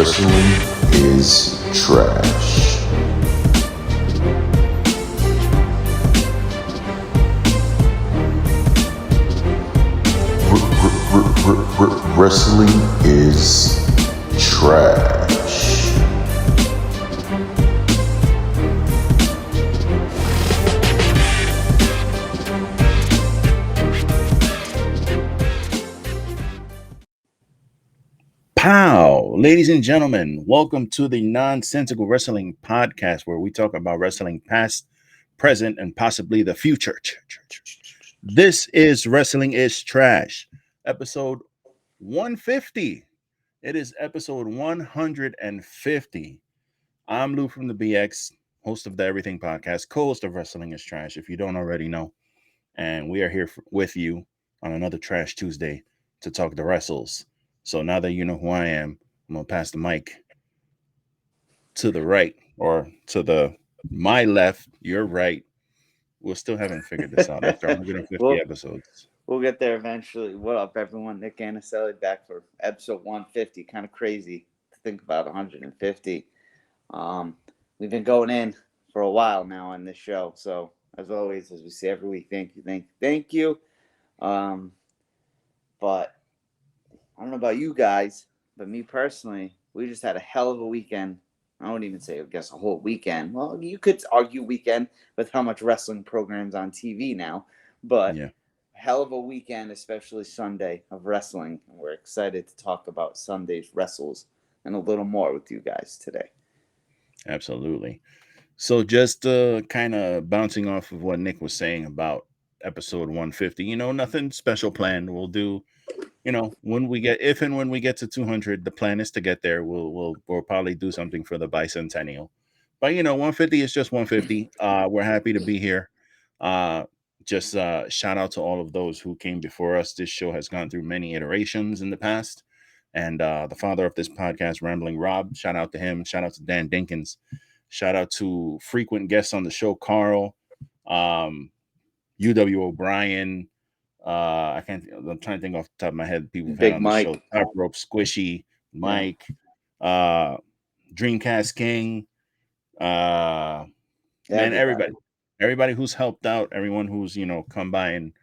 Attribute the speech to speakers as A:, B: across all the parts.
A: Wrestling is trash. Wrestling is trash.
B: Pow! Ladies and gentlemen, welcome to the Nonsensical Wrestling Podcast, where we talk about wrestling past, present, and possibly the future. This is Wrestling is Trash, episode 150. It is episode 150. I'm Lou from the BX, host of the Everything Podcast, co-host of Wrestling is Trash, if you don't already know. And we are here with you on another Trash Tuesday to talk the wrestles. So now that you know who I am, I'm gonna pass the mic to the right or to my left, your right. We still haven't figured this out after 150 episodes.
C: We'll get there eventually. What up, everyone? Nick Anicelli back for episode 150. Kind of crazy to think about 150. We've been going in for a while now on this show. So as always, as we say every week, thank you. But I don't know about you guys, but me personally, we just had a hell of a weekend. I wouldn't even say, I guess, a whole weekend. Well, you could argue weekend with how much wrestling programs on TV now, but yeah. Hell of a weekend, especially Sunday of wrestling. And we're excited to talk about Sunday's wrestles and a little more with you guys today.
B: Absolutely. So just kind of bouncing off of what Nick was saying about episode 150, nothing special planned. We'll do, when we get to 200, the plan is to get there. We'll probably do something for the bicentennial. But 150 is just 150. We're happy to be here. Just shout out to all of those who came before us. This show has gone through many iterations in the past. And the father of this podcast, Rambling Rob, shout out to him. Shout out to Dan Dinkins. Shout out to frequent guests on the show, Carl, UW O'Brien. I'm trying to think off the top of my head. People
C: Big
B: had on
C: Mike.
B: the show. Top Rope Squishy, Mike, Dreamcast King. Man, everybody who's helped out, everyone who's come by and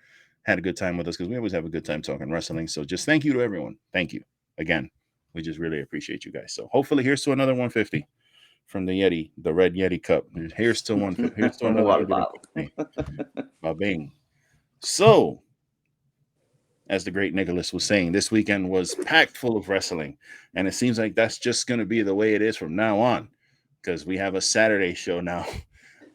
B: had a good time with us, because we always have a good time talking wrestling. So just thank you to everyone. Thank you again. We just really appreciate you guys. So hopefully here's to another 150 from the Yeti, the red Yeti cup. Here's to 150. Here's to another 150. Ba-bing. So, as the great Nicholas was saying, this weekend was packed full of wrestling, and it seems like that's just going to be the way it is from now on, because we have a Saturday show now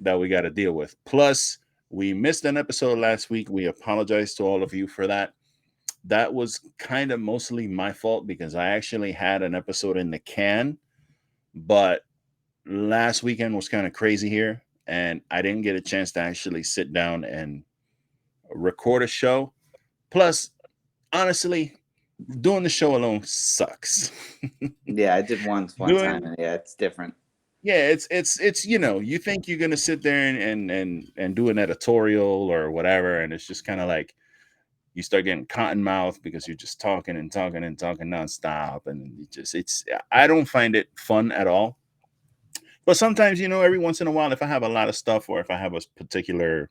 B: that we got to deal with. Plus, we missed an episode last week. We apologize to all of you for that. That was kind of mostly my fault, because I actually had an episode in the can, but last weekend was kind of crazy here, and I didn't get a chance to actually sit down and record a show. Plus, honestly, doing the show alone sucks.
C: Yeah, I did one time, and yeah, it's different.
B: Yeah, it's you think you're gonna sit there and do an editorial or whatever, and it's just kind of like you start getting cotton mouth because you're just talking nonstop, and I don't find it fun at all. But sometimes, every once in a while, if I have a lot of stuff, or if I have a particular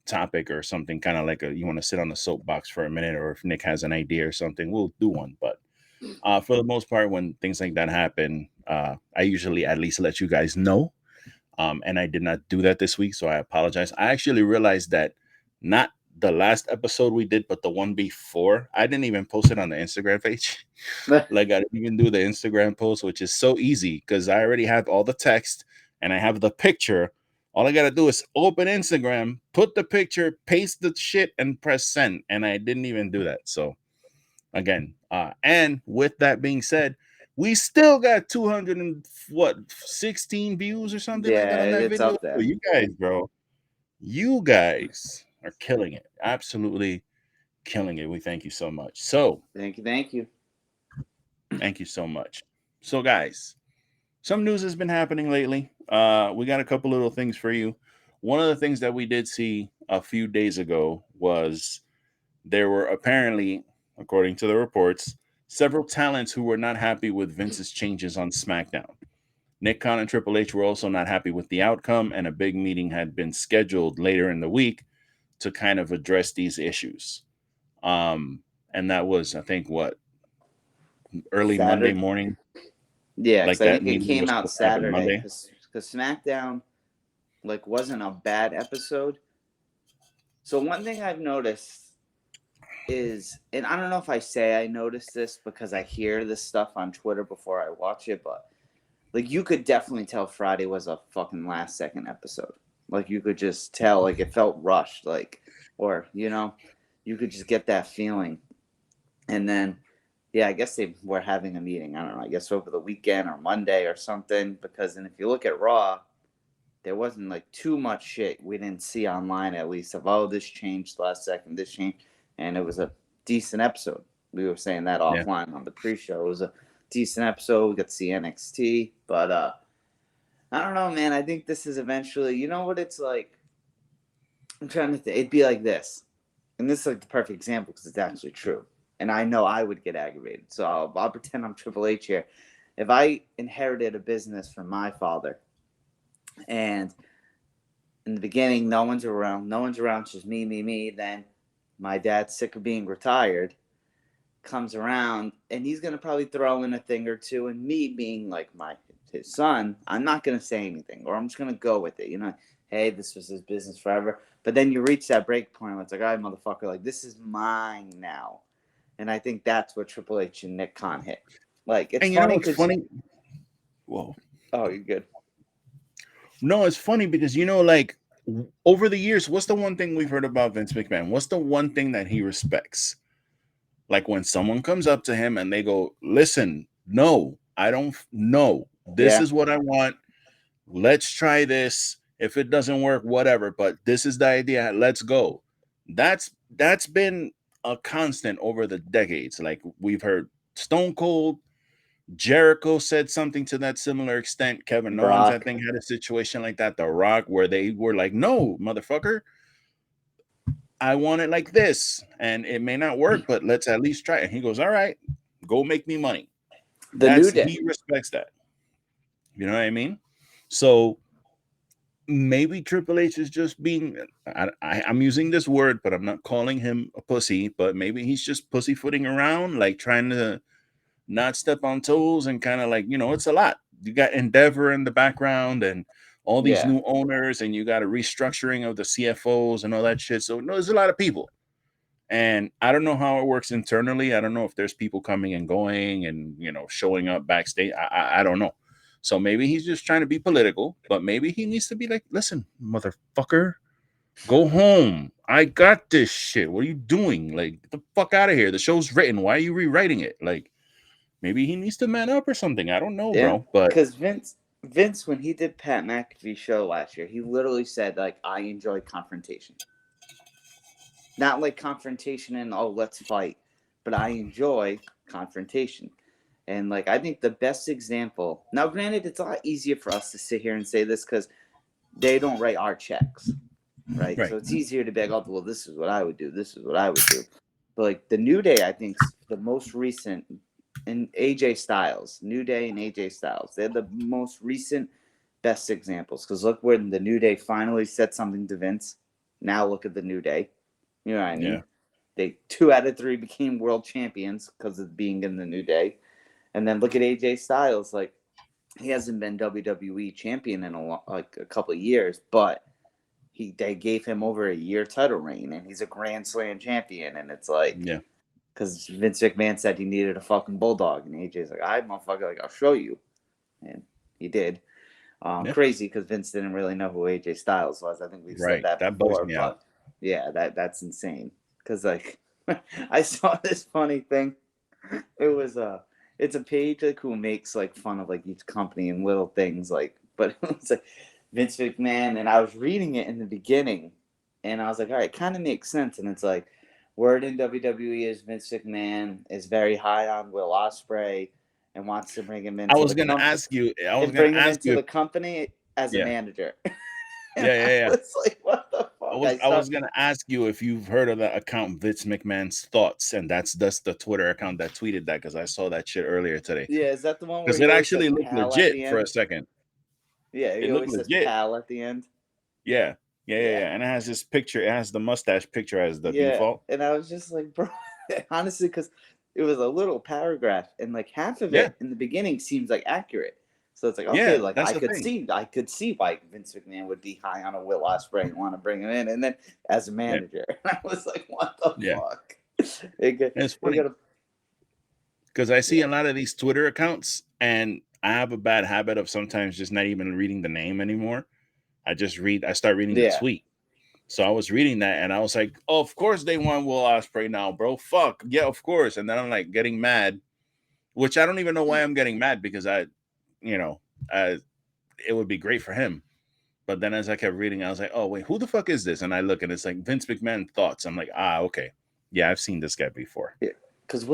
B: topic or something, kind of like you want to sit on the soapbox for a minute, or if Nick has an idea or something, we'll do one. But for the most part, when things like that happen, I usually at least let you guys know. And I did not do that this week, so I apologize. I actually realized that not the last episode we did, but the one before, I didn't even post it on the Instagram page. Like, I didn't even do the Instagram post, which is so easy because I already have all the text and I have the picture. All I got to do is open Instagram, put the picture, paste the shit, and press send. And I didn't even do that. So, again, and with that being said, we still got 216 views or something like that on that video.
C: Up there.
B: You guys, bro, you guys are killing it. Absolutely killing it. We thank you so much. So,
C: thank you.
B: Thank you so much. So, guys, some news has been happening lately. We got a couple little things for you. One of the things that we did see a few days ago was there were apparently, according to the reports, several talents who were not happy with Vince's changes on SmackDown. Nick Khan and Triple H were also not happy with the outcome, and a big meeting had been scheduled later in the week to kind of address these issues. And that was, I think, what, early Monday
C: Saturday.
B: morning.
C: Yeah,
B: Like
C: because I
B: that
C: think it
B: meeting
C: came
B: was
C: out
B: supposed to happen
C: Saturday.
B: Monday.
C: Because SmackDown like wasn't a bad episode. So one thing I've noticed is, and I don't know if I say I noticed this because I hear this stuff on Twitter before I watch it, but like you could definitely tell Friday was a fucking last second episode. Like you could just tell, like it felt rushed, like, or you know, you could just get that feeling. And then, yeah, I guess they were having a meeting. I don't know. I guess over the weekend or Monday or something. Because then if you look at Raw, there wasn't like too much shit we didn't see online, at least, of, oh, this changed last second, this changed. And it was a decent episode. We were saying that offline on the pre-show. It was a decent episode. We got to see NXT. But I don't know, man. I think this is eventually, you know what it's like? I'm trying to think. It'd be like this. And this is like the perfect example because it's actually true. And I know I would get aggravated. So I'll pretend I'm Triple H here. If I inherited a business from my father, and in the beginning, no one's around, it's just me, then my dad's sick of being retired, comes around, and he's going to probably throw in a thing or two, and me being like his son, I'm not going to say anything, or I'm just going to go with it, you know, hey, this was his business forever. But then you reach that break point where it's like, all right, motherfucker, like, this is mine now. And I think that's what Triple H and Nick Khan hit. Like, it's funny.
B: It's funny. Whoa.
C: Oh, you're good.
B: No, it's funny because, you know, like over the years, what's the one thing we've heard about Vince McMahon? What's the one thing that he respects? Like when someone comes up to him and they go, listen, no, I don't know. This is what I want. Let's try this. If it doesn't work, whatever. But this is the idea. Let's go. That's been a constant over the decades. Like we've heard Stone Cold, Jericho said something to that similar extent. Kevin Owens, I think, had a situation like that. The Rock, where they were like, no, motherfucker, I want it like this. And it may not work, but let's at least try it. And he goes, all right, go make me money. He respects that. You know what I mean? So maybe Triple H is just being, I'm using this word, but I'm not calling him a pussy, but maybe he's just pussyfooting around, like trying to not step on toes, and kind of like, you know, it's a lot. You got Endeavor in the background and all these new owners, and you got a restructuring of the CFOs and all that shit. So no, there's a lot of people. And I don't know how it works internally. I don't know if there's people coming and going and, you know, showing up backstage. I don't know. So maybe he's just trying to be political, but maybe he needs to be like, listen, motherfucker, go home. I got this shit. What are you doing? Like, get the fuck out of here. The show's written. Why are you rewriting it? Like, maybe he needs to man up or something. I don't know, bro. But
C: because Vince, when he did Pat McAfee's show last year, he literally said, like, I enjoy confrontation. Not like confrontation and, oh, let's fight, but I enjoy confrontation. And, like, I think the best example, now, granted, it's a lot easier for us to sit here and say this because they don't write our checks, right? So it's easier to be like, oh, well, this is what I would do. This is what I would do. But, like, the New Day, I think, the most recent, and AJ Styles, New Day and AJ Styles, they're the most recent best examples. Because look where the New Day finally said something to Vince. Now look at the New Day. You know what I mean? Yeah. They 2 out of 3 became world champions because of being in the New Day. And then look at AJ Styles. Like, he hasn't been WWE champion in a couple of years, but they gave him over a year title reign, and he's a Grand Slam champion. And it's like,
B: yeah,
C: because Vince McMahon said he needed a fucking bulldog, and AJ's like, "I motherfucker, like, I'll show you," and he did. Crazy because Vince didn't really know who AJ Styles was. I think we've said that before, but out. Yeah, that's insane. Because like, I saw this funny thing. It was it's a page like who makes like fun of like each company and little things like, but it was like Vince McMahon, and I was reading it in the beginning, and I was like, all right, it kind of makes sense, and it's like, word in WWE is Vince McMahon is very high on Will Ospreay and wants to bring him into
B: I was going to ask you. I was
C: going to ask you the company as a manager.
B: Yeah.
C: It's like, what the fuck?
B: I was gonna ask you if you've heard of that account, Vince McMahon's Thoughts, and that's the Twitter account that tweeted that because I saw that shit earlier today.
C: Yeah, is that the one where
B: Because
C: he
B: it
C: always says
B: actually looked
C: pal at the
B: legit for a
C: end?
B: second.
C: Yeah,
B: It
C: he
B: looked
C: always says
B: legit.
C: pal at the end.
B: Yeah. And it has this picture. It has the mustache picture as the
C: Yeah,
B: default.
C: and I was just like, bro, honestly, because it was a little paragraph, and like half of
B: Yeah.
C: it in the beginning seems like accurate. So it's like,
B: Yeah,
C: okay, like
B: that's
C: I
B: the
C: could
B: thing.
C: see why Vince McMahon would be high on a Will Ospreay and want to bring him in, and then as a manager, I was like, what the
B: Yeah.
C: fuck?
B: It's funny because I see a lot of these Twitter accounts, and I have a bad habit of sometimes just not even reading the name anymore. I start reading the tweet. So I was reading that, and I was like, oh, of course they want Will Ospreay now, bro. Fuck yeah, of course. And then I'm like getting mad, which I don't even know why I'm getting mad because it would be great for him. But then as I kept reading, I was like, oh, wait, who the fuck is this? And I look and it's like Vince McMahon Thoughts. I'm like, okay. Yeah, I've seen this guy before.
C: Yeah, because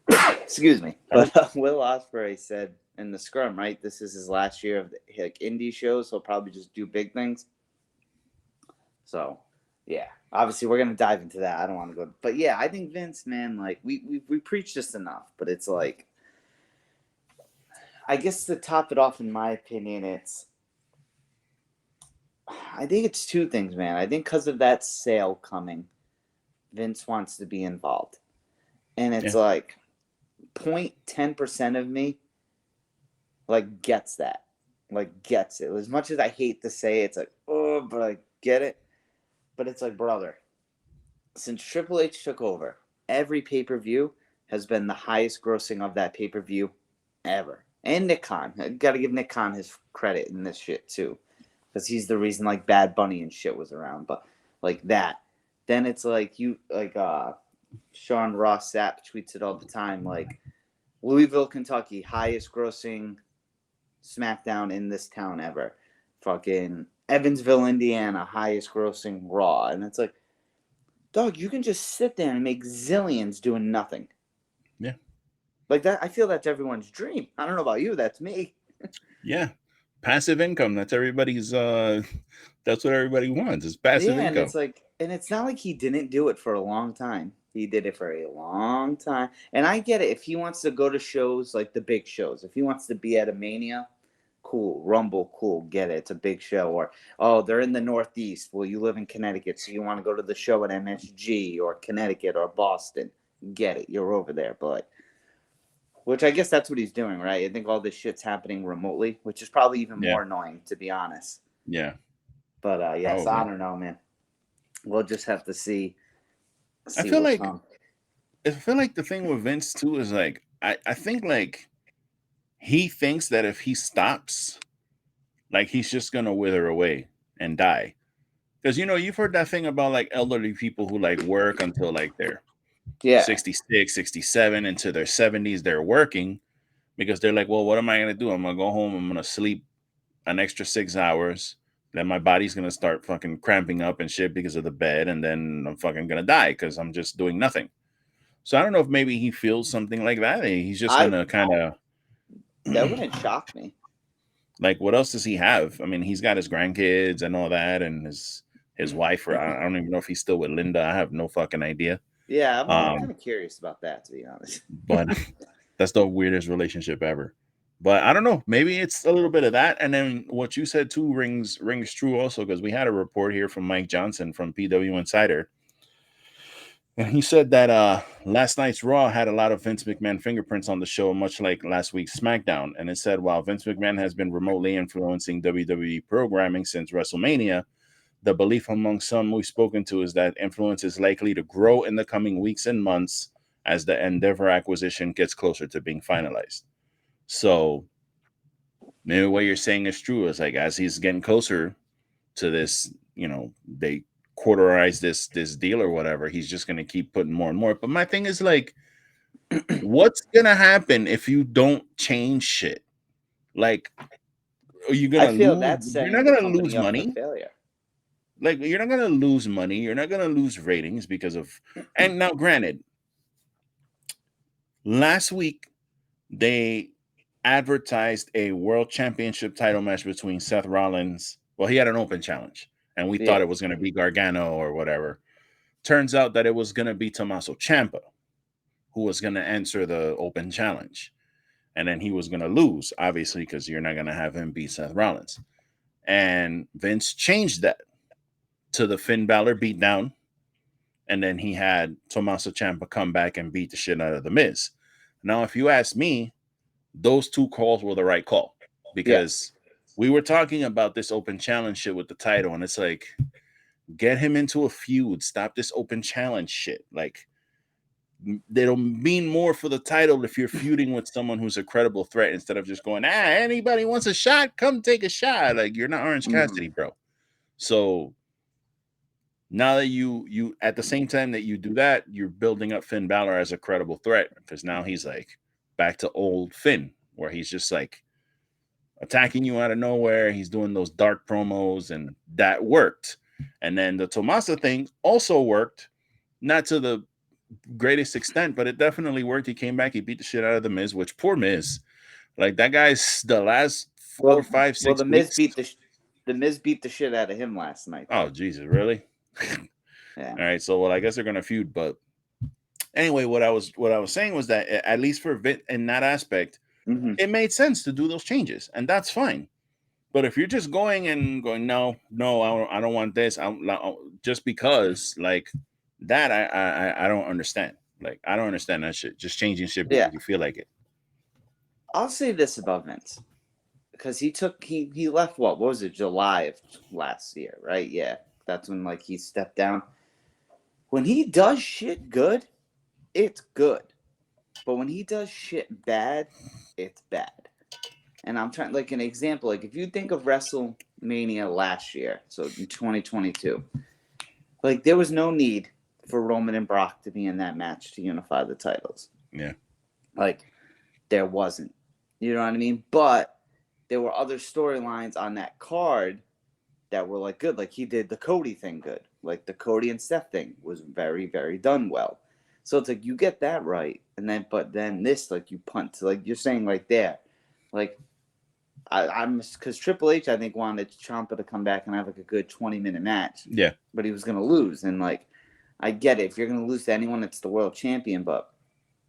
C: excuse me. But Will Ospreay said in the scrum, right? This is his last year of the indie shows. He'll probably just do big things. So, yeah, obviously we're gonna dive into that. I don't want to go, but yeah, I think Vince, man, like we preach this enough, but it's like, I guess to top it off, in my opinion, I think it's two things, man. I think because of that sale coming, Vince wants to be involved, and it's like 0.10% of me like gets that, like gets it. As much as I hate to say it, it's like, oh, but I get it. But it's like, brother, since Triple H took over, every pay-per-view has been the highest grossing of that pay-per-view ever. And Nick Khan. I got to give Nick Khan his credit in this shit, too. Because he's the reason, like, Bad Bunny and shit was around. But, like, that. Then it's like, Sean Ross Sapp tweets it all the time, like, Louisville, Kentucky, highest grossing SmackDown in this town ever. Fucking Evansville, Indiana, highest grossing Raw. And it's like, dog, you can just sit there and make zillions doing nothing.
B: Yeah.
C: Like that, I feel that's everyone's dream. I don't know about you, that's me.
B: Yeah. Passive income. That's everybody's that's what everybody wants, is passive income.
C: And it's like, and it's not like he didn't do it for a long time. He did it for a long time. And I get it. If he wants to go to shows, like the big shows, if he wants to be at a Mania, cool. Rumble, cool. Get it. It's a big show. Or, oh, they're in the Northeast. Well, you live in Connecticut, so you want to go to the show at MSG or Connecticut or Boston. Get it. You're over there. But, which I guess that's what he's doing, right? I think all this shit's happening remotely, which is probably even more annoying, to be honest.
B: Yeah.
C: But, yes, I don't know, man. We'll just have to see
B: I feel like the thing with Vince, too, is like, I think, like, he thinks that if he stops, like, he's just going to wither away and die. Because, you've heard that thing about, like, elderly people who, like, work until, like, they're 66, 67, into their 70s, they're working because they're like, well, what am I going to do? I'm going to go home. I'm going to sleep an extra 6 hours. Then my body's going to start fucking cramping up and shit because of the bed. And then I'm fucking going to die because I'm just doing nothing. So I don't know if maybe he feels something like that. He's just going to kind of...
C: That wouldn't shock me.
B: Like, what else does he have? I mean, he's got his grandkids and all that, and his wife. Or I don't even know if he's still with Linda. I have no fucking idea.
C: Yeah, I'm kind of curious about that, to be honest.
B: But that's the weirdest relationship ever. But I don't know. Maybe it's a little bit of that. And then what you said too rings true also, because we had a report here from Mike Johnson from PW Insider. And he said that last night's Raw had a lot of Vince McMahon fingerprints on the show, much like last week's SmackDown. And it said, while Vince McMahon has been remotely influencing WWE programming since WrestleMania, the belief among some we've spoken to is that influence is likely to grow in the coming weeks and months as the Endeavor acquisition gets closer to being finalized. So maybe what you're saying is true. Is like, as he's getting closer to this, they quarterize this deal or whatever, he's just going to keep putting more and more. But my thing is, like, what's going to happen if you don't change shit? Like, are you going to lose? You're not going to lose money. Like, you're not going to lose money. You're not going to lose ratings because of... And now, granted, last week, they advertised a world championship title match between Seth Rollins. Well, he had an open challenge. and we thought it was going to be Gargano or whatever. Turns out that it was going to be Tommaso Ciampa, who was going to answer the open challenge. And then he was going to lose, obviously, because you're not going to have him beat Seth Rollins. And Vince changed that to the Finn Balor beatdown. And then he had Tommaso Ciampa come back and beat the shit out of The Miz. Now, if you ask me, those two calls were the right call. Because we were talking about this open challenge shit with the title. And it's like, get him into a feud. Stop this open challenge shit. Like, it'll mean more for the title if you're feuding with someone who's a credible threat instead of just going, anybody wants a shot? Come take a shot. Like, you're not Orange Cassidy, bro. So now that you at the same time that you do that, you're building up Finn Balor as a credible threat, because now he's like back to old Finn, where he's just like attacking you out of nowhere. He's doing those dark promos, and that worked. And then the Tommaso thing also worked, not to the greatest extent, but it definitely worked. He came back, he beat the shit out of the Miz, which poor Miz, like that guy's the last 4, 5, 6
C: the Miz weeks. The Miz beat the shit out of him last night.
B: Oh Jesus, really?
C: Yeah.
B: All right, so I guess they're gonna feud, but anyway, what I was saying was that at least for Vince in that aspect, it made sense to do those changes, and that's fine. But if you're just going, no, I don't want this, just because like that, I don't understand. Like, I don't understand that shit. Just changing shit because you feel like it.
C: I'll say this about Vince, because he left what was it, July of last year, right? Yeah, that's when like he stepped down. When he does shit good, it's good, but when he does shit bad, it's bad. And I'm trying, like, an example, like if you think of WrestleMania last year, so in 2022, like there was no need for Roman and Brock to be in that match to unify the titles.
B: Yeah.
C: Like, there wasn't. You know what I mean? But there were other storylines on that card that were, like, good. Like, he did the Cody thing good. Like, the Cody and Steph thing was very, very done well. So it's like, you get that right. But then this, like, you punt. Like, you're saying right there. Like, because Triple H, I think, wanted Ciampa to come back and have, like, a good 20-minute match.
B: Yeah.
C: But he was going to lose. And, like, I get it. If you're going to lose to anyone, it's the world champion. But,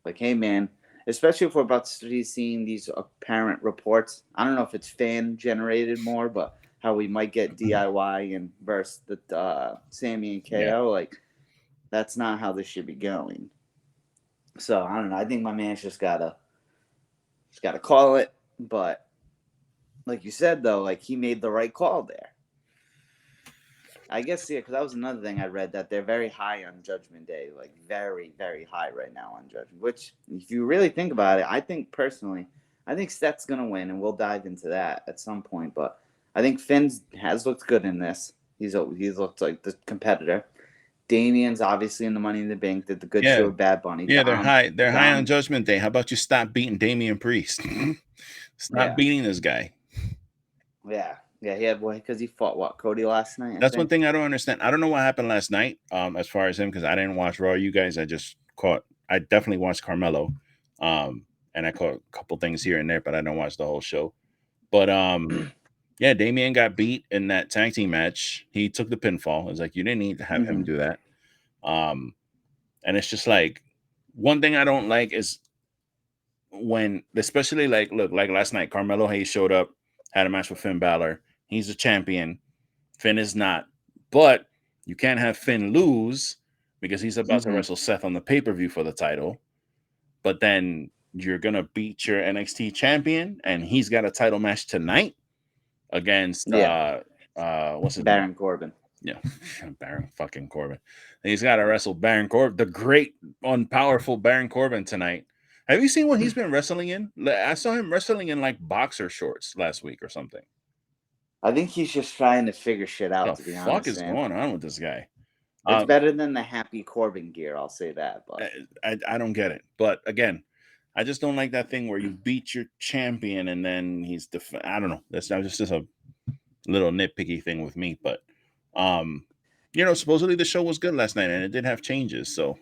C: like, hey, man, especially if we're about to start seeing these apparent reports. I don't know if it's fan-generated more, but how we might get DIY and versus the Sammy and KO. Like, that's not how this should be going. So, I don't know. I think my man's just gotta call it. But, like you said, though, like, he made the right call there. I guess, because that was another thing I read, that they're very high on Judgment Day, like very, very high right now on Judgment, which, if you really think about it, I think Seth's going to win, and we'll dive into that at some point, but I think Finn has looked good in this. He's looked like the competitor. Damien's obviously in the Money in the Bank, did the good show with Bad Bunny.
B: Yeah, they're high on Judgment Day. How about you stop beating Damian Priest? Stop beating this guy.
C: Yeah. Yeah, he had because he fought Cody last night.
B: That's one thing I don't understand. I don't know what happened last night. As far as him, because I didn't watch Raw. You guys, I definitely watched Carmelo, and I caught a couple things here and there, but I don't watch the whole show. But yeah, Damien got beat in that tag team match. He took the pinfall. It's like, you didn't need to have him do that. And it's just like, one thing I don't like is when, especially like last night, Carmelo Hayes showed up, had a match with Finn Balor. He's a champion. Finn is not. But you can't have Finn lose because he's about to wrestle Seth on the pay-per-view for the title. But then you're going to beat your NXT champion, and he's got a title match tonight against what's his
C: Baron
B: name?
C: Corbin.
B: Yeah, Baron fucking Corbin. And he's got to wrestle Baron Corbin, the great, unpowerful Baron Corbin tonight. Have you seen what he's been wrestling in? I saw him wrestling in like boxer shorts last week or something.
C: I think he's just trying to figure shit out, to be honest.
B: What the fuck is going on with this guy?
C: It's better than the Happy Corbin gear, I'll say that. But
B: I don't get it. But again, I just don't like that thing where you beat your champion and then he's I don't know. That's just a little nitpicky thing with me. But supposedly the show was good last night and it did have changes. So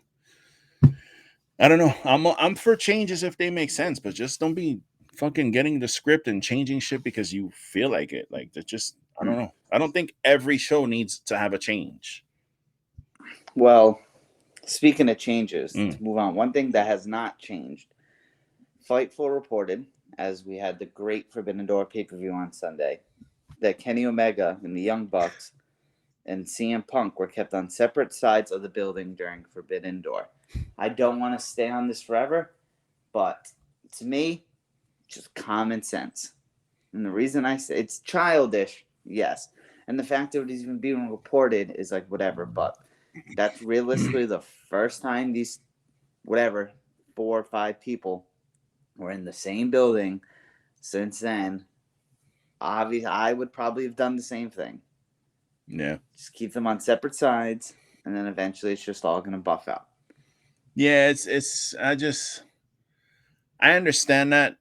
B: I don't know. I'm for changes if they make sense, but just don't be fucking getting the script and changing shit because you feel like it. Like, that just, I don't
C: Mm.
B: know. I don't think every show needs to have a change.
C: Well, speaking of changes,
B: Mm.
C: to move on, one thing that has not changed, Fightful reported, as we had the great Forbidden Door pay-per-view on Sunday, that Kenny Omega and the Young Bucks and CM Punk were kept on separate sides of the building during Forbidden Door. I don't want to stay on this forever, but to me, just common sense. And the reason I say it's childish, yes. And the fact that it is even being reported is like whatever, but that's realistically the first time these, 4 or 5 people were in the same building. Since then, obviously, I would probably have done the same thing.
B: Yeah.
C: Just keep them on separate sides, and then eventually it's just all going to buff out.
B: Yeah, I understand that.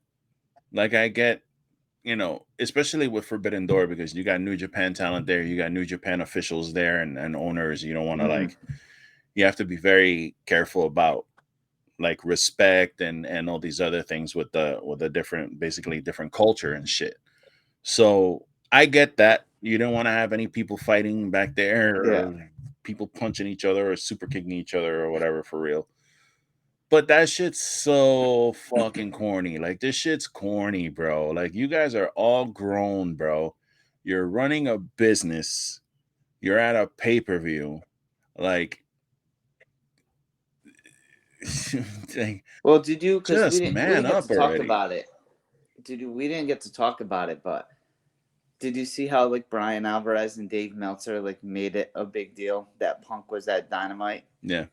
B: Like, I get, especially with Forbidden Door, because you got New Japan talent there, you got New Japan officials there and owners. You don't want to you have to be very careful about like respect and all these other things with the different culture and shit. So I get that. You don't want to have any people fighting back there or people punching each other or super kicking each other or whatever, for real. But that shit's so fucking corny. Like, this shit's corny, bro. Like, you guys are all grown, bro. You're running a business. You're at a pay-per-view. Like,
C: well, did you? Because
B: just
C: we didn't get to talk about it. We didn't get to talk about it, but did you see how like Brian Alvarez and Dave Meltzer like made it a big deal that Punk was at Dynamite?
B: Yeah.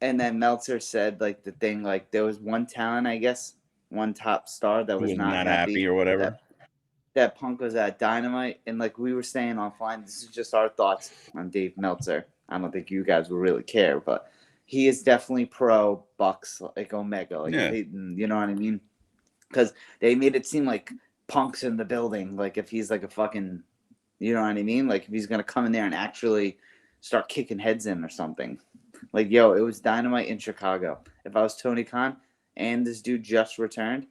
C: And then Meltzer said like the thing, like there was one talent, I guess, one top star that was not happy
B: or whatever.
C: That Punk was at Dynamite, and like we were saying offline, this is just our thoughts on Dave Meltzer. I don't think you guys will really care, but he is definitely pro Bucks, like Omega, like you know what I mean? Because they made it seem like Punk's in the building, like if he's like a fucking, you know what I mean? Like if he's gonna come in there and actually start kicking heads in or something. Like, yo, it was Dynamite in Chicago. If I was Tony Khan and this dude just returned,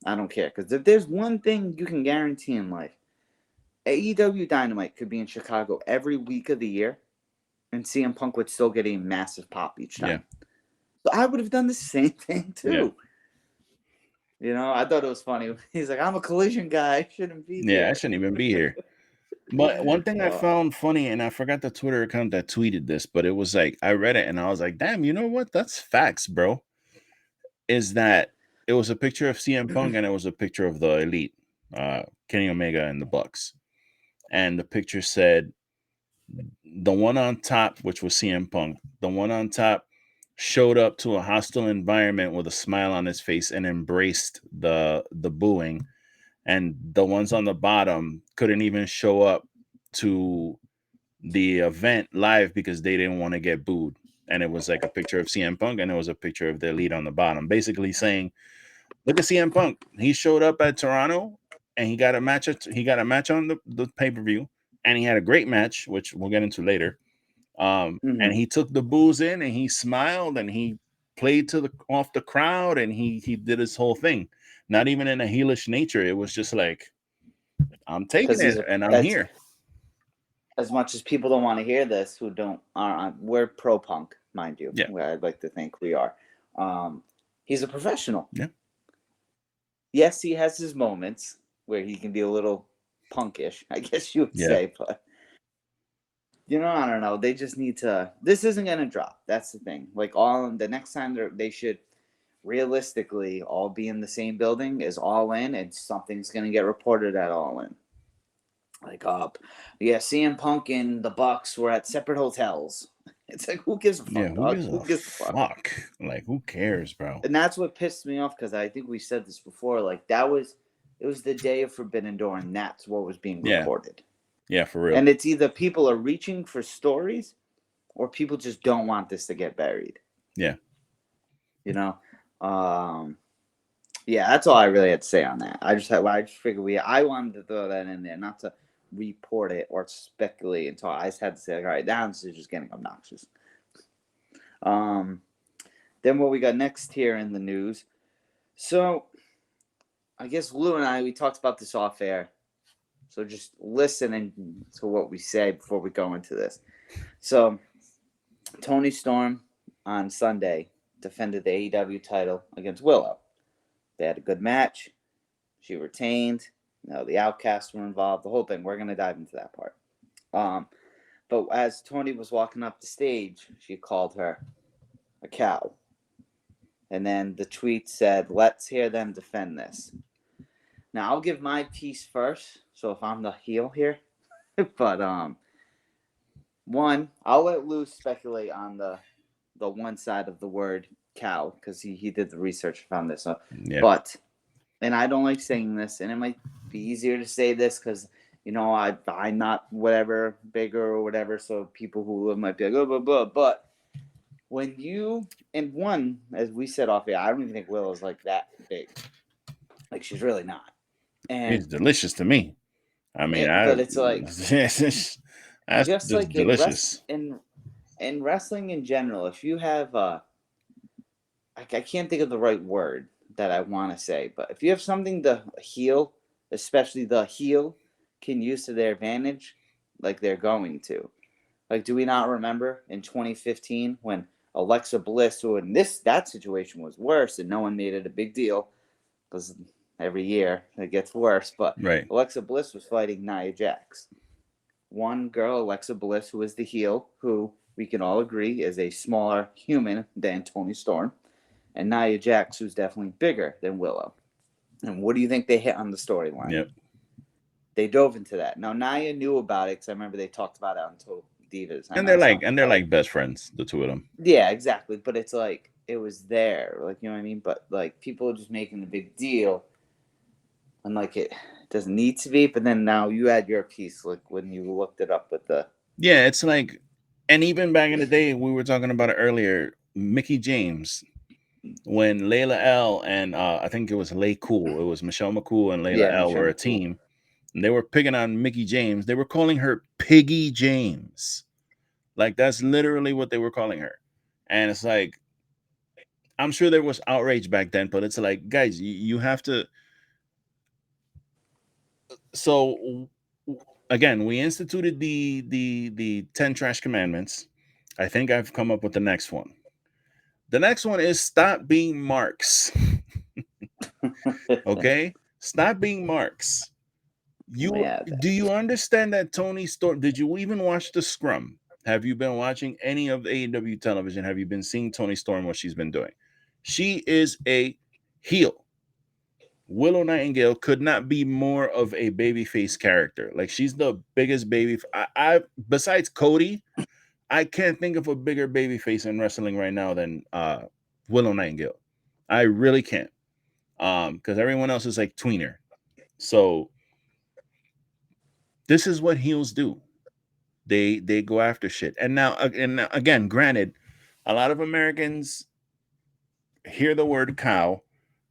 C: I don't care. Because if there's one thing you can guarantee in life, AEW Dynamite could be in Chicago every week of the year, and CM Punk would still get a massive pop each time. Yeah. So I would have done the same thing, too. Yeah. You know, I thought it was funny. He's like, I'm a Collision guy. I shouldn't be here.
B: Yeah, I shouldn't even be here. But one thing I found funny, and I forgot the Twitter account that tweeted this, but it was like, I read it and I was like, damn, you know what? That's facts, bro. Is that it was a picture of CM Punk and it was a picture of the Elite, Kenny Omega and the Bucks. And the picture said, the one on top, which was CM Punk, the one on top showed up to a hostile environment with a smile on his face and embraced the booing. And the ones on the bottom couldn't even show up to the event live because they didn't want to get booed. And it was like a picture of CM Punk and it was a picture of the Elite on the bottom, basically saying, look at CM Punk. He showed up at Toronto and he got a match. He got a match on the pay-per-view and he had a great match, which we'll get into later. And he took the boos in and he smiled and he played off the crowd and he did his whole thing. Not even in a heelish nature. It was just like, I'm taking it and I'm here.
C: As much as people don't want to hear this, we're pro Punk, mind you.
B: Yeah.
C: I'd like to think we are. He's a professional.
B: Yeah.
C: Yes, he has his moments where he can be a little punkish, I guess you would say, but you know, I don't know. They just need to. This isn't gonna drop. That's the thing. Like the next time they should realistically all be in the same building is All In, and something's gonna get reported at All In. Like, CM Punk and the Bucks were at separate hotels. It's like, who gives a fuck?
B: Yeah, who gives a fuck? Like, who cares, bro?
C: And that's what pissed me off because I think we said this before. Like, it was the day of Forbidden Door, and that's what was being recorded.
B: Yeah, for real.
C: And it's either people are reaching for stories, or people just don't want this to get buried.
B: Yeah.
C: You know, yeah, that's all I really had to say on that. I just figured I wanted to throw that in there, not to report it or speculate until I just had to say, like, all right, now this is just getting obnoxious. Then what we got next here in the news. So I guess Lou and we talked about this off air. So just listening to what we say before we go into this. So Toni Storm on Sunday defended the AEW title against Willow. They had a good match. She retained. The Outcasts were involved. The whole thing. We're going to dive into that part. But as Toni was walking up the stage, she called her a cow. And then the tweet said, "Let's hear them defend this." Now, I'll give my piece first. So if I'm the heel here. But one, I'll let Lou speculate on the one side of the word cow because he did the research, found this. So,
B: Yeah.
C: But, and I don't like saying this, and it might be easier to say this because, I'm not whatever, bigger or whatever, so people who might be like, oh, blah, blah, but when you, and one, as we said off air, I don't even think Willow's like that big. Like, she's really not. And
B: it's delicious to me. I mean,
C: but it's like,
B: that's
C: just like
B: delicious.
C: in wrestling in general, if you have, I can't think of the right word that I want to say, but if you have something the heel, especially the heel, can use to their advantage, like they're going to. Like, do we not remember in 2015 when Alexa Bliss, who in that situation was worse and no one made it a big deal because every year it gets worse, but
B: right.
C: Alexa Bliss was fighting Nia Jax. One girl, Alexa Bliss, who is the heel, who we can all agree is a smaller human than Toni Storm, and Nia Jax, who's definitely bigger than Willow. And what do you think they hit on the storyline?
B: Yep.
C: They dove into that. Now Nia knew about it because I remember they talked about it on Total Divas.
B: And they're like best friends, the two of them.
C: Yeah, exactly. But it's like it was there, like, you know what I mean? But like people are just making a big deal, and like it doesn't need to be. But then now you add your piece, like when you looked it up with the.
B: Yeah, it's like, and even back in the day, we were talking about it earlier. Mickey James, when Layla L and I think it was Lay Cool, it was Michelle McCool and Layla L were a team. And they were picking on Mickey James. They were calling her Piggy James. Like, that's literally what they were calling her. And it's like, I'm sure there was outrage back then, but it's like, guys, you have to. So again, we instituted the 10 trash commandments. I think I've come up with the next one. The next one is stop being marks. Okay? Stop being marks. Do you understand that Toni Storm? Did you even watch the scrum? Have you been watching any of the AEW television? Have you been seeing Toni Storm, what she's been doing? She is a heel. Willow Nightingale could not be more of a babyface character. Like, she's the biggest baby. I besides Cody, I can't think of a bigger babyface in wrestling right now than Willow Nightingale. I really can't. Because everyone else is like tweener. So this is what heels do. They go after shit. And now again, granted, a lot of Americans hear the word cow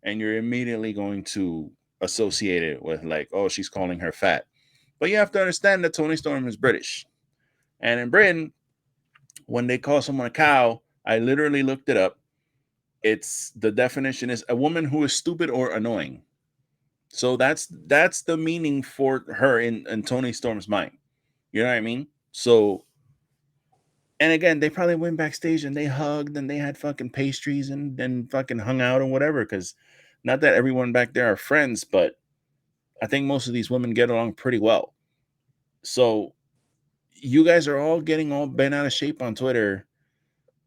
B: and you're immediately going to associate it with like, oh, she's calling her fat. But you have to understand that Toni Storm is British. And in Britain, when they call someone a cow, I literally looked it up. It's the definition is a woman who is stupid or annoying. So that's the meaning for her in Toni Storm's mind. You know what I mean? So, and again, they probably went backstage and they hugged and they had fucking pastries and fucking hung out and whatever. Because not that everyone back there are friends, but I think most of these women get along pretty well. So you guys are all getting all bent out of shape on Twitter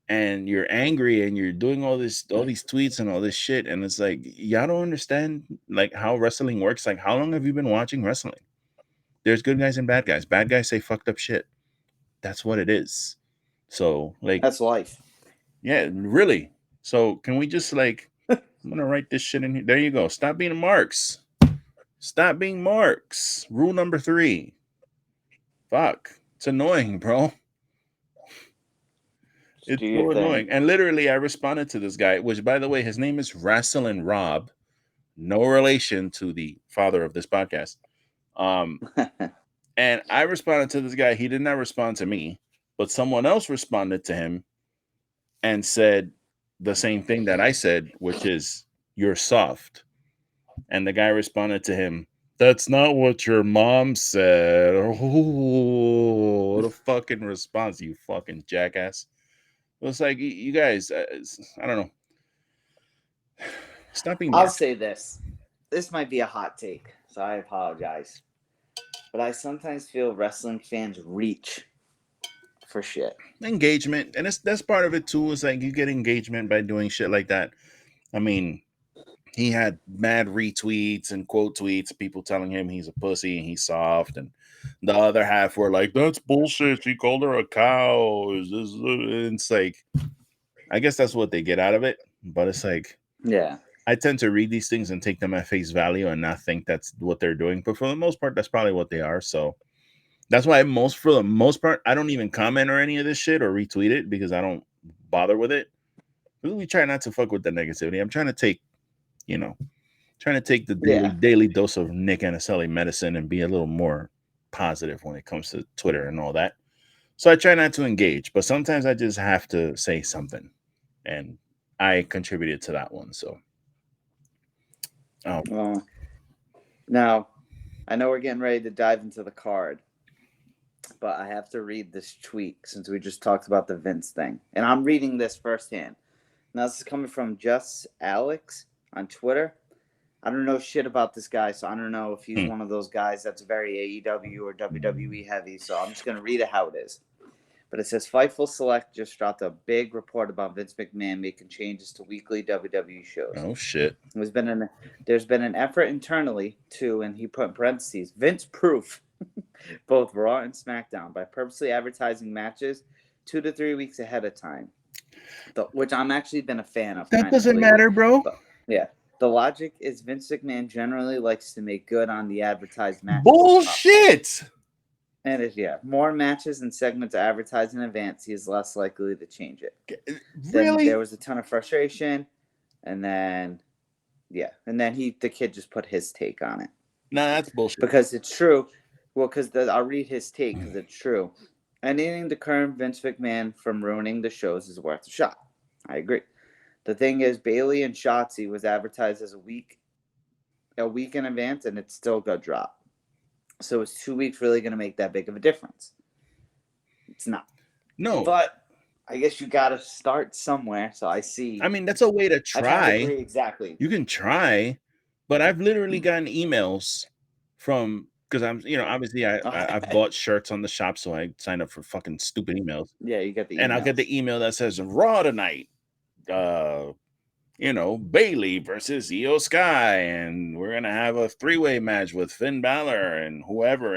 B: and you're angry and you're doing all these tweets and all this shit. And it's like, y'all don't understand like how wrestling works. Like, how long have you been watching wrestling? There's good guys and bad guys. Bad guys say fucked up shit. That's what it is. So like,
C: that's life.
B: Yeah, really. So can we just like, I'm going to write this shit in here. There you go. Stop being marks. Stop being marks. Rule number 3. Fuck. It's annoying, bro. It's so annoying. And literally, I responded to this guy, which, by the way, his name is Wrestling Rob. No relation to the father of this podcast. And I responded to this guy. He did not respond to me, but someone else responded to him and said the same thing that I said, which is, you're soft. And the guy responded to him, "That's not what your mom said." Oh, what a fucking response, you fucking jackass. It was like, you guys, I don't know. Stop being
C: I'll say this. This might be a hot take, so I apologize. But I sometimes feel wrestling fans reach for shit.
B: engagement, and that's part of it too. Is like you get engagement by doing shit like that. I mean, he had mad retweets and quote tweets of people telling him he's a pussy and he's soft, and the other half were like, "That's bullshit. She called her a cow." It's like, I guess that's what they get out of it. But it's like,
C: Yeah.
B: I tend to read these things and take them at face value and not think that's what they're doing. But for the most part, that's probably what they are. So that's why for the most part, I don't even comment or any of this shit or retweet it because I don't bother with it. We try not to fuck with the negativity. I'm trying to take, the daily dose of Nick Anicelli medicine and be a little more positive when it comes to Twitter and all that. So I try not to engage, but sometimes I just have to say something, and I contributed to that one. So,
C: now, I know we're getting ready to dive into the card, but I have to read this tweet since we just talked about the Vince thing, and I'm reading this firsthand. Now, this is coming from Just Alex on Twitter. I don't know shit about this guy, so I don't know if he's one of those guys that's very AEW or WWE heavy, so I'm just going to read it how it is. But it says, Fightful Select just dropped a big report about Vince McMahon making changes to weekly WWE shows.
B: Oh, shit.
C: There's been an effort internally to, and he put in parentheses, Vince proof both Raw and SmackDown by purposely advertising matches 2 to 3 weeks ahead of time, which I'm actually been a fan of.
B: That doesn't matter, bro.
C: But, yeah. The logic is Vince McMahon generally likes to make good on the advertised matches.
B: Bullshit!
C: And if more matches and segments are advertised in advance, he is less likely to change it.
B: Really?
C: Then there was a ton of frustration, and then the kid just put his take on it.
B: Nah, that's bullshit.
C: Because it's true. Well, because I'll read his take because it's true. Anything to curb Vince McMahon from ruining the shows is worth a shot. I agree. The thing is, Bayley and Shotzi was advertised as a week in advance, and it still got dropped. So is 2 weeks really going to make that big of a difference? It's not.
B: No.
C: But I guess you got to start somewhere. So I see.
B: I mean, that's a way to try.
C: Exactly.
B: You can try, but I've literally gotten emails from, because I'm, obviously I've bought shirts on the shop, so I signed up for fucking stupid emails.
C: Yeah, you get the emails.
B: And I'll get the email that says Raw tonight. Bayley versus Io Sky, and we're gonna have a 3-way match with Finn Balor and whoever,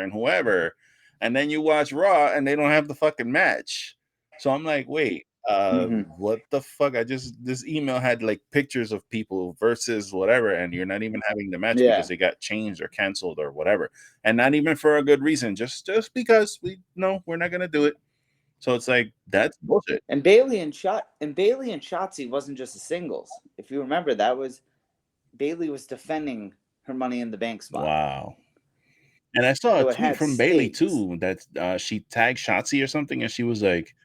B: and then you watch Raw and they don't have the fucking match. So I'm like, wait, what the fuck? This email had like pictures of people versus whatever, and you're not even having the match because they got changed or canceled or whatever, and not even for a good reason, just because we're not gonna do it. So it's like, that's bullshit.
C: And Bayley and Shotzi wasn't just a singles. If you remember, Bayley was defending her Money in the Bank spot.
B: Wow. And I saw a tweet from Bayley too that she tagged Shotzi or something, and she was like,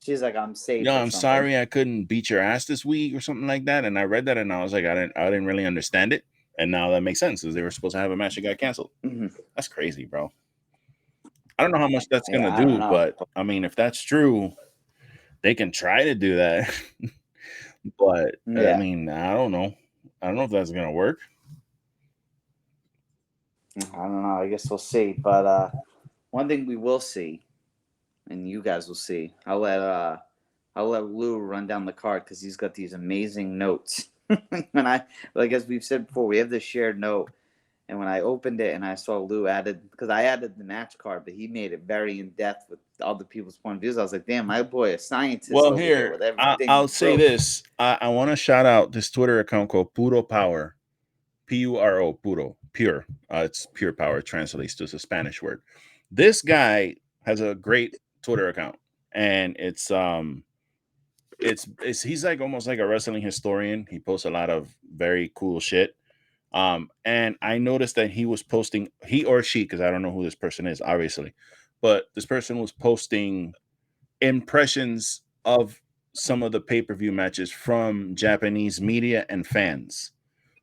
C: "She's like, I'm safe."
B: I'm sorry I couldn't beat your ass this week or something like that. And I read that and I was like, I didn't really understand it. And now that makes sense because they were supposed to have a match that got canceled. That's crazy, bro. I don't know how much that's gonna do, but I mean, if that's true, they can try to do that. But I mean, I don't know. I don't know if that's gonna work.
C: I don't know. I guess we'll see. But one thing we will see, and you guys will see, I'll let Lou run down the card because he's got these amazing notes. As we've said before, we have this shared note. And when I opened it and I saw Lou because I added the match card, but he made it very in depth with other people's point of views. I was like, damn, my boy, a scientist.
B: Well, here, I'll say this. I want to shout out this Twitter account called Puro Power, Puro, Puro, pure. It's pure power, translates to a Spanish word. This guy has a great Twitter account, and it's he's like almost like a wrestling historian. He posts a lot of very cool shit. And I noticed that he was posting, he or she, because I don't know who this person is, obviously, but this person was posting impressions of some of the pay-per-view matches from Japanese media and fans.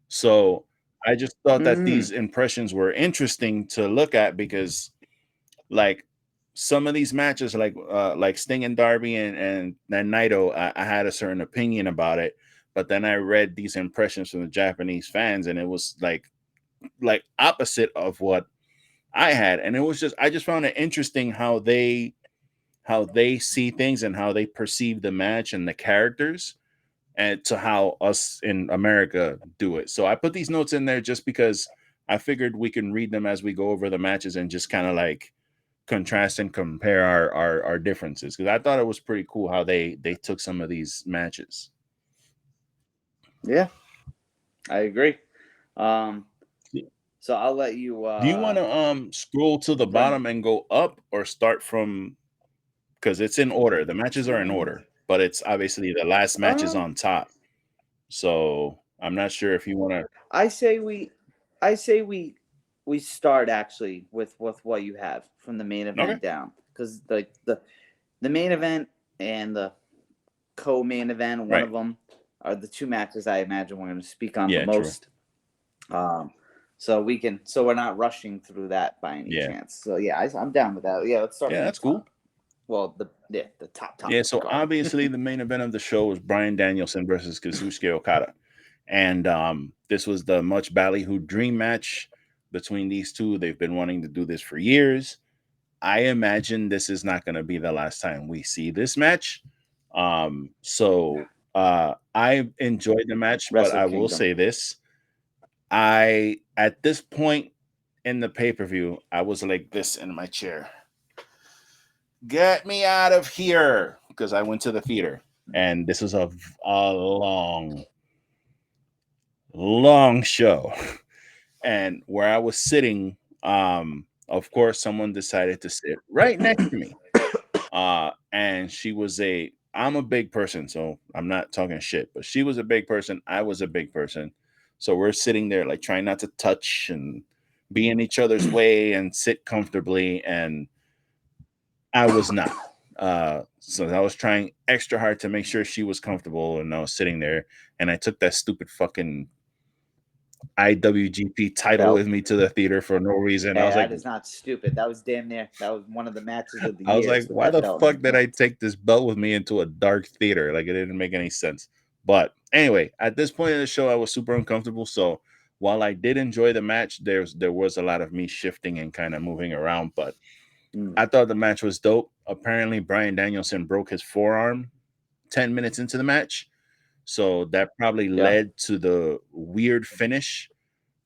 B: So I just thought that
C: Mm.
B: these impressions were interesting to look at because, like, some of these matches, like Sting and Darby and Naito, I had a certain opinion about it, but then I read these impressions from the Japanese fans, and it was like opposite of what I had, and it was just I just found it interesting how they see things and how they perceive the match and the characters, and to how us in America do it. So I put these notes in there just because I figured we can read them as we go over the matches and just kind of like contrast and compare our differences, because I thought it was pretty cool how they took some of these matches.
C: Yeah, I agree. So I'll let you.
B: Do you want to scroll to the bottom and go up, or start from, because it's in order. The matches are in order, but it's obviously the last match is on top. So I'm not sure if you want to.
C: I say we start actually with what you have from the main event down, because like the main event and the co-main event, one of them are the two matches I imagine we're going to speak on the most. So we're not rushing through that by any chance. So yeah, I'm down with that. Yeah, let's start.
B: Yeah, that's cool.
C: Well, the top.
B: Yeah, so obviously the main event of the show was Bryan Danielson versus Kazuchika Okada. And this was the much ballyhooed dream match between these two. They've been wanting to do this for years. I imagine this is not going to be the last time we see this match. So I enjoyed the match, but I will say this. At this point in the pay-per-view, I was like this in my chair. Get me out of here, because I went to the theater, and this was a long show. And where I was sitting, of course, someone decided to sit right next to me. And she was I'm a big person, so I'm not talking shit, but she was a big person. I was a big person. So we're sitting there like trying not to touch and be in each other's way and sit comfortably. And I was not. So I was trying extra hard to make sure she was comfortable, and I was sitting there, and I took that stupid fucking IWGP title with me to the theater for no reason.
C: Hey,
B: I was like,
C: that is not stupid. That was damn near. That was one of the matches of the year.
B: I was like, why the fuck did I take this belt with me into a dark theater? Like, it didn't make any sense. But anyway, at this point in the show, I was super uncomfortable. So while I did enjoy the match, there was a lot of me shifting and kind of moving around. But I thought the match was dope. Apparently, Bryan Danielson broke his forearm 10 minutes into the match. So that probably led to the weird finish.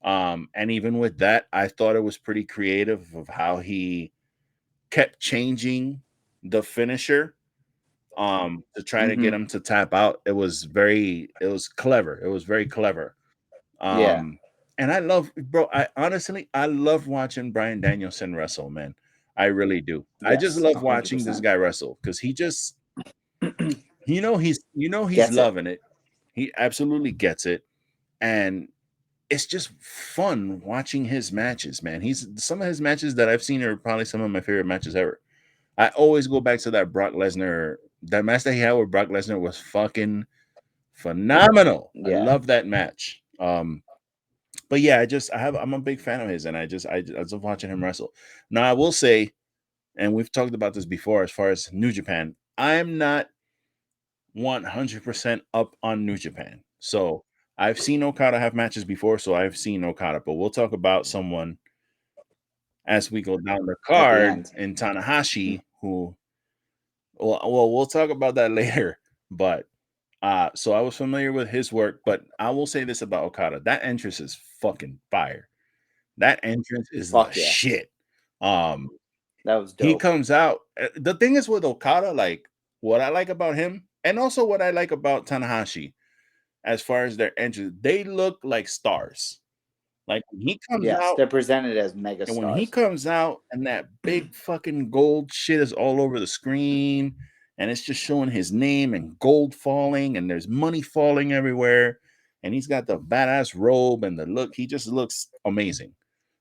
B: And even with that, I thought it was pretty creative of how he kept changing the finisher to try to get him to tap out. It was clever. It was very clever. And I love, bro, I love watching Bryan Danielson wrestle, man. I really do. Yes, I just love 100%. Watching this guy wrestle, because he just he's loving it. He absolutely gets it. And it's just fun watching his matches, man. Some of his matches that I've seen are probably some of my favorite matches ever. I always go back to that Brock Lesnar. That match that he had with Brock Lesnar was fucking phenomenal. I love that match. But yeah, I'm a big fan of his, and I love watching him wrestle. Now I will say, and we've talked about this before, as far as New Japan, I'm not 100% up on New Japan. So I've seen Okada have matches before, so I've seen Okada, but we'll talk about someone as we go down the card in Tanahashi, who, we'll talk about that later. But so I was familiar with his work, but I will say this about Okada: that entrance is fucking fire. That entrance is the shit. That was dope. He comes out. The thing is with Okada, like, what I like about him, and also what I like about Tanahashi, as far as their entrance, they look like stars. Like, when he comes out,
C: they're presented as mega stars.
B: And when he comes out, and that big fucking gold shit is all over the screen, and it's just showing his name and gold falling, and there's money falling everywhere, and he's got the badass robe and the look. He just looks amazing.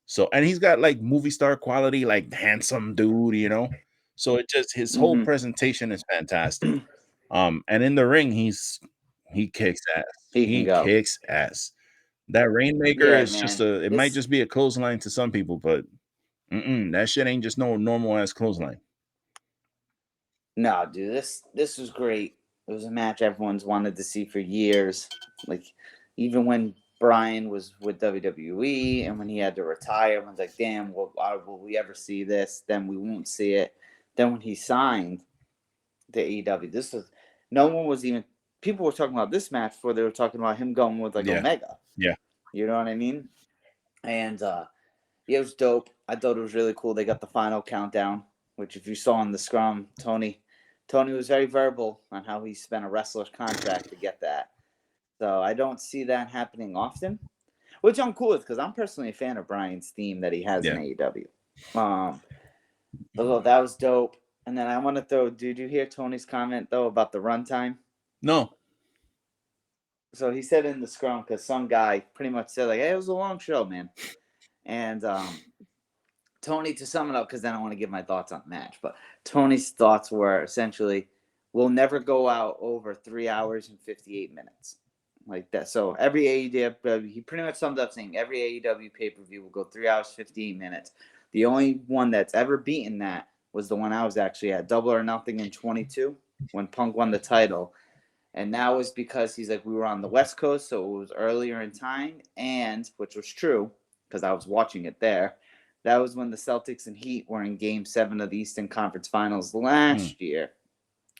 B: So, and he's got like movie star quality, like handsome dude, So it just, his whole presentation is fantastic. And in the ring, he kicks ass. He kicks ass. That Rainmaker
C: Yeah,
B: is just
C: man.
B: it might just be a clothesline to some people, but that shit ain't just no normal ass clothesline.
C: No, dude, this was great. It was a match everyone's wanted to see for years. Like, even when Brian was with WWE and when he had to retire, everyone's like, damn, will we ever see this? Then we won't see it. Then when he signed to AEW, no one was even, people were talking about this match before they were talking about him going with like Omega.
B: Yeah.
C: You know what I mean? And it was dope. I thought it was really cool. They got the final countdown, which if you saw in the scrum, Tony was very verbal on how he spent a wrestler's contract to get that. So I don't see that happening often, which I'm cool with because I'm personally a fan of Brian's theme that he has in AEW. Although that was dope. And then I want to throw, did you hear Tony's comment though about the runtime?
B: No.
C: So he said in the scrum, because some guy pretty much said like, hey, it was a long show, man. And Tony, to sum it up, because then I want to give my thoughts on the match, but Tony's thoughts were essentially, we'll never go out over 3 hours and 58 minutes. Like that. So every AEW, he pretty much summed up saying every AEW pay-per-view will go 3 hours, 58 minutes. The only one that's ever beaten that was the one I was actually at, Double or Nothing in 22, when Punk won the title. And that was because he's like, we were on the West Coast, so it was earlier in time, and, which was true, because I was watching it there, that was when the Celtics and Heat were in Game 7 of the Eastern Conference Finals last year.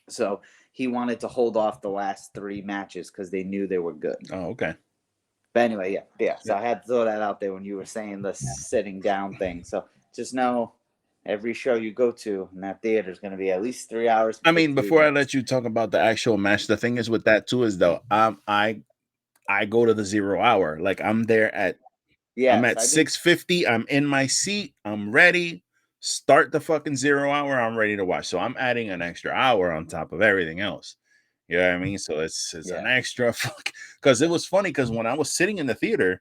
C: So he wanted to hold off the last 3 matches because they knew they were good.
B: Oh, okay.
C: But anyway, yeah. So I had to throw that out there when you were saying the sitting down thing. So just know every show you go to in that theater is going to be at least 3 hours.
B: I mean, before I let you talk about the actual match, the thing is with that too is though, I go to the 0 hour. Like I'm there at, I'm at 6:50. I'm in my seat. I'm ready. Start the fucking 0 hour. I'm ready to watch. So I'm adding an extra hour on top of everything else. You know what I mean? So it's an extra fuck. Because it was funny because when I was sitting in the theater,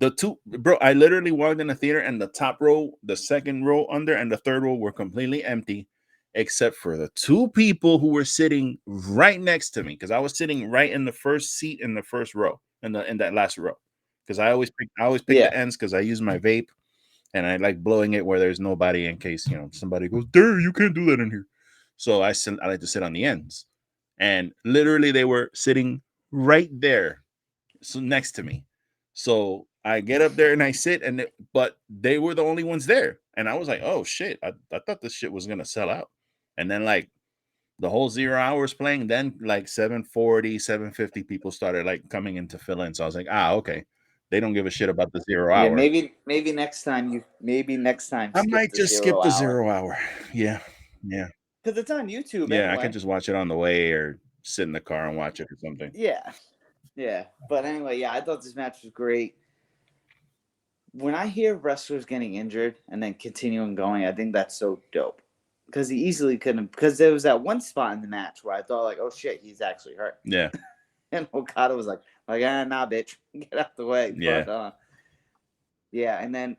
B: I literally walked in the theater and the top row, the second row under, and the third row were completely empty, except for the 2 people who were sitting right next to me. Because I was sitting right in the first seat in the first row, in that last row. Because I always pick the ends because I use my vape and I like blowing it where there's nobody in case somebody goes, "Dude, you can't do that in here." So I like to sit on the ends, and literally they were sitting right there, so next to me. So I get up there and I sit, but they were the only ones there, and I was like, "Oh shit!" I thought this shit was gonna sell out, and then like the whole 0 hours playing, then like 7:40, 7:50 people started like coming in to fill in. So I was like, okay. They don't give a shit about the 0 hour.
C: Maybe next time
B: I might just skip the 0 hour. Yeah.
C: Because it's on YouTube.
B: Yeah,
C: anyway.
B: I can just watch it on the way or sit in the car and watch it or something.
C: Yeah. But anyway, I thought this match was great. When I hear wrestlers getting injured and then continuing going, I think that's so dope. Because he easily couldn't. Because there was that one spot in the match where I thought like, oh shit, he's actually hurt.
B: Yeah.
C: And Okada was like, nah, bitch, get out the way.
B: Yeah.
C: But, and then,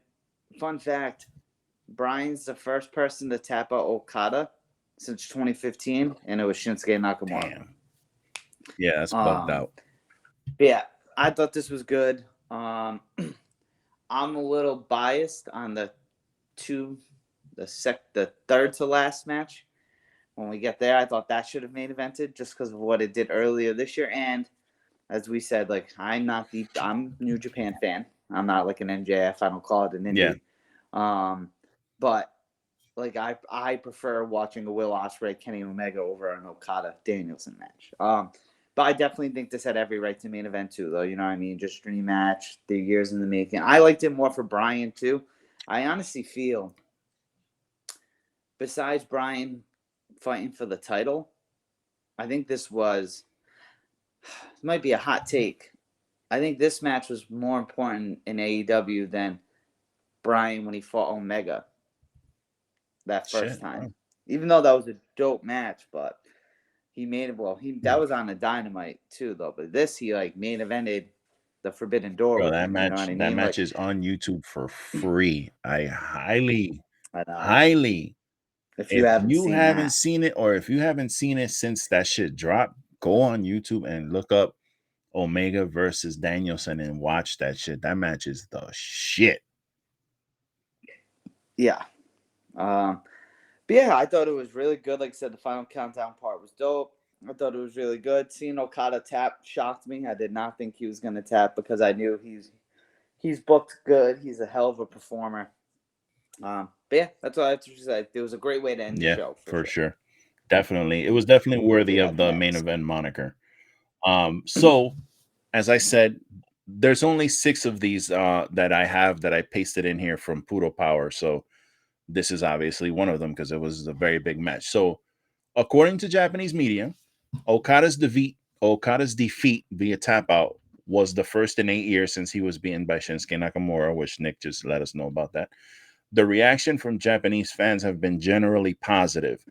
C: fun fact, Brian's the first person to tap out Okada since 2015, and it was Shinsuke Nakamura.
B: Damn. Yeah, that's bugged out.
C: Yeah, I thought this was good. I'm a little biased on the third to last match. When we get there, I thought that should have main evented just because of what it did earlier this year. And as we said, like I'm New Japan fan. I'm not like an MJF. I don't call it an indie.
B: Yeah.
C: But like I prefer watching a Will Ospreay, Kenny Omega over an Okada Danielson match. But I definitely think this had every right to main event too, though. You know what I mean? Just dream match, the years in the making. I liked it more for Brian too. I honestly feel, besides Brian fighting for the title, I think this might be a hot take. I think this match was more important in AEW than Brian when he fought Omega that first time.
B: Wow.
C: Even though that was a dope match, but he made it. That was on a Dynamite too, though. But this, he like main evented the Forbidden Door.
B: Bro, that match, that match is on YouTube for free. I highly. If you haven't seen it, or if you haven't seen it since that shit dropped, go on YouTube and look up Omega versus Danielson and watch that shit. That match is the shit.
C: Yeah. But yeah, I thought it was really good. Like I said, the final countdown part was dope. I thought it was really good. Seeing Okada tap shocked me. I did not think he was going to tap because I knew he's booked good. He's a hell of a performer. But yeah, that's all I have to say. It was a great way to end the show.
B: For sure. Definitely. It was definitely worthy of the main event moniker. So as I said, there's only 6 of these that I have that I pasted in here from Puro Power. So this is obviously one of them because it was a very big match. So according to Japanese media, Okada's defeat via tap out was the first in 8 years since he was beaten by Shinsuke Nakamura, which Nick just let us know about that. The reaction from Japanese fans have been generally positive,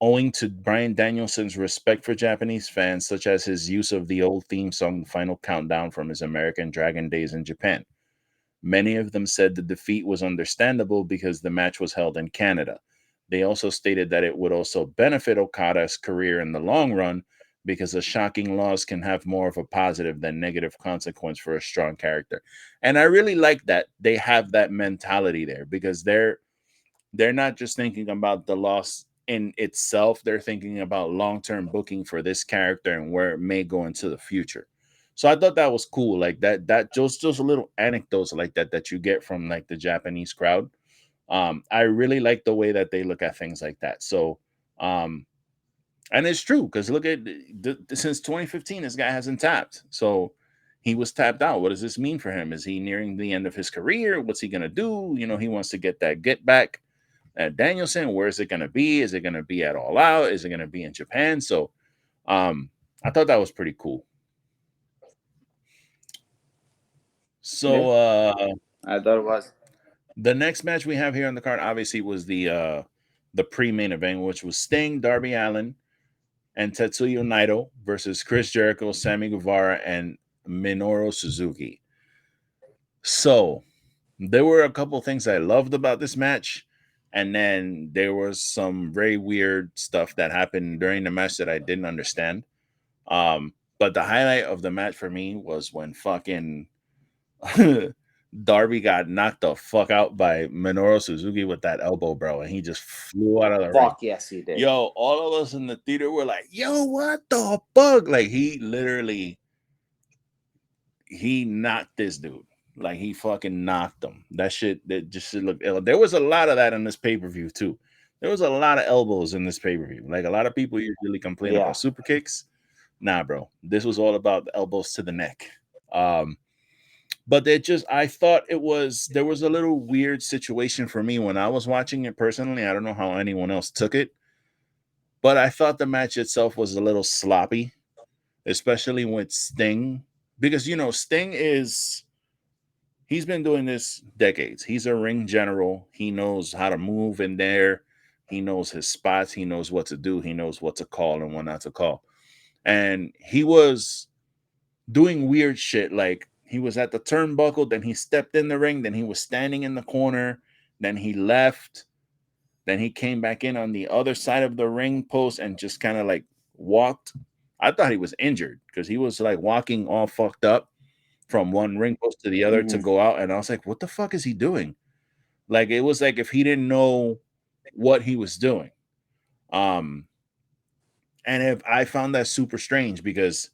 B: owing to Bryan Danielson's respect for Japanese fans, such as his use of the old theme song, The Final Countdown, from his American Dragon days in Japan. Many of them said the defeat was understandable because the match was held in Canada. They also stated that it would also benefit Okada's career in the long run because a shocking loss can have more of a positive than negative consequence for a strong character. And I really like that they have that mentality there because they're not just thinking about the loss in itself. They're thinking about long-term booking for this character and where it may go into the future. So I thought that was cool. Like that just little anecdotes like that you get from like the Japanese crowd. I really like the way that they look at things like that. So, and it's true because look at since 2015, this guy hasn't tapped. So he was tapped out. What does this mean for him? Is he nearing the end of his career? What's he gonna do? You know, he wants to get that get back at Danielson. Where is it gonna be? Is it gonna be at All Out? Is it gonna be in Japan? So, I thought that was pretty cool. So,
C: I thought it was.
B: The next match we have here on the card obviously was the pre-main event, which was Sting, Darby Allin, and Tetsuya Naito versus Chris Jericho, Sammy Guevara, and Minoru Suzuki. So there were a couple things I loved about this match, and then there was some very weird stuff that happened during the match that I didn't understand. But the highlight of the match for me was when fucking Darby got knocked the fuck out by Minoru Suzuki with that elbow, bro, and he just flew out of the ring.
C: Fuck yes, he did.
B: Yo, all of us in the theater were like, yo, what the fuck? Like, he literally, he knocked this dude. Like, he fucking knocked him. That shit, that just looked ill. There was a lot of that in this pay-per-view, too. There was a lot of elbows in this pay-per-view. Like, a lot of people usually complain about super kicks. Nah, bro. This was all about the elbows to the neck. But I thought there was a little weird situation for me when I was watching it personally. I don't know how anyone else took it, but I thought the match itself was a little sloppy, especially with Sting, because, you know, Sting he's been doing this decades. He's a ring general. He knows how to move in there. He knows his spots. He knows what to do. He knows what to call and what not to call. And he was doing weird shit, like he was at the turnbuckle, then he stepped in the ring, then he was standing in the corner, then he left, then he came back in on the other side of the ring post and just kind of like walked. I thought he was injured because he was like walking all fucked up from one ring post to the other to go out, and I was like, what the fuck is he doing? Like, it was like if he didn't know what he was doing. And if I found that super strange because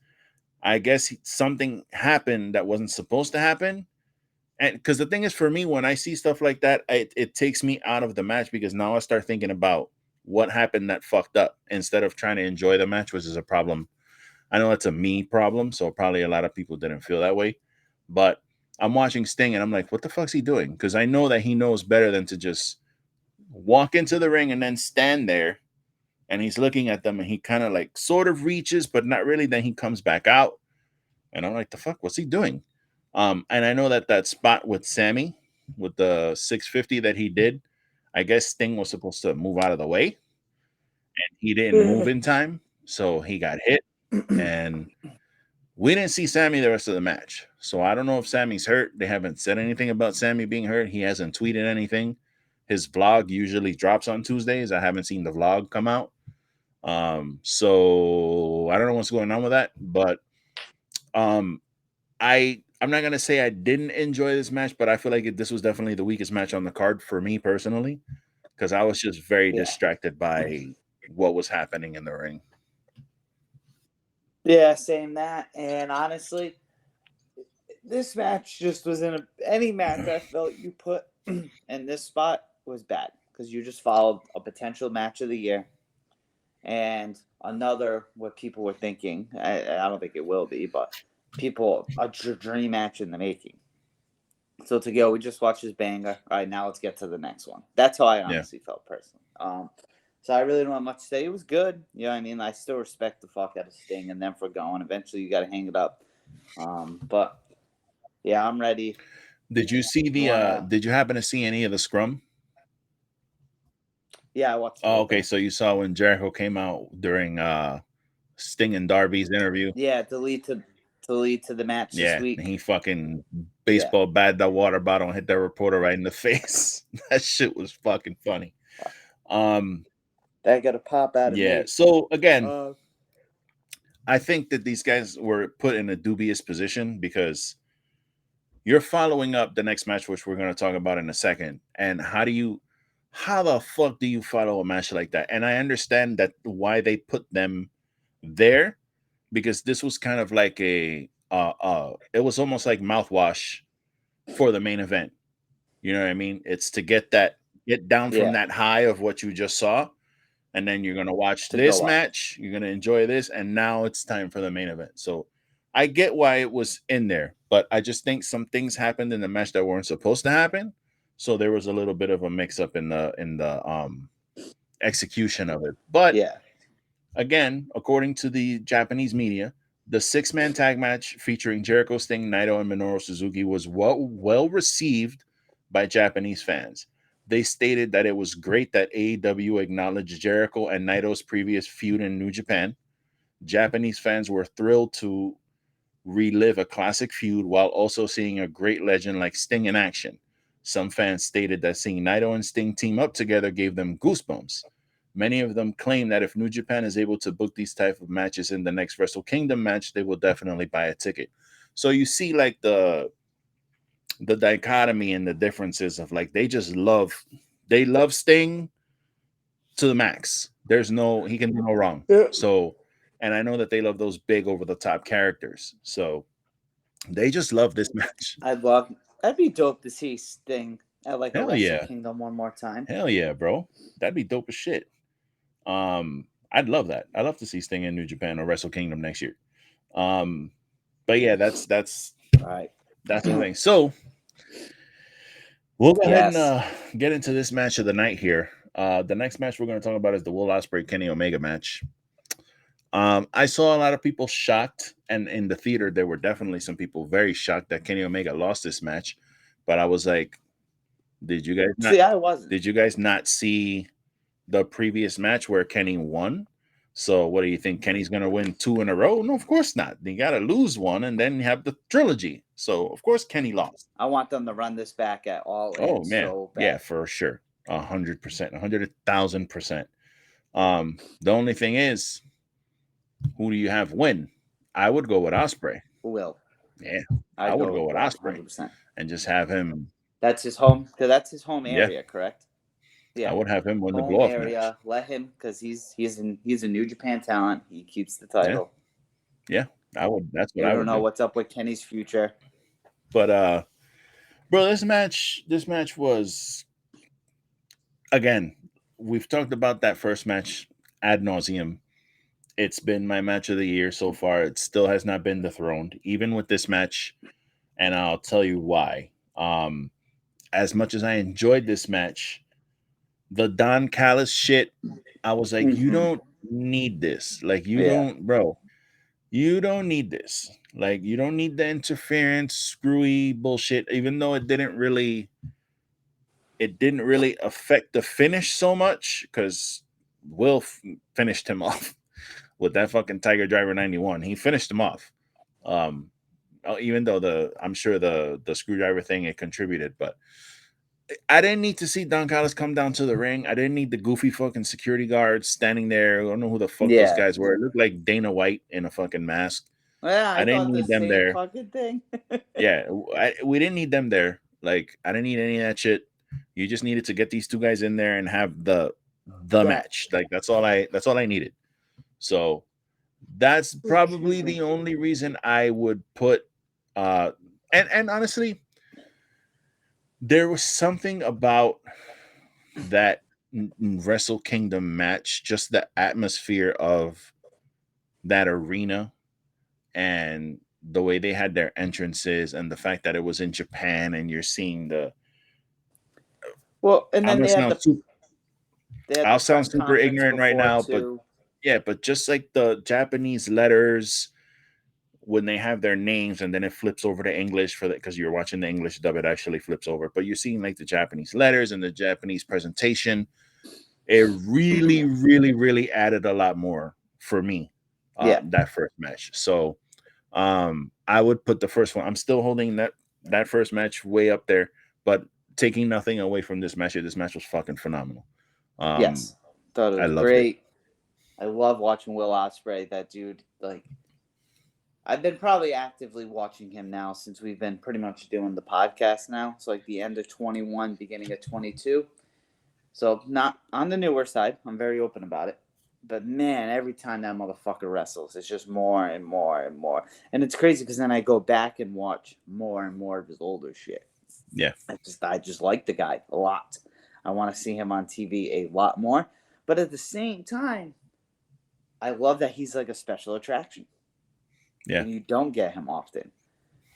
B: I guess something happened that wasn't supposed to happen. And because the thing is, for me, when I see stuff like that, it takes me out of the match because now I start thinking about what happened that fucked up instead of trying to enjoy the match, which is a problem. I know it's a me problem, so probably a lot of people didn't feel that way. But I'm watching Sting and I'm like, what the fuck's he doing? Because I know that he knows better than to just walk into the ring and then stand there. And he's looking at them and he kind of like sort of reaches, but not really. Then he comes back out. And I'm like, the fuck, what's he doing? And I know that spot with Sammy, with the 650 that he did, I guess Sting was supposed to move out of the way. And he didn't move in time. So he got hit. And we didn't see Sammy the rest of the match. So I don't know if Sammy's hurt. They haven't said anything about Sammy being hurt. He hasn't tweeted anything. His vlog usually drops on Tuesdays. I haven't seen the vlog come out. So I don't know what's going on with that. But I'm not gonna say I didn't enjoy this match, but I feel like this was definitely the weakest match on the card for me personally, because I was just very distracted by what was happening in the ring.
C: Yeah, same that. And honestly, this match just was any match I felt you put in this spot was bad because you just followed a potential match of the year and another what people were thinking. I don't think it will be, but a dream match in the making. So to go, we just watched this banger. All right, now let's get to the next one. That's how I honestly felt personally. So I really don't have much to say. It was good. You know what I mean? I still respect the fuck out of Sting and them for going. Eventually, you got to hang it up. But yeah, I'm ready.
B: Did you see the? Did you happen to see any of the scrum?
C: Yeah, I watched.
B: Oh, okay. So you saw when Jericho came out during Sting and Darby's interview.
C: Yeah, to lead to the match this week.
B: He fucking baseball bat that water bottle and hit that reporter right in the face. That shit was fucking funny.
C: That got a pop out of me.
B: Yeah. So again, I think that these guys were put in a dubious position because you're following up the next match, which we're going to talk about in a second. And how the fuck do you follow a match like that? And I understand that why they put them there, because this was kind of like it was almost like mouthwash for the main event. You know what I mean? It's to get down from that high of what you just saw. And then you're going to watch this match. You're going to enjoy this. And now it's time for the main event. So I get why it was in there, but I just think some things happened in the match that weren't supposed to happen. So there was a little bit of a mix up in the execution of it. But again, according to the Japanese media, the 6-man tag match featuring Jericho, Sting, Naito, and Minoru Suzuki was well received by Japanese fans. They stated that it was great that AEW acknowledged Jericho and Naito's previous feud in New Japan. Japanese fans were thrilled to relive a classic feud while also seeing a great legend like Sting in action. Some fans stated that seeing Naito and Sting team up together gave them goosebumps. Many of them claim that if New Japan is able to book these type of matches in the next Wrestle Kingdom match, they will definitely buy a ticket. So you see like the dichotomy and the differences of like they love Sting to the max. He can do no wrong. So, and I know that they love those big over the top characters. So they just love this match.
C: That'd be dope to see Sting at like a Wrestle Kingdom one more time.
B: Hell yeah, bro. That'd be dope as shit. I'd love that. I'd love to see Sting in New Japan or Wrestle Kingdom next year. But yeah, that's
C: all right.
B: That's the thing. So we'll go ahead and get into this match of the night here. The next match we're going to talk about is the Will Ospreay Kenny Omega match. I saw a lot of people shocked, and in the theater there were definitely some people very shocked that Kenny Omega lost this match. But I was like, did you guys not see the previous match where Kenny won? So what do you think? Kenny's going to win 2 in a row? No, of course not. You got to lose one and then you have the trilogy. So, of course, Kenny lost.
C: I want them to run this back at all.
B: Oh, man. So yeah, for sure. 100%. 100,000%. The only thing is, who do you have win? I would go with Ospreay.
C: Who will?
B: Yeah. I would go with Ospreay 100%. And just have him.
C: That's his home. Because that's his home area, correct?
B: Yeah, I would have him win the blow-off match.
C: Let him, because he's a New Japan talent. He keeps the title.
B: Yeah, I would. That's what I would.
C: I don't know what's up with Kenny's future.
B: But bro, this match was, again, we've talked about that first match ad nauseum. It's been my match of the year so far. It still has not been dethroned, even with this match, and I'll tell you why. As much as I enjoyed this match, the Don Callis shit, I was like, you don't need this. Like, you don't, bro. You don't need this. Like, you don't need the interference, screwy bullshit, even though it didn't really affect the finish so much, because Will finished him off with that fucking Tiger Driver 91. He finished him off. Even though I'm sure the screwdriver thing, it contributed, but I didn't need to see Don Callis come down to the ring. I didn't need the goofy fucking security guards standing there. I don't know who the fuck those guys were. It looked like Dana White in a fucking mask.
C: Yeah,
B: I
C: I
B: didn't
C: thought the
B: need them
C: same
B: there.
C: fucking thing.
B: Yeah, we didn't need them there. Like, I didn't need any of that shit. You just needed to get these two guys in there and have the
C: Yeah.
B: match. Like, that's all I needed. So that's probably
C: Excuse me.
B: the only reason I would put and honestly, there was something about that Wrestle Kingdom match, just the atmosphere of that arena and the way they had their entrances and the fact that it was in Japan and you're seeing the
C: Well, and
B: I'm
C: then
B: gonna sound I'll
C: the
B: sound
C: press
B: super
C: conference
B: ignorant right
C: before
B: now, but
C: too.
B: yeah, but just like the Japanese letters when they have their names and then it flips over to English for that because you're watching the English dub, it actually flips over. But you're seeing like the Japanese letters and the Japanese presentation. It really, really, really added a lot more for me.
C: Yeah.
B: That first match. So I would put the first one. I'm still holding that first match way up there, but taking nothing away from this match. This match was fucking phenomenal.
C: Yes. Thought it
B: I
C: was
B: loved it.
C: great. I love watching Will Ospreay. That dude, like, I've been probably actively watching him now since we've been pretty much doing the podcast now. So like the end of 21, beginning of 22. So not on the newer side. I'm very open about it. But man, every time that motherfucker wrestles, it's just more and more and more. And it's crazy because then I go back and watch more and more of his older shit.
B: Yeah.
C: I just like the guy a lot. I want to see him on TV a lot more. But at the same time, I love that he's like a special attraction.
B: Yeah.
C: And you don't get him often.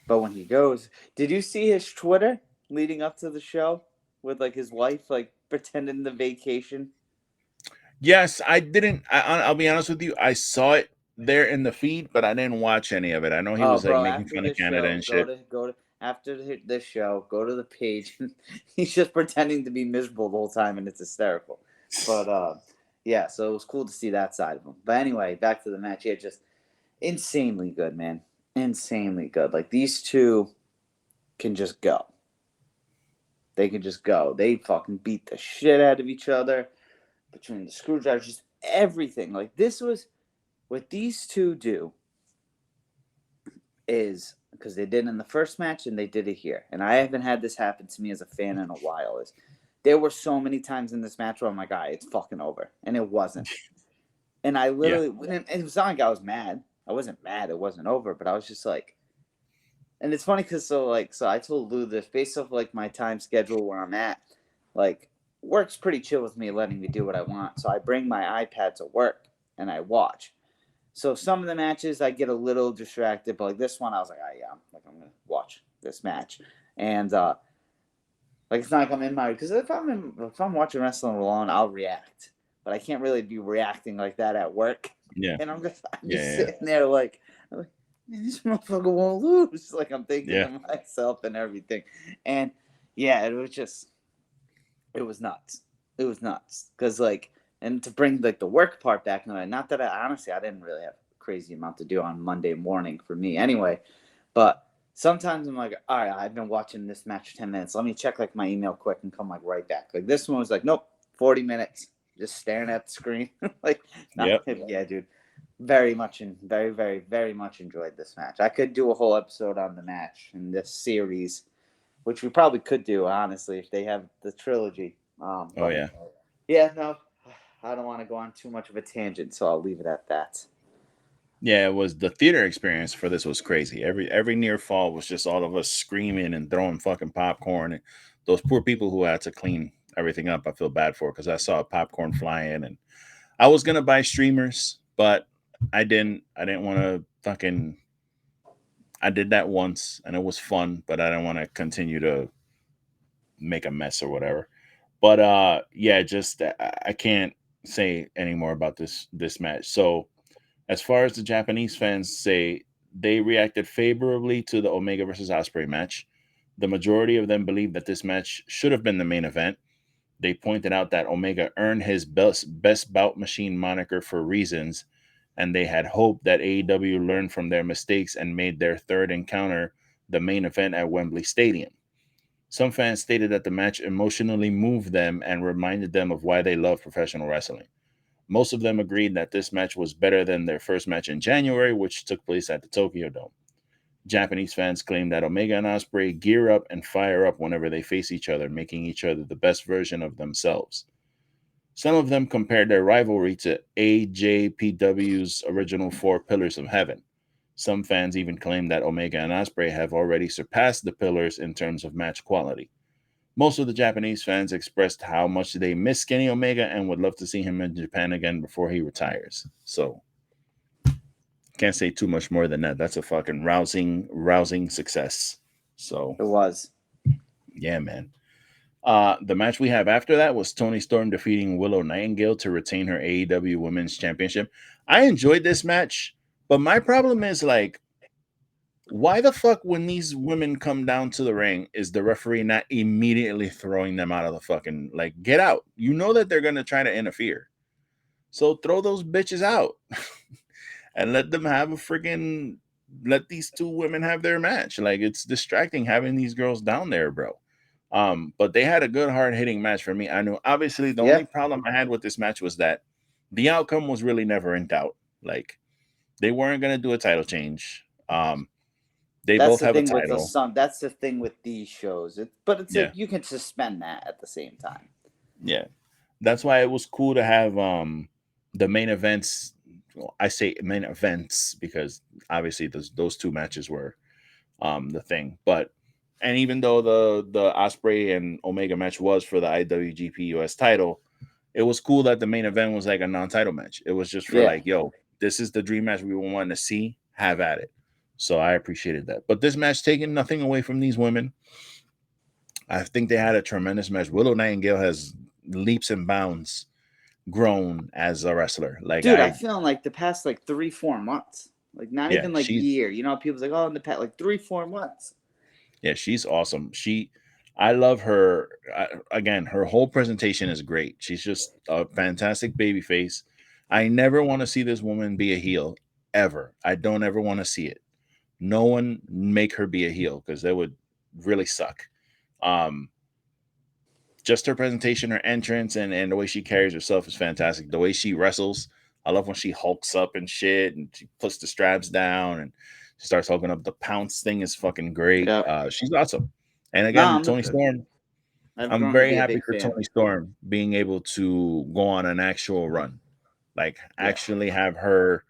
C: But when he goes, did you see his Twitter leading up to the show with like his wife like pretending the vacation?
B: Yes, I didn't. I'll be honest with you. I saw it there in the feed, but I didn't watch any of it. I know he was like
C: Bro,
B: making
C: after
B: fun of
C: this
B: Canada
C: show,
B: and shit.
C: go to after this show, go to the page. He's just pretending to be miserable the whole time, and it's hysterical. But yeah, so it was cool to see that side of him. But anyway, back to the match. Yeah, just insanely good, man. Insanely good. Like these two can just go. They can just go. They fucking beat the shit out of each other between the screwdrivers, just everything. Like this was what these two do is because they did in the first match and they did it here. And I haven't had this happen to me as a fan in a while. Is there were so many times in this match where I'm like, all right, it's fucking over. And it wasn't. And I literally, and it was not like I was mad. I wasn't mad. It wasn't over. But I was just like, and it's funny because so I told Lou this based off like my time schedule where I'm at, like work's pretty chill with me letting me do what I want. So I bring my iPad to work and I watch. So some of the matches I get a little distracted, but like this one I was like, I'm gonna watch this match. And like it's not like I'm in my because if I'm watching wrestling alone, I'll react. But I can't really be reacting like that at work.
B: Yeah.
C: And I'm just sitting there like this motherfucker won't lose. Like I'm thinking to myself and everything. And yeah, it was nuts. It was nuts. Because like, and to bring like the work part back, not that I didn't really have a crazy amount to do on Monday morning for me anyway. But sometimes I'm like, all right, I've been watching this match for 10 minutes. Let me check like my email quick and come like right back. Like this one was like, nope, 40 minutes. Just staring at the screen. Like, yeah, dude. Very much very, very, very much enjoyed this match. I could do a whole episode on the match in this series, which we probably could do, honestly, if they have the trilogy. Yeah, no, I don't want to go on too much of a tangent, so I'll leave it at that.
B: Yeah, it was the theater experience for this was crazy. Every near fall was just all of us screaming and throwing fucking popcorn. And those poor people who had to clean everything up, I feel bad for because I saw popcorn flying and I was gonna buy streamers, but I didn't want to fucking. I did that once and it was fun, but I didn't want to continue to make a mess or whatever. But yeah, just I can't say any more about this match. So as far as the Japanese fans say, they reacted favorably to the Omega versus Ospreay match. The majority of them believe that this match should have been the main event. They pointed out that Omega earned his best bout machine moniker for reasons, and they had hoped that AEW learned from their mistakes and made their third encounter the main event at Wembley Stadium. Some fans stated that the match emotionally moved them and reminded them of why they love professional wrestling. Most of them agreed that this match was better than their first match in January, which took place at the Tokyo Dome. Japanese fans claim that Omega and Ospreay gear up and fire up whenever they face each other, making each other the best version of themselves. Some of them compared their rivalry to AJPW's original 4 Pillars of Heaven. Some fans even claim that Omega and Ospreay have already surpassed the Pillars in terms of match quality. Most of the Japanese fans expressed how much they miss Kenny Omega and would love to see him in Japan again before he retires. So, can't say too much more than that. That's a fucking rousing success. So,
C: It was.
B: yeah, man. The match we have after that was Toni Storm defeating Willow Nightingale to retain her AEW Women's Championship. I enjoyed this match, but my problem is like, why the fuck when these women come down to the ring is the referee not immediately throwing them out of the fucking, like, get out? You know that they're gonna try to interfere, so throw those bitches out and let them have a freaking, let these 2 women have their match. Like, it's distracting having these girls down there, bro. But they had a good hard-hitting match for me. I know obviously the only problem I had with this match was that the outcome was really never in doubt. Like, they weren't gonna do a title change. They
C: That's
B: both
C: the
B: have a
C: thing with the
B: title.
C: song. That's the thing with these shows. But it's
B: Yeah.
C: like you can suspend that at the same time.
B: Yeah, that's why it was cool to have the main events. Well, I say main events because obviously those 2 matches were the thing. But and even though the Ospreay and Omega match was for the IWGP US title, it was cool that the main event was like a non-title match. It was just for like, yo, this is the dream match we were wanting to see. Have at it. So I appreciated that. But this match, taking nothing away from these women, I think they had a tremendous match. Willow Nightingale has leaps and bounds grown as a wrestler. Like,
C: dude, I feel like the past like 3-4 months, like not even like year. You know, people's like, oh, in the past like 3-4 months.
B: Yeah, she's awesome. I love her. Again, her whole presentation is great. She's just a fantastic baby face. I never want to see this woman be a heel ever. I don't ever want to see it. No one make her be a heel because that would really suck. Just her presentation, her entrance, and the way she carries herself is fantastic. The way she wrestles, I love when she hulks up and shit, and she puts the straps down and she starts hulking up. The pounce thing is fucking great. She's awesome. And again, Toni Storm, I'm very happy for Toni Storm being able to go on an actual run, like actually have her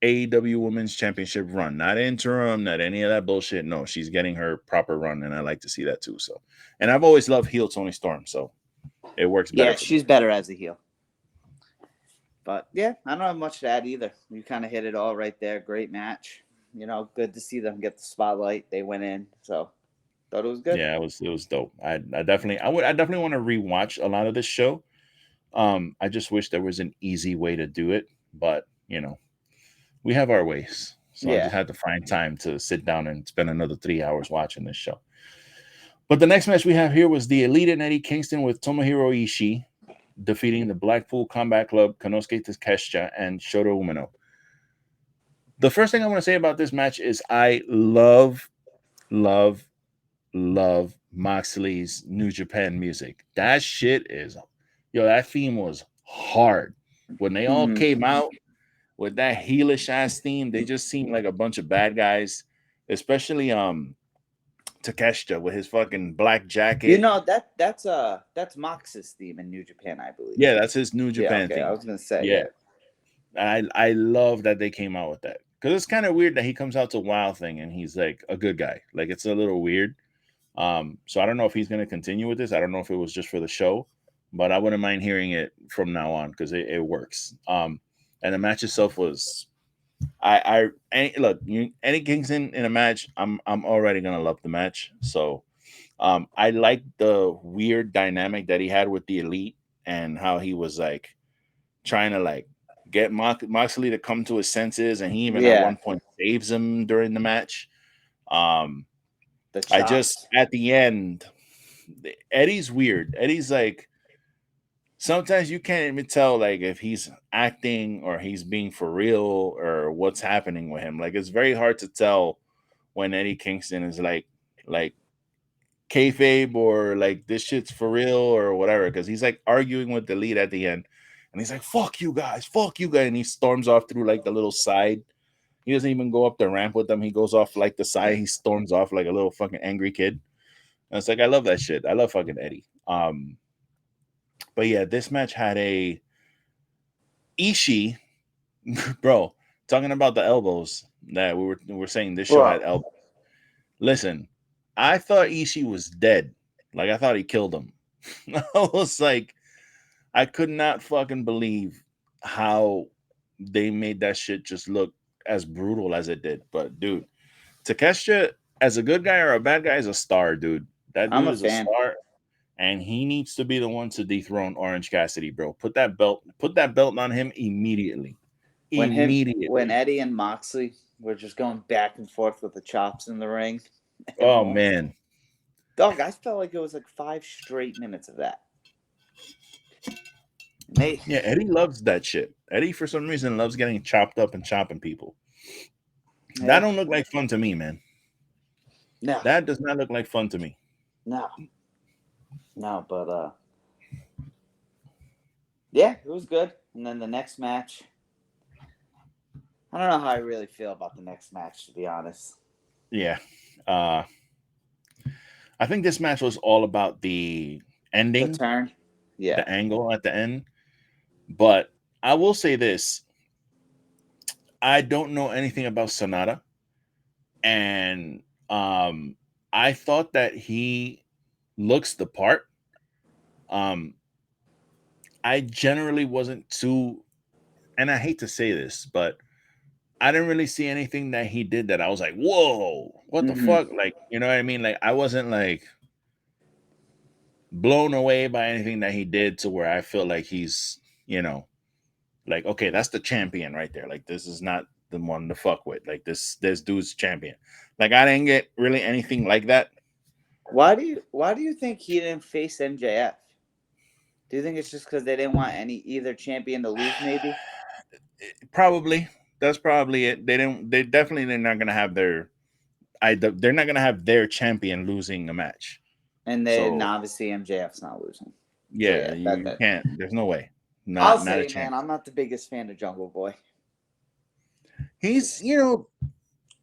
B: AEW Women's Championship run, not interim, not any of that bullshit. No, she's getting her proper run, and I like to see that too. So, and I've always loved heel Toni Storm, so it works better.
C: Yeah, she's better as a heel. But yeah, I don't have much to add either. You kind of hit it all right there. Great match. You know, good to see them get the spotlight. They went in, so thought it was good.
B: Yeah, it was dope. I definitely want to rewatch a lot of this show. I just wish there was an easy way to do it, but you know, we have our ways. So I just had to find time to sit down and spend another 3 hours watching this show. But the next match we have here was the Elite and Eddie Kingston with Tomohiro Ishii defeating the Blackpool Combat Club, Konosuke Takeshita, and Shota Umino. The first thing I want to say about this match is I love Moxley's New Japan music. That shit is, that theme was hard. When they all came out with that heelish ass theme, they just seemed like a bunch of bad guys, especially Takeshita with his fucking black jacket.
C: You know, that's Mox's theme in New Japan, I believe.
B: Yeah, that's his New Japan theme.
C: I was gonna say,
B: I love that they came out with that, because it's kind of weird that he comes out to Wild Thing and he's like a good guy. Like, it's a little weird. So I don't know if he's going to continue with this. I don't know if it was just for the show, but I wouldn't mind hearing it from now on because it works. And the match itself was, look, Eddie Kingston in a match, I'm already gonna love the match. So I like the weird dynamic that he had with the Elite and how he was like trying to like get Moxley to come to his senses, and he even at one point saves him during the match. I just, at the end, Eddie's weird. Eddie's like, sometimes you can't even tell like if he's acting or he's being for real or what's happening with him. Like, it's very hard to tell when Eddie Kingston is like kayfabe or like this shit's for real or whatever, because he's like arguing with the lead at the end. And he's like, fuck you guys, and he storms off through like the little side. He doesn't even go up the ramp with them. He goes off like the side. He storms off like a little fucking angry kid. And it's like, I love that shit. I love fucking Eddie. But yeah, this match had a Ishii, bro, talking about the elbows that we were saying this show had elbows. Listen, I thought Ishii was dead. Like, I thought he killed him. I was like, I could not fucking believe how they made that shit just look as brutal as it did. But dude, Takeshita, as a good guy or a bad guy, is a star, dude. That dude is a star, and he needs to be the one to dethrone Orange Cassidy, bro. Put that belt on him immediately.
C: When Eddie and Moxley were just going back and forth with the chops in the ring.
B: Oh man,
C: dog! I felt like it was like 5 straight minutes of that.
B: Yeah, Eddie loves that shit. Eddie, for some reason, loves getting chopped up and chopping people. Yeah. That don't look like fun to me, man. No. That does not look like fun to me.
C: No, but yeah, it was good. And then the next match, I don't know how I really feel about the next match, to be honest.
B: Yeah. I think this match was all about the ending.
C: The turn. Yeah.
B: The angle at the end. But I will say this. I don't know anything about Sonata. And I thought that he looks the part. I generally wasn't too, and I hate to say this, but I didn't really see anything that he did that I was like, whoa, what the fuck? Like, you know what I mean? Like, I wasn't like blown away by anything that he did to where I feel like he's, you know, like, okay, that's the champion right there. Like, this is not the one to fuck with. Like, this dude's champion. Like, I didn't get really anything like that.
C: Why do you think he didn't face MJF? Do you think it's just because they didn't want either champion to lose? Maybe.
B: Probably. That's probably it. They're not gonna have they're not gonna have their champion losing a match.
C: And then obviously MJF's not losing.
B: Yeah, so you can't. There's no way.
C: I'll say, man, I'm not the biggest fan of Jungle Boy.
B: He's, you know,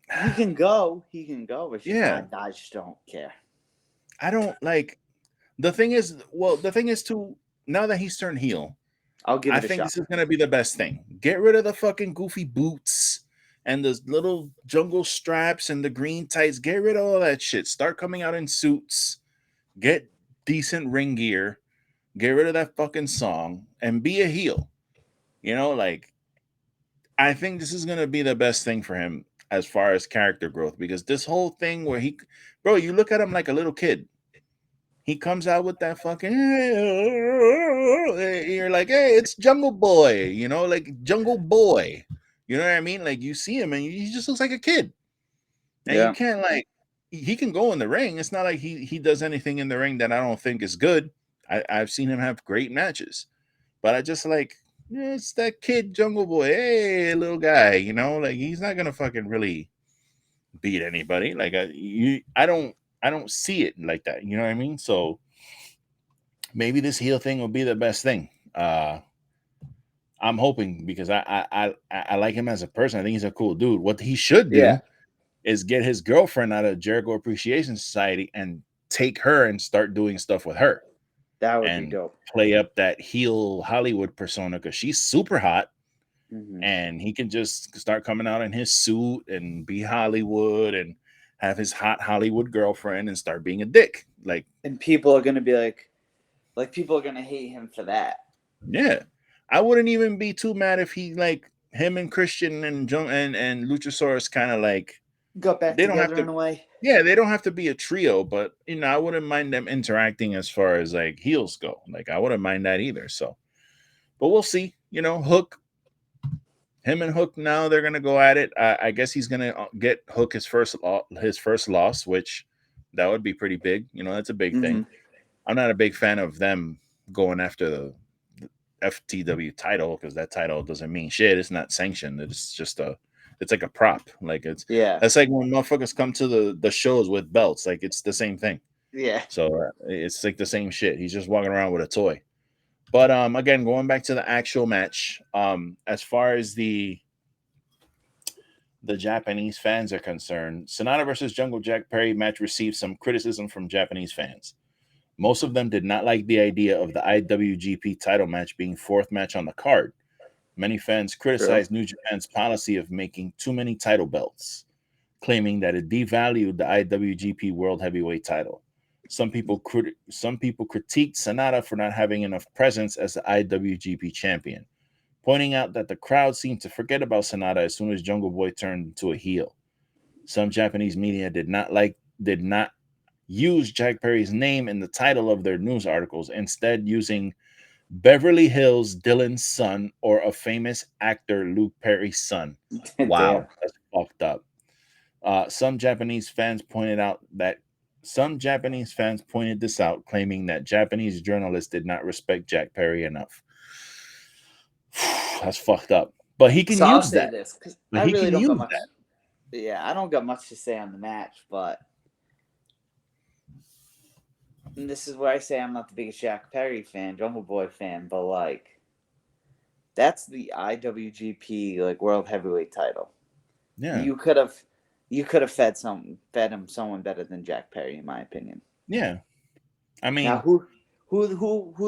C: he can go. But I just don't care.
B: I don't like. The thing is too. Now that he's turned heel, I think this is gonna be the best thing. Get rid of the fucking goofy boots and the little jungle straps and the green tights. Get rid of all that shit. Start coming out in suits. Get decent ring gear. Get rid of that fucking song and be a heel. You know, like, I think this is gonna be the best thing for him as far as character growth, because this whole thing where you look at him like a little kid. He comes out with that fucking, you're like, hey, it's Jungle Boy, you know, like Jungle Boy. You know what I mean? Like, you see him and he just looks like a kid. And you can't, like, he can go in the ring. It's not like he does anything in the ring that I don't think is good. I've seen him have great matches. But I just like, it's that kid Jungle Boy. Hey, little guy, you know, like, he's not going to fucking really beat anybody. Like, I don't see it like that. You know what I mean? So maybe this heel thing will be the best thing. I'm hoping, because I like him as a person. I think he's a cool dude. What he should do is get his girlfriend out of Jericho Appreciation Society and take her and start doing stuff with her.
C: That would be dope.
B: Play up that heel Hollywood persona, because she's super hot. And he can just start coming out in his suit and be Hollywood and have his hot Hollywood girlfriend and start being a dick. Like,
C: and people are gonna be like people are gonna hate him for that.
B: Yeah, I wouldn't even be too mad if he, like, him and Christian and Luchasaurus kind of like
C: got back together in a way.
B: Yeah, they don't have to be a trio, but, you know, I wouldn't mind them interacting as far as like heels go. Like, I wouldn't mind that either. So, but we'll see. You know, him and Hook, now they're gonna go at it. I guess he's gonna get Hook his first loss, which that would be pretty big. You know, that's a big thing. I'm not a big fan of them going after the FTW title, because that title doesn't mean shit. It's not sanctioned. It's just it's like a prop. Like, that's like when motherfuckers come to the shows with belts. Like, it's the same thing.
C: Yeah.
B: So it's like the same shit. He's just walking around with a toy. But again, going back to the actual match, as far as the Japanese fans are concerned, Sonata versus Jungle Jack Perry match received some criticism from Japanese fans. Most of them did not like the idea of the IWGP title match being fourth match on the card. Many fans criticized New Japan's policy of making too many title belts, claiming that it devalued the IWGP World Heavyweight title. Some people critiqued Sonata for not having enough presence as the IWGP champion, pointing out that the crowd seemed to forget about Sonata as soon as Jungle Boy turned into a heel. Some Japanese media did not use Jack Perry's name in the title of their news articles, instead using Beverly Hills Dylan's son or a famous actor Luke Perry's son. Wow, that's fucked up. Some Japanese fans pointed this out, claiming that Japanese journalists did not respect Jack Perry enough. That's fucked up. But he can use that.
C: I really don't got much. Yeah, I don't got much to say on the match, but and this is where I say I'm not the biggest Jack Perry fan, Jungle Boy fan, but like that's the IWGP like World Heavyweight title.
B: Yeah,
C: you could have fed him someone better than Jack Perry, in my opinion.
B: Yeah, I mean,
C: now who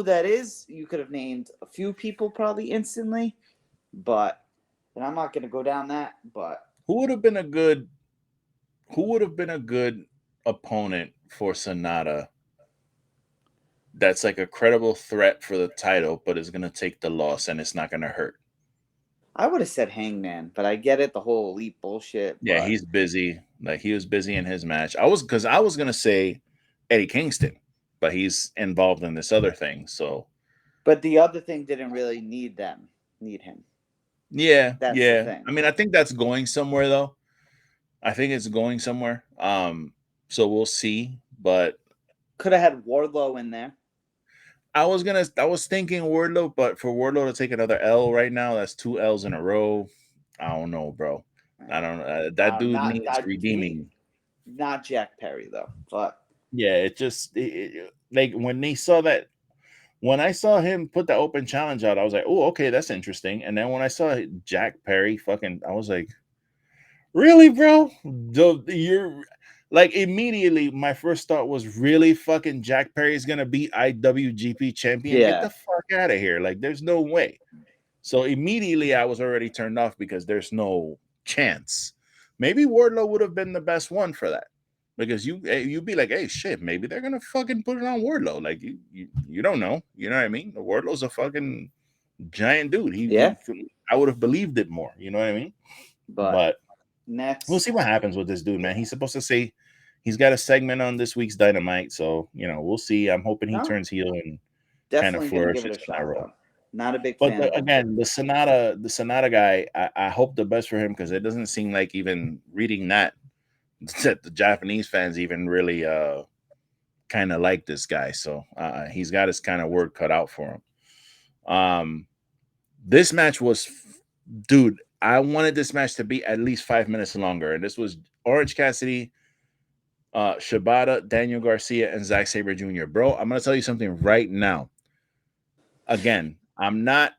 C: that is? You could have named a few people probably instantly, but and I'm not going to go down that. But
B: who would have been a good opponent for Sonata? That's like a credible threat for the title, but is going to take the loss and it's not going to hurt.
C: I would have said Hangman, but I get it, the whole elite bullshit.
B: Yeah, he's busy. Like he was busy in his match. I was going to say Eddie Kingston, but he's involved in this other thing. So,
C: but the other thing didn't really need him.
B: Yeah,
C: that's
B: yeah.
C: The thing.
B: I mean, I think that's going somewhere though. I think it's going somewhere. So we'll see. But
C: could have had Wardlow in there.
B: I was thinking Wardlow, but for Wardlow to take another L right now, that's 2 L's in a row. I don't know, bro. I don't know. That dude needs redeeming.
C: Not Jack Perry though, but
B: yeah, like when I saw him put the open challenge out, I was like, oh, okay, that's interesting. And then when I saw Jack Perry, I was like, really, bro? You're like immediately. My first thought was, really, fucking Jack Perry is gonna be IWGP champion?
C: Yeah.
B: Get the fuck out of here! Like, there's no way. So immediately, I was already turned off because there's no chance. Maybe Wardlow would have been the best one for that, because you'd be like, hey, shit, maybe they're gonna fucking put it on Wardlow. Like you don't know, you know what I mean? Wardlow's a fucking giant dude. I would have believed it more. You know what I mean? But
C: next,
B: we'll see what happens with this dude, man. He's supposed to say he's got a segment on this week's Dynamite, so we'll see. I'm hoping he turns heel and kind of flourishes in that role.
C: Not a big fan.
B: But again, the Sonata guy, I hope the best for him, because it doesn't seem like, even reading that the Japanese fans even really kind of like this guy. So he's got his kind of word cut out for him. This match was, dude, I wanted this match to be at least 5 minutes longer. And this was Orange Cassidy, Shibata, Daniel Garcia, and Zack Sabre Jr. Bro, I'm going to tell you something right now. Again, I'm not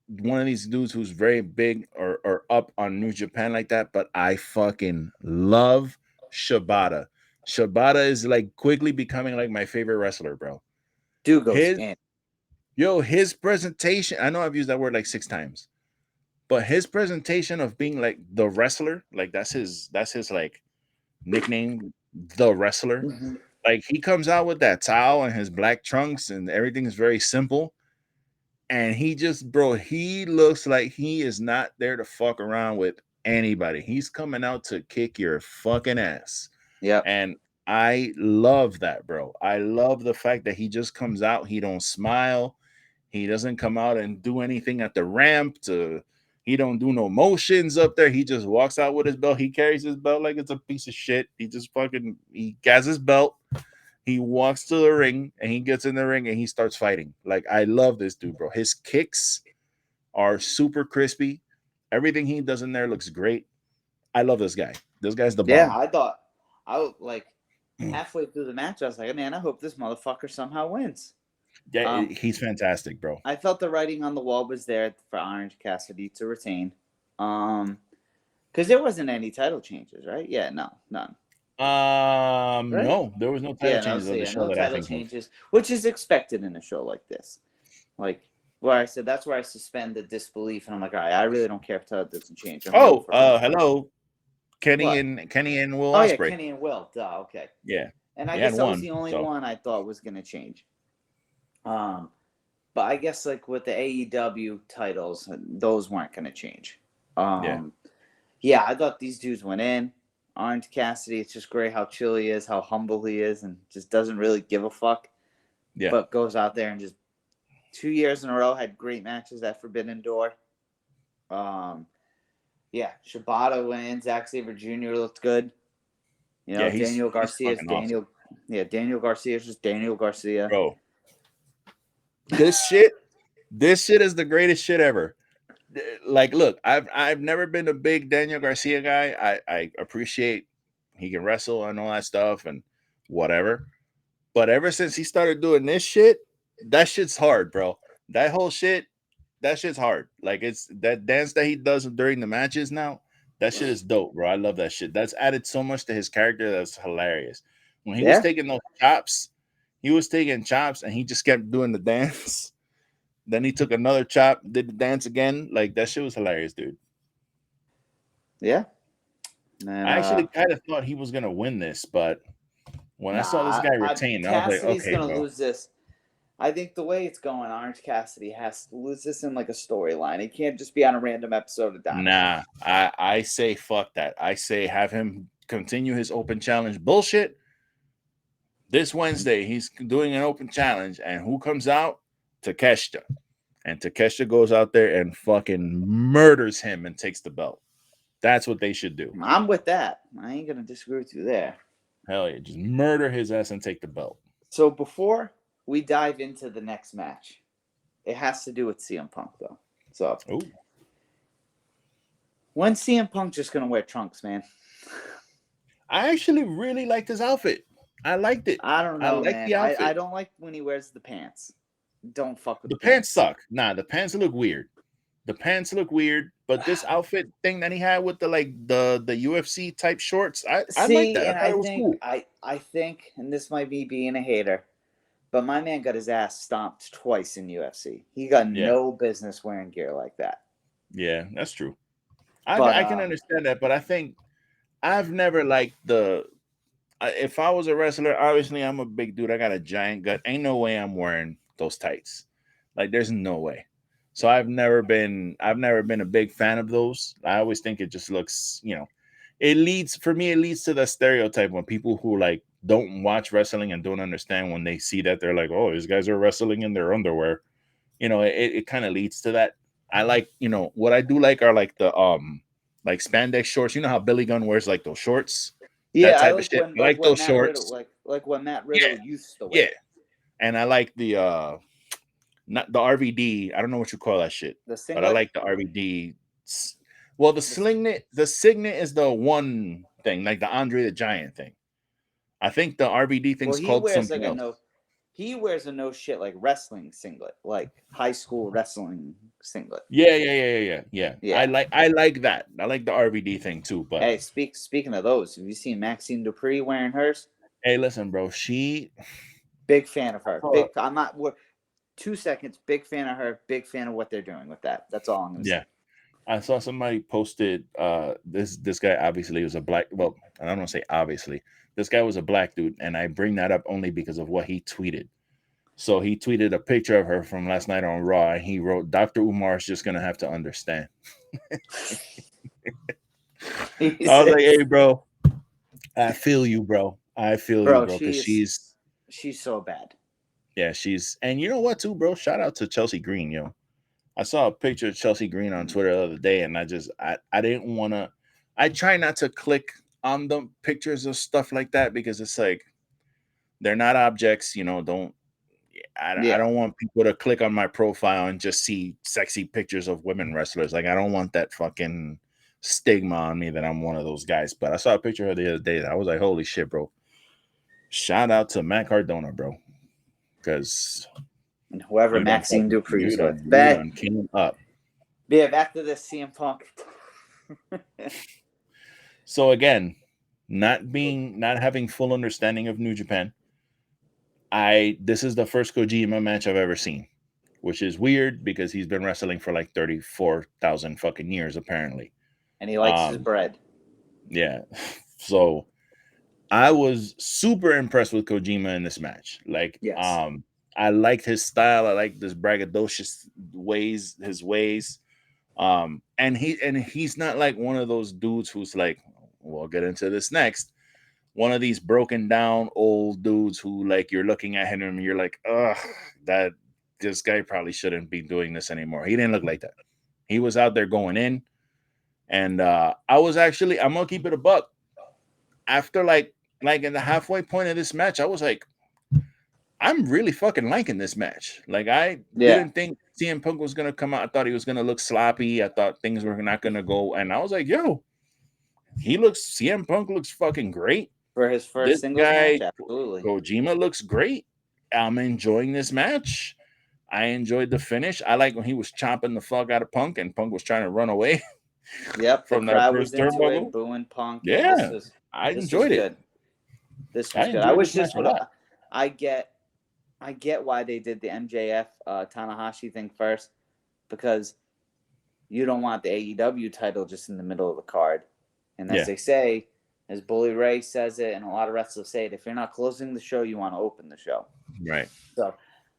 B: one of these dudes who's very big or up on New Japan like that, but I fucking love Shibata. Shibata is like quickly becoming like my favorite wrestler, bro.
C: Dude goes in.
B: His presentation, I know I've used that word like 6 times, but his presentation of being like the wrestler, like that's his like nickname, the wrestler.
C: Mm-hmm.
B: Like he comes out with that towel and his black trunks and everything is very simple. And he just, bro, he looks like he is not there to fuck around with anybody. He's coming out to kick your fucking ass.
C: Yeah.
B: And I love that, bro. I love the fact that he just comes out. He don't smile. He doesn't come out and do anything at the ramp. He don't do no motions up there. He just walks out with his belt. He carries his belt like it's a piece of shit. He has his belt. He walks to the ring and he gets in the ring and he starts fighting. Like, I love this dude, bro. His kicks are super crispy. Everything he does in there looks great. I love this guy. This guy's the bomb.
C: Yeah, I was like halfway through the match, I was like, man, I hope this motherfucker somehow wins.
B: Yeah, he's fantastic, bro.
C: I felt the writing on the wall was there for Orange Cassidy to retain. Because there wasn't any title changes, right? Yeah, no, none. Right?
B: No, there was no title changes on the show
C: no
B: that
C: title
B: I think
C: changes, which is expected in a show like this. Like where I said that's where I suspend the disbelief, and I'm like, all right, I really don't care if title doesn't change.
B: Hello, Kenny
C: What?
B: and Will
C: Oh yeah,
B: Ospreay.
C: Kenny and Will. Duh, okay.
B: Yeah,
C: and I guess that was the only one I thought was gonna change. But I guess like with the AEW titles, those weren't gonna change. Yeah, I thought these dudes went in. Orange Cassidy, it's just great how chill he is, how humble he is, and just doesn't really give a fuck.
B: Yeah.
C: But goes out there and just 2 years in a row had great matches at Forbidden Door. Yeah, Shibata wins. Zack Sabre Jr. looked good. You know, Daniel Garcia is Daniel. Awesome. Yeah, Daniel Garcia is just Daniel Garcia.
B: Bro, this shit is the greatest shit ever. Like, look, I've never been a big Daniel Garcia guy. I appreciate he can wrestle and all that stuff and whatever. But ever since he started doing this shit, that shit's hard, bro. That whole shit, that shit's hard. Like, it's that dance that he does during the matches now. That shit is dope, bro. I love that shit. That's added so much to his character. That's hilarious. When he was taking those chops, and he just kept doing the dance. Then he took another chop, did the dance again. Like, that shit was hilarious, dude.
C: Yeah.
B: And, I actually kind of thought he was going to win this, but when I saw this guy retain, I was like, okay,
C: going to lose this. I think the way it's going, Orange Cassidy has to lose this in like a storyline. He can't just be on a random episode of Dynamite.
B: Nah, I say fuck that. I say have him continue his open challenge bullshit. This Wednesday, he's doing an open challenge, and who comes out? Takeshita. And Takeshita goes out there and fucking murders him and takes the belt. That's what they should do.
C: I'm with that. I ain't going to disagree with you there.
B: Hell yeah. Just murder his ass and take the belt.
C: So before we dive into the next match, it has to do with CM Punk, though. So, when's CM Punk just going to wear trunks, man?
B: I actually really liked his outfit. I liked it.
C: I don't know,
B: man.
C: The outfit. I don't like when he wears the pants. Don't fuck with
B: the pants. Suck. Nah, the pants look weird. But this outfit thing that he had with the UFC type shorts, I like that.
C: And I think cool. I think, and this might be being a hater, but my man got his ass stomped twice in UFC. He got no business wearing gear like that.
B: Yeah, that's true. I can understand that, but I think I've never liked if I was a wrestler, obviously I'm a big dude. I got a giant gut. Ain't no way I'm wearing those tights. Like, there's no way. So I've never been a big fan of those. I always think it just looks, it leads to the stereotype when people who like don't watch wrestling and don't understand, when they see that, they're like, oh, these guys are wrestling in their underwear. It kind of leads to that. I like, what I do like are like the like spandex shorts. You know how Billy Gunn wears like those shorts?
C: Yeah,
B: that type of shit. I like those shorts.
C: Like what Matt Riddle used to wear.
B: Yeah. And I like the not the RVD. I don't know what you call that shit. But I like the RVD. Well, the Signet is the one thing, like the Andre the Giant thing. I think the RVD thing's called something else.
C: He wears a no shit like wrestling singlet, like high school wrestling singlet.
B: Yeah. I like that. I like the RVD thing too. But
C: hey, speaking of those, have you seen Maxine Dupree wearing hers?
B: Hey, listen, bro.
C: Big fan of her. I'm not. 2 seconds. Big fan of her. Big fan of what they're doing with that. That's all I'm gonna say.
B: Yeah. I saw somebody posted this guy obviously was a black. Well, I don't want to say obviously. This guy was a black dude, and I bring that up only because of what he tweeted. So he tweeted a picture of her from last night on Raw, and he wrote, "Dr. Umar's just gonna have to understand." I was like, "Hey, bro, I feel you, bro. I feel you, bro, because she's
C: so bad."
B: Yeah, and you know what, too, bro? Shout out to Chelsea Green, yo. I saw a picture of Chelsea Green on Twitter the other day, and I didn't want to. I try not to click on the pictures of stuff like that because it's like they're not objects, I don't want people to click on my profile and just see sexy pictures of women wrestlers. Like, I don't want that fucking stigma on me that I'm one of those guys. But I saw a picture of her the other day. I was like, holy shit, bro. Shout out to Matt Cardona, bro. Because
C: and whoever
B: You done
C: Maxine
B: fucking-
C: Dupree's
B: you
C: with.
B: done came up.
C: Yeah, back to this CM Punk.
B: So again, not having full understanding of New Japan, this is the first Kojima match I've ever seen, which is weird because he's been wrestling for like 34,000 fucking years apparently.
C: And he likes his bread.
B: Yeah. So I was super impressed with Kojima in this match. Like,
C: Yes.
B: I liked his style. I like this braggadocious his ways. And he's not like one of those dudes who's like, we'll get into this next. One of these broken down old dudes who like you're looking at him and you're like, ugh, that this guy probably shouldn't be doing this anymore. He didn't look like that. He was out there going in. And I'm gonna keep it a buck. After like in the halfway point of this match, I was like, I'm really fucking liking this match. Like, I didn't think CM Punk was gonna come out. I thought he was gonna look sloppy. I thought things were not gonna go. And I was like, yo, CM Punk looks fucking great.
C: For his first singles match, absolutely.
B: Kojima looks great. I'm enjoying this match. I enjoyed the finish. I like when he was chopping the fuck out of Punk and Punk was trying to run away.
C: Yep,
B: from
C: the crowd
B: that
C: was
B: first
C: into it,
B: turnbuckle.
C: booing Punk.
B: Yeah, I enjoyed it.
C: This was good. I wish this would. I get why they did the MJF Tanahashi thing first, because you don't want the AEW title just in the middle of the card. And as they say, as Bully Ray says it, and a lot of wrestlers say it, if you're not closing the show, you want to open the show.
B: Right.
C: So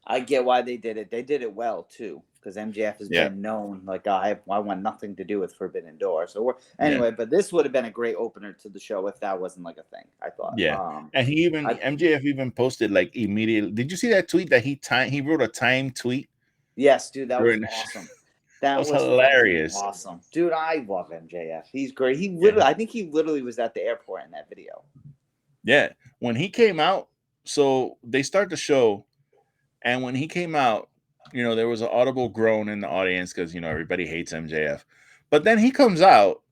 C: I get why they did it. They did it well too, because MJF has been known like, I want nothing to do with Forbidden Door. So but this would have been a great opener to the show if that wasn't like a thing, I thought.
B: Yeah. And MJF even posted like immediately. Did you see that tweet that he wrote a time tweet?
C: Yes, dude, that was awesome. That was
B: hilarious.
C: Awesome. Dude, I love MJF. He's great. I think he literally was at the airport in that video.
B: Yeah. When he came out, so they start the show, and when he came out, there was an audible groan in the audience because, everybody hates MJF. But then he comes out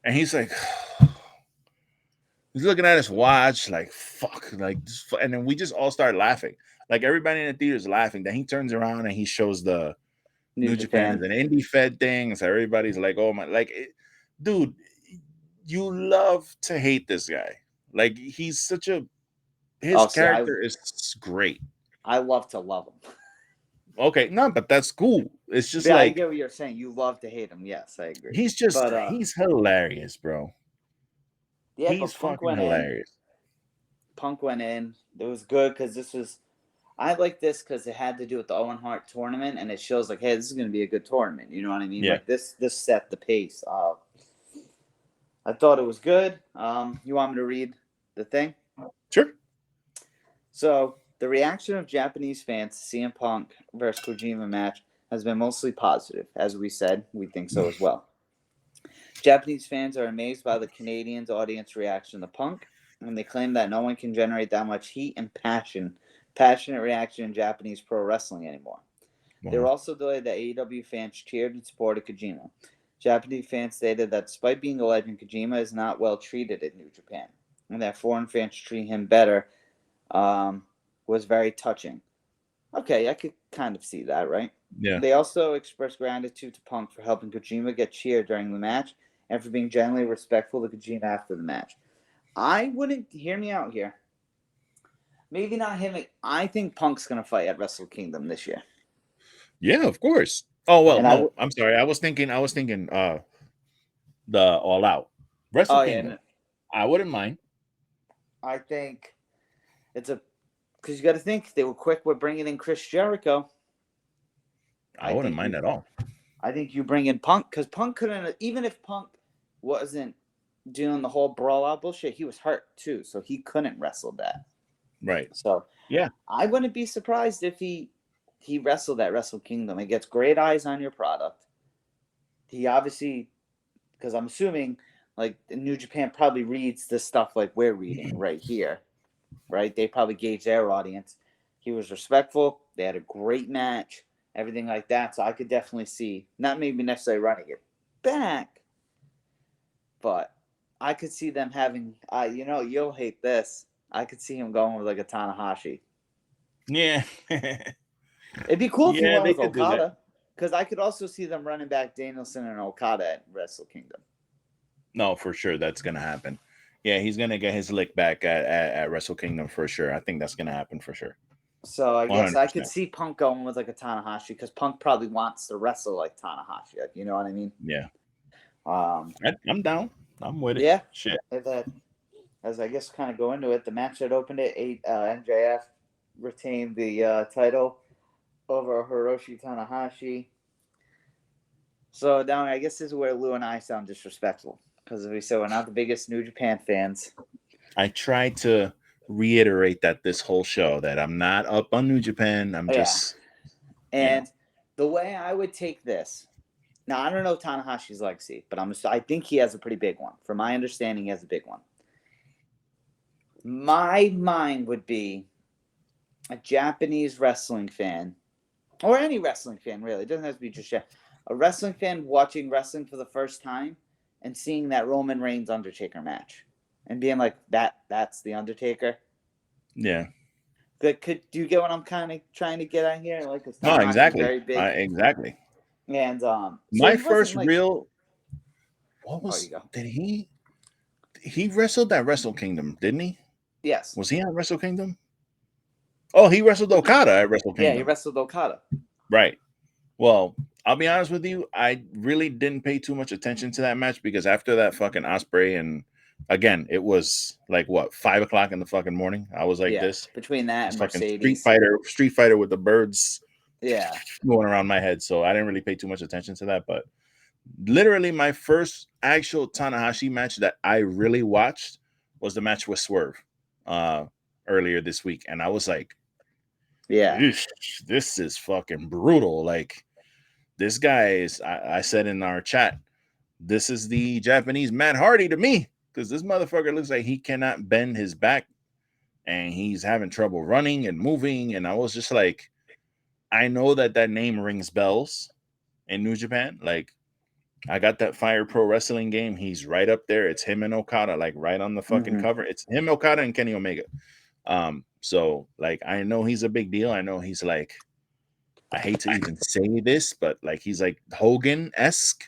B: and he's like, he's looking at his watch like, fuck. And then we just all start laughing. Like, everybody in the theater is laughing. Then he turns around and he shows the New Japan is an indie fed thing. So everybody's like, oh my, dude, you love to hate this guy. Like, he's his character is great.
C: I love to love him.
B: Okay, no, but that's cool. It's just
C: I get what you're saying. You love to hate him. Yes, I agree.
B: He's he's hilarious, bro.
C: Yeah,
B: he's fucking hilarious.
C: Punk went in. It was good because I like this because it had to do with the Owen Hart tournament, and it shows like, hey, this is going to be a good tournament. You know what I mean?
B: Yeah.
C: Like this set the pace. I thought it was good. You want me to read the thing?
B: Sure.
C: So the reaction of Japanese fans to CM Punk versus Kojima match has been mostly positive. As we said, we think so as well. Japanese fans are amazed by the Canadians' audience reaction to Punk, and they claim that no one can generate that much heat and passionate reaction in Japanese pro wrestling anymore. Wow. They were also delighted that AEW fans cheered and supported Kojima. Japanese fans stated that despite being a legend, Kojima is not well treated in New Japan, and that foreign fans treat him better was very touching. Okay, I could kind of see that, right?
B: Yeah.
C: They also expressed gratitude to Punk for helping Kojima get cheered during the match and for being generally respectful to Kojima after the match. I wouldn't, hear me out here. Maybe not him. I think Punk's going to fight at Wrestle Kingdom this year.
B: Yeah, of course. Oh, well, no, I'm sorry. I was thinking the All Out. Wrestle Kingdom. Yeah. I wouldn't mind.
C: I think because you got to think they were quick with bringing in Chris Jericho.
B: I wouldn't mind at all.
C: I think you bring in Punk, because Punk couldn't, even if Punk wasn't doing the whole brawl out bullshit, he was hurt too, so he couldn't wrestle that.
B: Right.
C: So
B: yeah,
C: I wouldn't be surprised if he wrestled at Wrestle Kingdom. It gets great eyes on your product. He obviously, because I'm assuming like New Japan probably reads this stuff like we're reading right here, right? They probably gauge their audience. He was respectful. They had a great match, everything like that. So I could definitely see, not maybe necessarily running it back, but I could see them having, you'll hate this. I could see him going with like a Tanahashi.
B: Yeah.
C: It'd be cool if you
B: Yeah,
C: went
B: they
C: with
B: could do that.
C: Okada, because I could also see them running back Danielson and Okada at Wrestle Kingdom.
B: No, for sure, that's gonna happen. Yeah, he's gonna get his lick back at Wrestle Kingdom for sure. I think that's gonna happen for sure.
C: So I guess
B: 100%.
C: I could see Punk going with like a Tanahashi, because Punk probably wants to wrestle like Tanahashi. You know what I mean?
B: Yeah,
C: Um,
B: I'm down. I'm with it.
C: yeah.
B: Shit.
C: As I guess kind of go into it, the match that opened it, MJF retained the title over Hiroshi Tanahashi. So now I guess this is where Lou and I sound disrespectful, because we said we're not the biggest New Japan fans.
B: I tried to reiterate that this whole show that I'm not up on New Japan. I'm just
C: And the way I would take this, now I don't know Tanahashi's legacy, but I think he has a pretty big one. From my understanding, he has a big one. My mind would be a Japanese wrestling fan, or any wrestling fan really. It doesn't have to be just a wrestling fan watching wrestling for the first time and seeing that Roman Reigns Undertaker match and being like, that's the Undertaker.
B: Yeah.
C: Do you get what I'm kind of trying to get at here? Like,
B: No, exactly.
C: very big.
B: Exactly.
C: And so
B: my first real. What was? Did he wrestled at Wrestle Kingdom? Didn't he?
C: Yes.
B: Was he at Wrestle Kingdom? Oh, he wrestled Okada at Wrestle Kingdom.
C: Yeah, he wrestled Okada.
B: Right. Well, I'll be honest with you. I really didn't pay too much attention to that match, because after that fucking Ospreay, and again, it was like what, 5 o'clock in the fucking morning. I was like this
C: between that and Mercedes.
B: Street Fighter with the birds.
C: Yeah,
B: going around my head. So I didn't really pay too much attention to that. But literally, my first actual Tanahashi match that I really watched was the match with Swerve earlier this week, and I was like,
C: yeah,
B: this is fucking brutal. Like, this guy is, I said in our chat, this is the Japanese Matt Hardy to me, because this motherfucker looks like he cannot bend his back and he's having trouble running and moving. And I was just like, I know that name rings bells in New Japan. Like, I got that Fire Pro Wrestling game. He's right up there. It's him and Okada, like right on the fucking cover. It's him, Okada, and Kenny Omega. So like, I know he's a big deal. I know he's like, I hate to even say this, but like, he's like Hogan-esque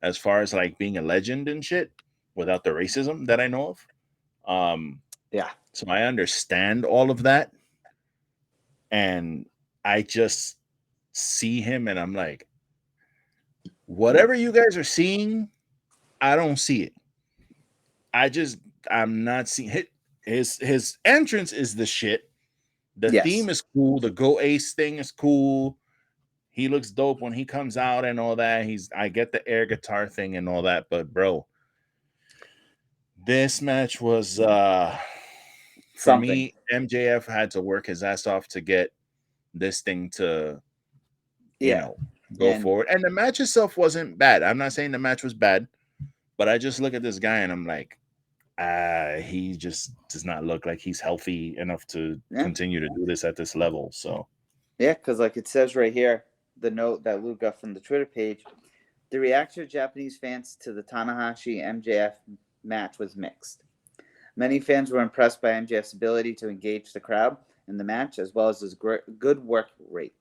B: as far as like being a legend and shit, without the racism that I know of. So I understand all of that. And I just see him and I'm like, whatever you guys are seeing, I don't see it. I'm not seeing it. His entrance is the shit. The theme is cool. The Go Ace thing is cool. He looks dope when he comes out and all that. I get the air guitar thing and all that, but bro, this match was for me, MJF had to work his ass off to get this thing to go forward. And the match itself wasn't bad. I'm not saying the match was bad, but I just look at this guy and I'm like, he just does not look like he's healthy enough to continue to do this at this level. So
C: because like it says right here, the note that Luke got from the Twitter page, the reaction of Japanese fans to the Tanahashi MJF match was mixed. Many fans were impressed by MJF's ability to engage the crowd in the match, as well as his good work rate.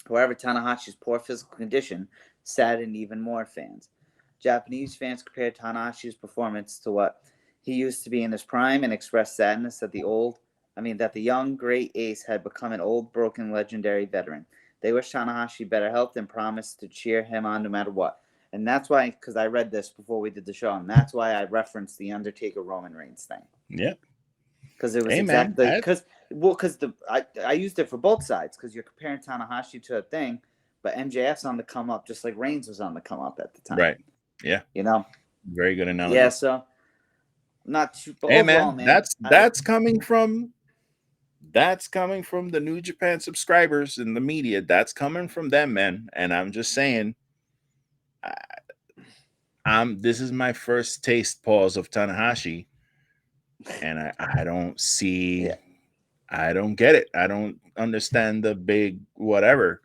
C: However, Tanahashi's poor physical condition saddened even more fans. Japanese fans compared Tanahashi's performance to what he used to be in his prime and expressed sadness that the young great ace had become an old, broken, legendary veteran. They wish Tanahashi better health and promised to cheer him on no matter what. And that's why, because I read this before we did the show, and that's why I referenced the Undertaker Roman Reigns thing.
B: Yeah.
C: Because it was I used it for both sides, because you're comparing Tanahashi to a thing, but MJF's on the come up just like Reigns was on the come up at the time.
B: Right. Yeah. Very good analogy.
C: Yeah, so not too
B: overall, man. That's coming from the New Japan subscribers and the media. That's coming from them, man. And I'm just saying, this is my first taste pause of Tanahashi. And I don't see, I don't get it. I don't understand the big whatever.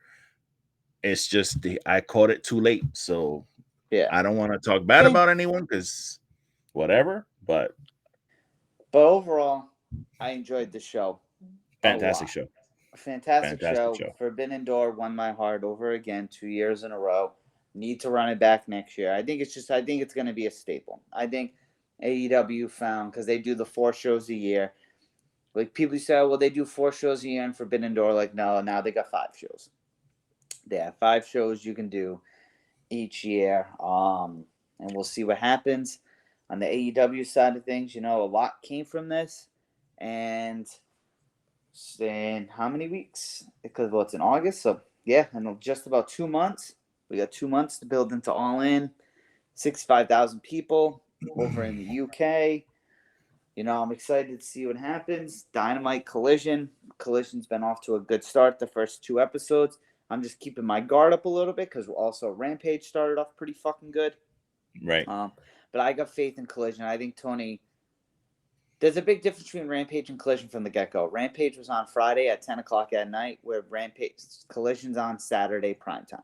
B: It's just I caught it too late. So I don't want to talk bad about anyone because whatever. But
C: overall, I enjoyed the show.
B: Fantastic show.
C: Fantastic
B: Fantastic
C: show.
B: show.
C: Forbidden Door won my heart over again 2 years in a row. Need to run it back next year. I think it's going to be a staple. I think AEW found, because they do the 4 shows a year. Like, people say, well, they do 4 shows a year in Forbidden Door. Like, no, now they got 5 shows. They have 5 shows you can do each year. And we'll see what happens. On the AEW side of things, a lot came from this. And in how many weeks? Because, it's in August. So, yeah, in just about 2 months. We got 2 months to build into All In. 65,000 people over in the UK. I'm excited to see what happens. Dynamite Collision. Collision's been off to a good start the first 2 episodes. I'm just keeping my guard up a little bit because also Rampage started off pretty fucking good.
B: Right.
C: But I got faith in Collision. I think Tony... There's a big difference between Rampage and Collision from the get-go. Rampage was on Friday at 10 o'clock at night, where Collision's on Saturday primetime.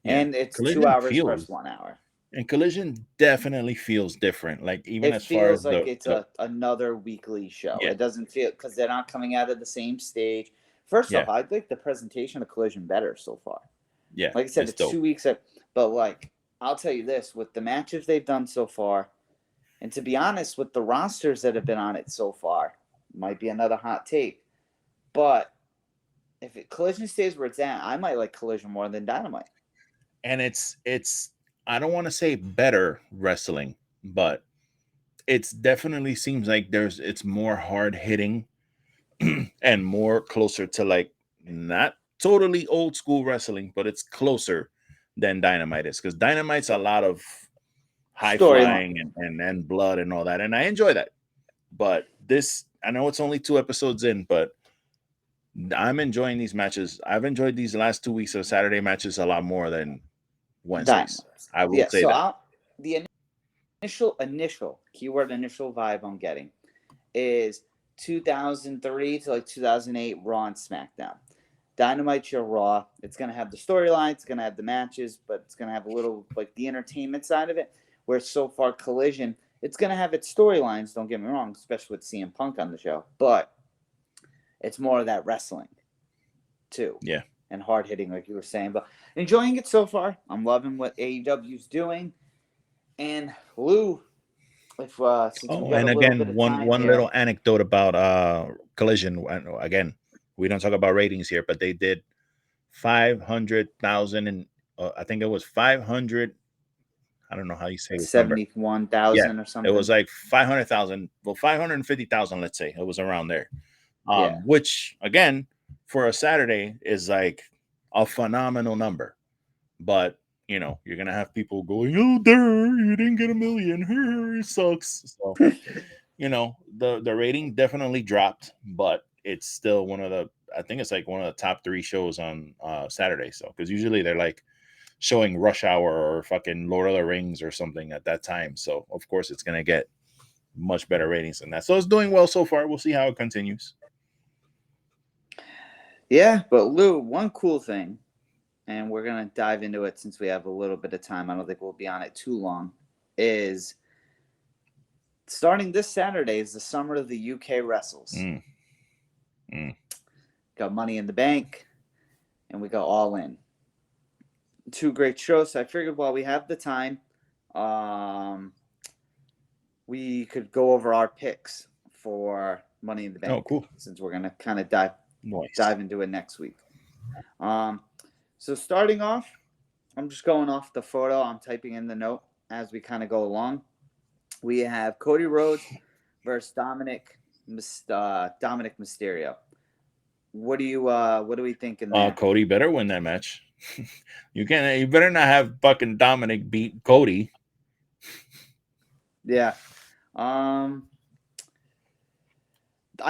C: Yeah. And it's Collision 2 hours versus 1 hour.
B: And Collision definitely feels different. Like, even as far as
C: it feels like it's another weekly show. Yeah. It doesn't feel, because they're not coming out of the same stage. First off, I like the presentation of Collision better so far.
B: Yeah.
C: Like I said, it's dope. 2 weeks. But, I'll tell you this, with the matches they've done so far, and to be honest, with the rosters that have been on it so far, might be another hot take. But if Collision stays where it's at, I might like Collision more than Dynamite.
B: And it's I don't want to say better wrestling, but it's definitely seems like it's more hard hitting and more closer to not totally old school wrestling, but it's closer than Dynamite is, because Dynamite's a lot of high flying and blood and all that, and I enjoy that. But this, I know it's only 2 episodes in, but I'm enjoying these matches. I've enjoyed these last 2 weeks of Saturday matches a lot more than Wednesdays. I will say that.
C: The initial keyword initial vibe I'm getting is 2003 to 2008 Raw and SmackDown. Dynamite's your Raw. It's going to have the storyline, it's going to have the matches, but it's going to have a little the entertainment side of it. Where so far Collision, it's going to have its storylines, don't get me wrong, especially with CM Punk on the show. But it's more of that wrestling, too.
B: Yeah.
C: And hard-hitting, like you were saying. But enjoying it so far. I'm loving what AEW's doing. And Lou, since
B: and again, one little anecdote about Collision. Again, we don't talk about ratings here, but they did 500,000 and I think it was 500. I don't know how you say it.
C: 71,000 or something.
B: It was 500,000. Well, 550,000, let's say. It was around there. Which, again, for a Saturday is a phenomenal number. But, you're going to have people going, oh, there, you didn't get 1 million. It sucks. So, the rating definitely dropped, but it's still I think it's one of the top 3 shows on Saturday. So, because usually they're showing Rush Hour or fucking Lord of the Rings or something at that time. So, of course, it's going to get much better ratings than that. So, it's doing well so far. We'll see how it continues.
C: Yeah, but Lou, one cool thing, and we're going to dive into it since we have a little bit of time. I don't think we'll be on it too long, is starting this Saturday is the Summer of the UK Wrestles. Got Money in the Bank, and we got All In. 2 great shows. So I figured while we have the time, we could go over our picks for Money in the Bank.
B: Oh, cool.
C: Since we're going to kind of dive into it next week. So starting off, I'm just going off the photo. I'm typing in the note as we kind of go along. We have Cody Rhodes versus Dominic Mysterio. What do we think in there?
B: Cody better win that match. You better not have fucking Dominic beat Cody.
C: Yeah. I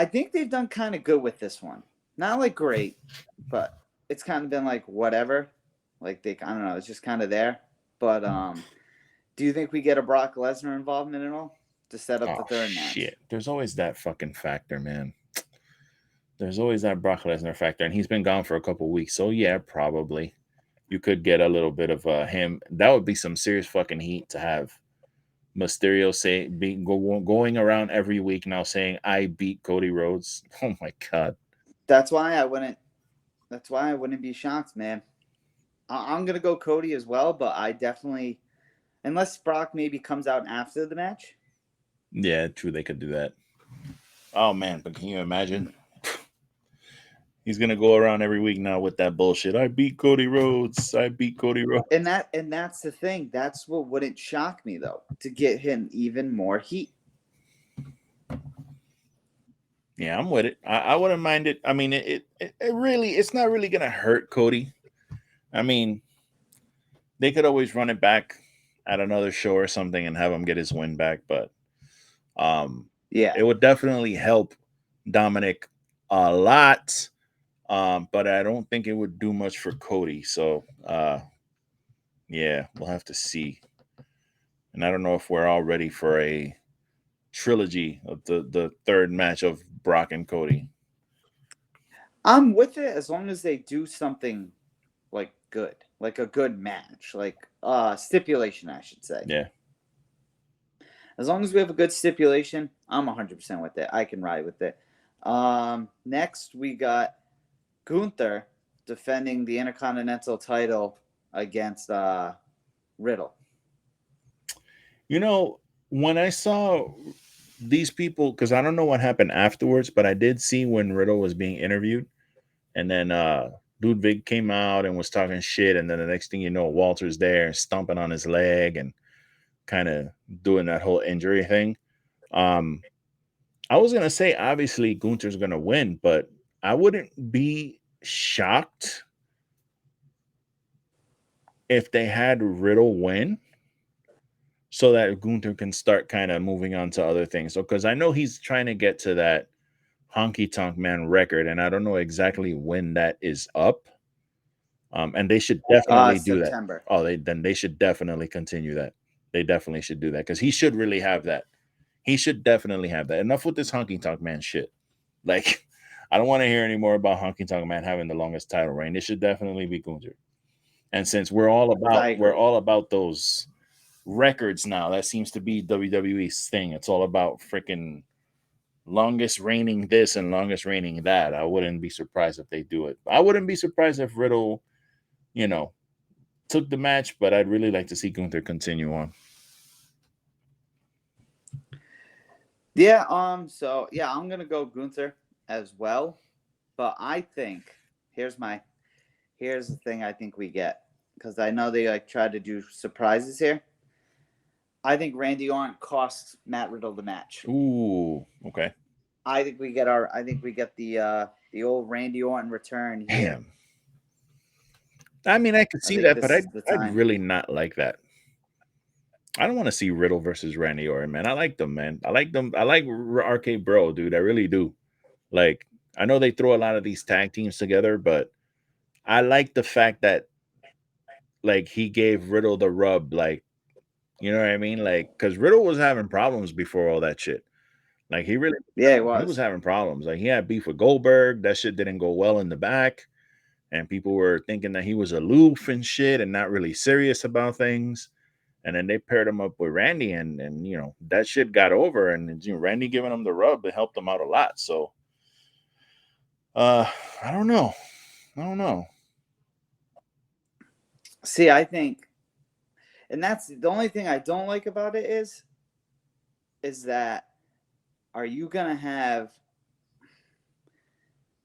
C: think they've done kind of good with this one. Not great, but it's kind of been whatever. I don't know, it's just kind of there. But do you think we get a Brock Lesnar involvement at all to set up the third match?
B: Shit. There's always that fucking factor, man. There's always that Brock Lesnar factor, and he's been gone for a couple of weeks. So yeah, probably you could get a little bit of him. That would be some serious fucking heat to have Mysterio going around every week now saying I beat Cody Rhodes. Oh my god.
C: That's why I wouldn't be shocked, man. I'm gonna go Cody as well, but I definitely, unless Brock maybe comes out after the match.
B: Yeah, true. They could do that. Oh man, but can you imagine? He's gonna go around every week now with that bullshit. I beat Cody Rhodes. I beat Cody Rhodes.
C: And that's the thing. That's what wouldn't shock me though, to get him even more heat.
B: Yeah, I'm with it. I wouldn't mind it. I mean, it really, it's not really gonna hurt Cody. I mean, they could always run it back at another show or something and have him get his win back, but
C: yeah,
B: it would definitely help Dominic a lot. But I don't think it would do much for Cody. So yeah, we'll have to see. And I don't know if we're all ready for a trilogy of the third match of Brock and Cody.
C: I'm with it as long as they do something like good, like a good match, like stipulation, I should say.
B: Yeah.
C: As long as we have a good stipulation, I'm 100% with it. I can ride with it. Next, we got Gunther defending the Intercontinental title against Riddle.
B: You know, when I saw these people, because I don't know what happened afterwards, but I did see when Riddle was being interviewed, and then Ludwig came out and was talking shit, and then the next thing you know, Walter's there stomping on his leg and kind of doing that whole injury thing. I was gonna say obviously Gunther's gonna win, but I wouldn't be shocked if they had Riddle win, so that Gunther can start kind of moving on to other things. So, because I know he's trying to get to that Honky Tonk Man record, and I don't know exactly when that is up. And they should definitely do
C: September.
B: that. Oh, they should definitely continue that. They definitely should do that because he should really have that. He should definitely have that. Enough with this Honky Tonk Man shit. Like, I don't want to hear any more about Honky Tonk Man having the longest title reign. It should definitely be Gunther. And since we're all about those records now, that seems to be WWE's thing. It's all about freaking longest reigning this and longest reigning that. I wouldn't be surprised if they do it. I wouldn't be surprised if Riddle, took the match, but I'd really like to see Gunther continue on.
C: Yeah, so yeah, I'm gonna go Gunther as well. But I think here's the thing I think we get, because I know they tried to do surprises here. I think Randy Orton costs Matt Riddle the match.
B: Ooh, okay.
C: I think we get the old Randy Orton return here.
B: Damn. I mean, I could see that, but I'd really not like that. I don't want to see Riddle versus Randy Orton, man. I like them, man. I like them. I like RK Bro, dude. I really do. Like, I know they throw a lot of these tag teams together, but I like the fact that, like, he gave Riddle the rub, like, you know what I mean? Like, because Riddle was having problems before all that shit. Like, he was having problems. Like, he had beef with Goldberg. That shit didn't go well in the back. And people were thinking that he was aloof and shit and not really serious about things. And then they paired him up with Randy, and that shit got over. And Randy giving him the rub, it helped him out a lot. So, I don't know.
C: See, I think, and that's the only thing I don't like about it is that, are you gonna have?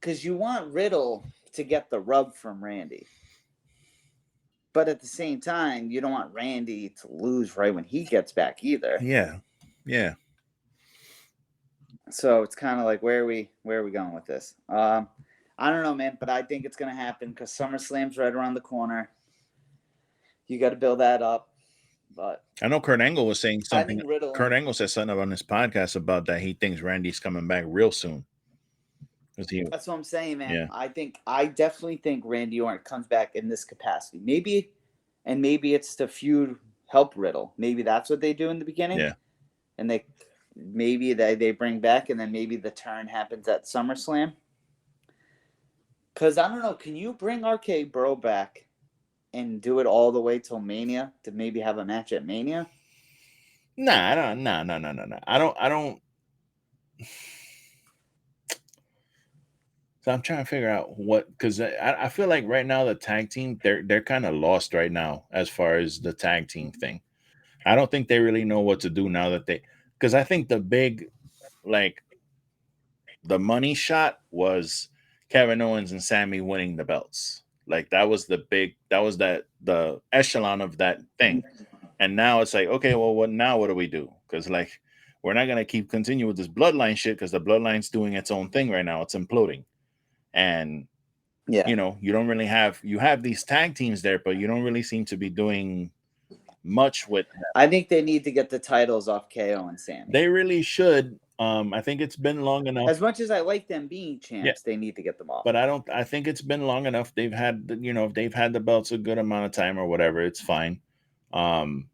C: Because you want Riddle to get the rub from Randy, but at the same time, you don't want Randy to lose right when he gets back either.
B: Yeah.
C: So it's kind of like, where are we going with this? I don't know, man, but I think it's gonna happen because SummerSlam's right around the corner. You got to build that up. But
B: I know Kurt Angle was saying something.
C: Kurt
B: Angle said something on his podcast about that. He thinks Randy's coming back real soon.
C: That's what I'm saying, man. Yeah. I definitely think Randy Orton comes back in this capacity. Maybe it's to feud, help Riddle. Maybe that's what they do in the beginning.
B: Yeah.
C: And they bring back, and then maybe the turn happens at SummerSlam. Because I don't know, can you bring RK Bro back and do it all the way till Mania to maybe have a match at Mania?
B: Nah, I don't. No. I don't. So I'm trying to figure out what, because I feel like right now the tag team they're kind of lost right now as far as the tag team thing. I don't think they really know what to do now that because I think the big, like, the money shot was Kevin Owens and Sammy winning the belts. Like that was the echelon of that thing. And now it's like, okay, well, what do we do? Because like we're not gonna continue with this bloodline shit because the bloodline's doing its own thing right now. It's imploding. And
C: Yeah.
B: you don't really you have these tag teams there, but you don't really seem to be doing much with them.
C: I think they need to get the titles off KO and Sammy.
B: They really should. I think it's been long enough.
C: As much as I like them being champs, they need to get them off.
B: But I think it's been long enough. They've had they've had the belts a good amount of time or whatever. It's fine. And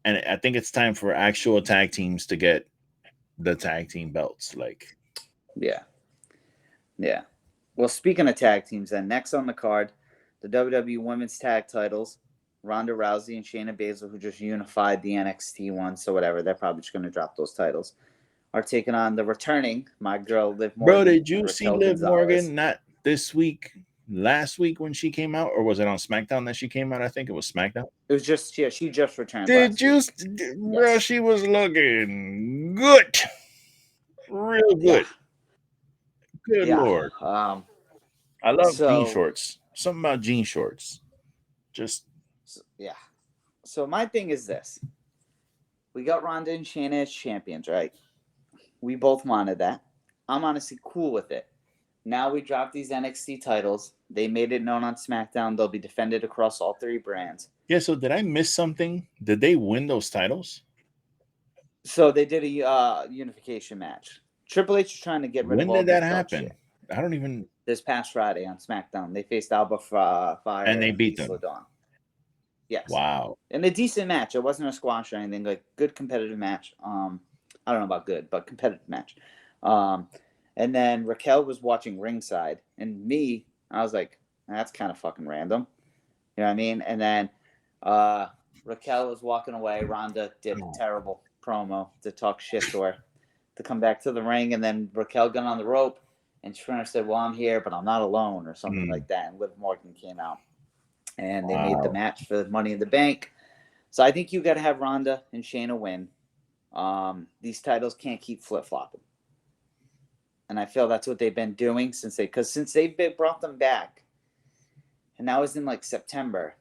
B: I think it's time for actual tag teams to get the tag team belts. Like,
C: yeah. Well, speaking of tag teams, then next on the card, the WWE Women's Tag Titles, Ronda Rousey and Shayna Baszler, who just unified the NXT one, so whatever, they're probably just going to drop those titles, are taking on the returning, my girl Liv Morgan.
B: Bro, did you see Liv Morgan not this week, last week when she came out, or was it on SmackDown that she came out? I think it was SmackDown.
C: It was just, she just returned.
B: Did you, bro? Yes. She was looking good, real good. Good Lord. I love jean shorts. Something about jean shorts.
C: So my thing is this. We got Ronda and Shayna as champions, right? We both wanted that. I'm honestly cool with it. Now we dropped these NXT titles. They made it known on SmackDown. They'll be defended across all three brands.
B: Yeah, so did I miss something? Did they win those titles?
C: So they did a unification match. Triple H is trying to get rid of all this. When did that happen?
B: Shit. I don't even.
C: This past Friday on SmackDown, they faced Alba Fire
B: and they beat them.
C: Yes.
B: Wow.
C: And a decent match. It wasn't a squash or anything. Like good competitive match. I don't know about good, but competitive match. And then Raquel was watching ringside, and me, I was like, that's kind of fucking random. You know what I mean? And then Raquel was walking away. Ronda did a terrible promo to talk shit to her to come back to the ring, and then Raquel got on the rope, and Trina said, well, I'm here, but I'm not alone, or something like that. And Liv Morgan came out, and they made the match for Money in the Bank. So I think you got to have Ronda and Shayna win. These titles can't keep flip-flopping. And I feel that's what they've been doing since they've brought them back. And that was in like September.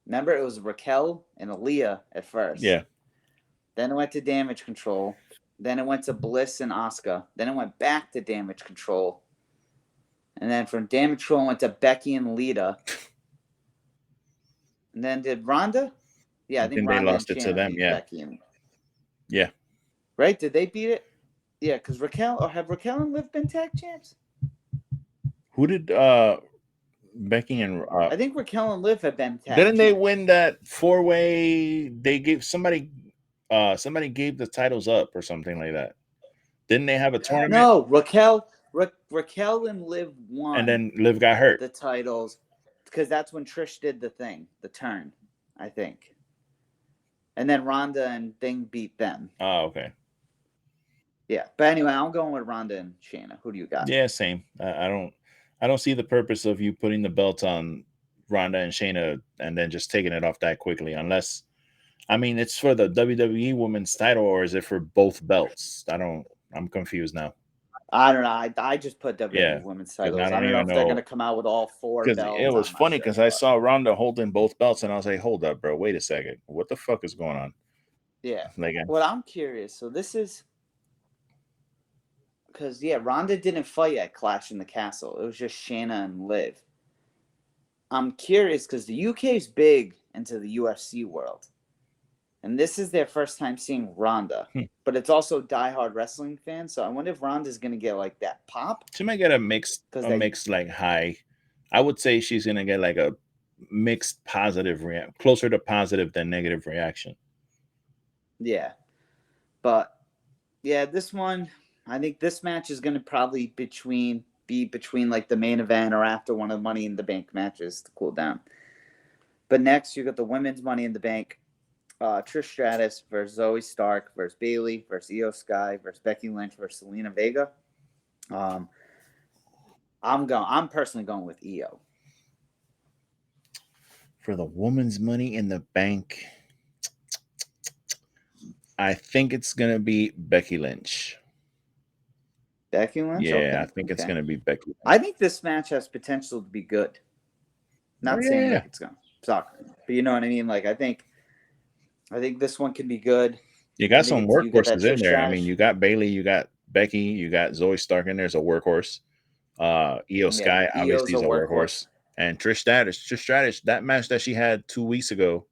C: Remember, it was Raquel and Aaliyah at first.
B: Yeah.
C: Then it went to Damage Control. Then it went to Bliss and Asuka. Then it went back to Damage Control. And then from Damage Control, it went to Becky and Lita. And then did Ronda? Yeah, I think Ronda
B: they lost it to them. Yeah.
C: Becky and...
B: Yeah.
C: Right? Did they beat it? Yeah, because Raquel and Liv been tag champs?
B: Who did Becky and
C: I think Raquel and Liv have been tag
B: Didn't
C: champs.
B: they win that 4-way? They gave somebody gave the titles up or something like that. Didn't they have a tournament?
C: No, Raquel and Liv won.
B: And then Liv got hurt.
C: The titles, because that's when Trish did the turn, I think. And then Ronda and Thing beat them.
B: Oh, okay.
C: Yeah, but anyway, I'm going with Ronda and Shayna. Who do you got?
B: Yeah, same. I don't see the purpose of you putting the belt on Ronda and Shayna and then just taking it off that quickly, unless, I mean, it's for the WWE Women's title, or is it for both belts? I'm confused now.
C: I don't know. I just put WWE Women's titles. I don't know if they're going to come out with all four belts.
B: It was funny because I saw Ronda holding both belts, and I was like, hold up, bro. Wait a second. What the fuck is going on?
C: Yeah.
B: Like,
C: well, I'm curious. So this is... Because, Ronda didn't fight at Clash in the Castle. It was just Shayna and Liv. I'm curious because the UK is big into the UFC world. And this is their first time seeing Ronda. But it's also diehard wrestling fans. So I wonder if Ronda's going to get like that pop.
B: She might get a mixed like high. I would say she's going to get like a mixed positive reaction, closer to positive than negative reaction.
C: Yeah. But, this one... I think this match is going to probably be between like the main event or after one of the Money in the Bank matches to cool down. But next, you got the women's Money in the Bank. Trish Stratus versus Zoe Stark versus Bayley versus Io Sky versus Becky Lynch versus Selena Vega. I'm personally going with Io.
B: For the woman's Money in the Bank, I think it's gonna be Becky Lynch.
C: Becky Lynch?
B: Yeah,
C: Okay.
B: I think it's gonna be Becky Lynch.
C: I think this match has potential to be good. Not saying like it's gonna suck, but you know what I mean. Like I think this one can be good.
B: You got some workhorses in there.
C: Strash.
B: I mean, you got Bailey, you got Becky, you got Zoe Stark in there as a workhorse. Io Sky obviously is a workhorse. And Trish Stratus, that match that she had 2 weeks ago,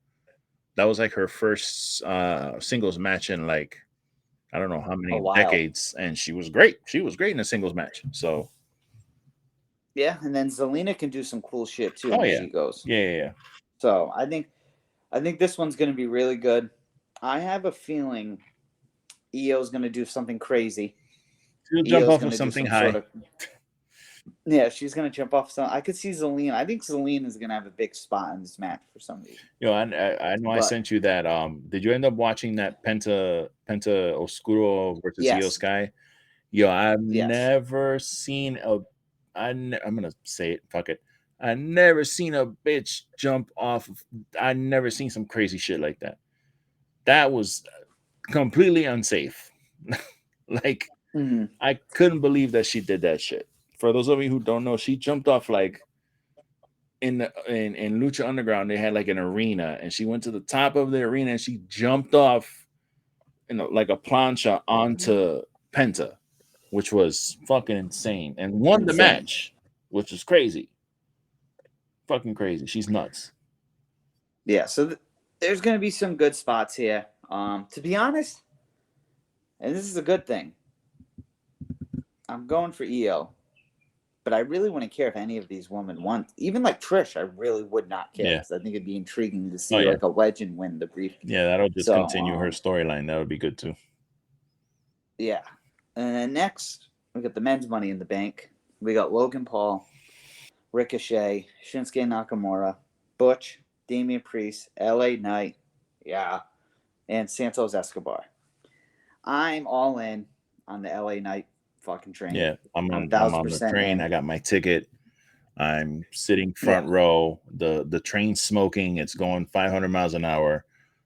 B: that was like her first singles match in like I don't know how many decades, and she was great. She was great in a singles match. So
C: yeah, and then Zelina can do some cool shit too when she goes.
B: Yeah.
C: So I think this one's going to be really good. I have a feeling Io's going to do something crazy.
B: She'll jump off of something high.
C: Yeah, she's going to jump off something. I could see Zelina. I think Zelina is going to have a big spot in this match for some reason.
B: Yo, I know I sent you that. Did you end up watching that Penta Oscuro versus Io Sky? Yo, I've never seen I'm gonna say it. Fuck it. I never seen a bitch jump off. I never seen some crazy shit like that. That was completely unsafe. Like I couldn't believe that she did that shit. For those of you who don't know, she jumped off like in Lucha Underground. They had like an arena, and she went to the top of the arena and she jumped off, like a plancha onto Penta, which was fucking insane, and won the match, which is crazy. Fucking crazy. She's nuts.
C: Yeah, so there's going to be some good spots here. To be honest, and this is a good thing, I'm going for Io, but I really wouldn't care if any of these women won. Even like Trish, I really would not care, because I think it'd be intriguing to see like a legend win the brief.
B: Yeah, that'll just continue her storyline. That would be good too.
C: Yeah. And then next, we got the men's Money in the Bank. We got Logan Paul, Ricochet, Shinsuke Nakamura, Butch, Damian Priest, LA Knight, and Santos Escobar. I'm all in on the LA Knight fucking train.
B: Yeah, I'm on the train. I got my ticket. I'm sitting front row. The train's smoking. It's going 500 miles an hour.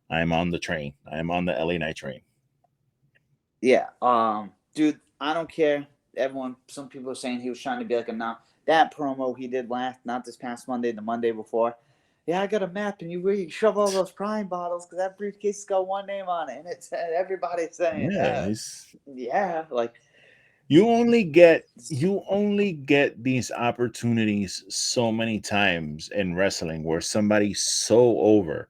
B: I'm on the train. I am on the LA Knight train.
C: Yeah. Dude, I don't care. Some people are saying he was trying to be like that promo he did not this past Monday, the Monday before. Yeah, I got a map, and you shove all those Prime bottles because that briefcase has got one name on it, and it's everybody's saying, like
B: you only get these opportunities so many times in wrestling where somebody's so over.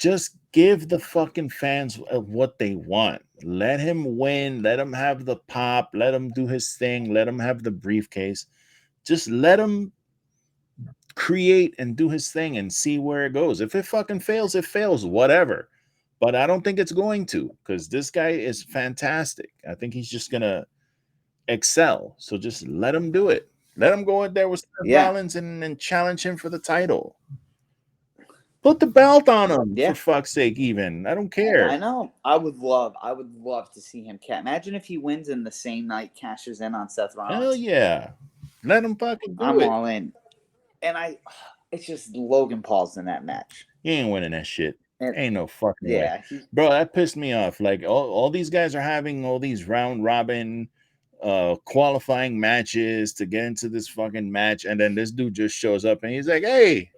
B: Just give the fucking fans what they want. Let him win. Let him have the pop. Let him do his thing. Let him have the briefcase. Just let him create and do his thing and see where it goes. If it fucking fails, it fails, whatever. But I don't think it's going to, because this guy is fantastic. I think he's just going to excel. So just let him do it. Let him go in there with Seth Rollins and challenge him for the title. Put the belt on him, for fuck's sake, even. I don't care.
C: I know. I would love to see him Imagine if he wins and the same night cashes in on Seth Rollins.
B: Hell yeah. Let him fucking do it.
C: I'm all in. And it's just Logan Paul's in that match.
B: He ain't winning that shit. Ain't no fucking way. Bro, that pissed me off. Like, all these guys are having all these round robin qualifying matches to get into this fucking match, and then this dude just shows up and he's like, hey,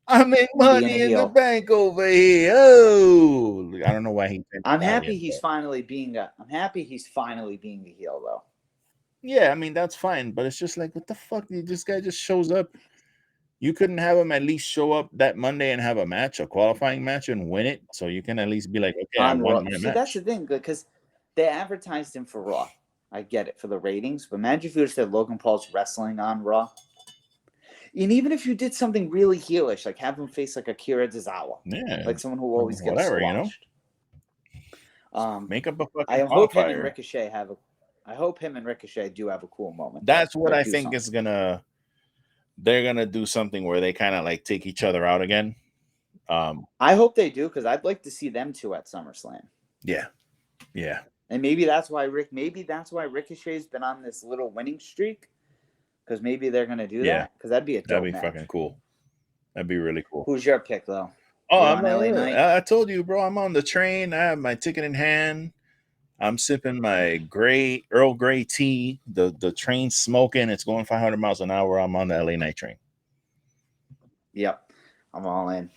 B: I make money in the bank over here. Oh, I don't know why he.
C: I'm happy he's finally being the heel, though.
B: Yeah, I mean that's fine, but it's just like, what the fuck? This guy just shows up. You couldn't have him at least show up that Monday and have a qualifying match, and win it, so you can at least be like, okay, I won my match.
C: That's the thing, because they advertised him for Raw. I get it for the ratings, but imagine if you just said Logan Paul's wrestling on Raw. And even if you did something really heelish, like have him face like Akira Tozawa, like someone who always gets squashed.
B: Make up a fucking
C: I hope him and Ricochet do have a cool moment.
B: That's what I think is gonna. They're gonna do something where they kind of like take each other out again.
C: I hope they do, because I'd like to see them two at SummerSlam.
B: Yeah.
C: And maybe that's why Ricochet's been on this little winning streak. Because maybe they're gonna do
B: Yeah.
C: that. Because that'd be a dope
B: That'd be
C: match.
B: fucking cool. That'd be really cool.
C: Who's your pick though?
B: Oh,
C: You
B: I'm
C: on LA Knight?
B: I told you, bro. I'm on the train. I have my ticket in hand. I'm sipping my Earl Grey tea. The train's smoking. It's going 500 miles an hour. I'm on the LA Knight train.
C: Yep, I'm all in.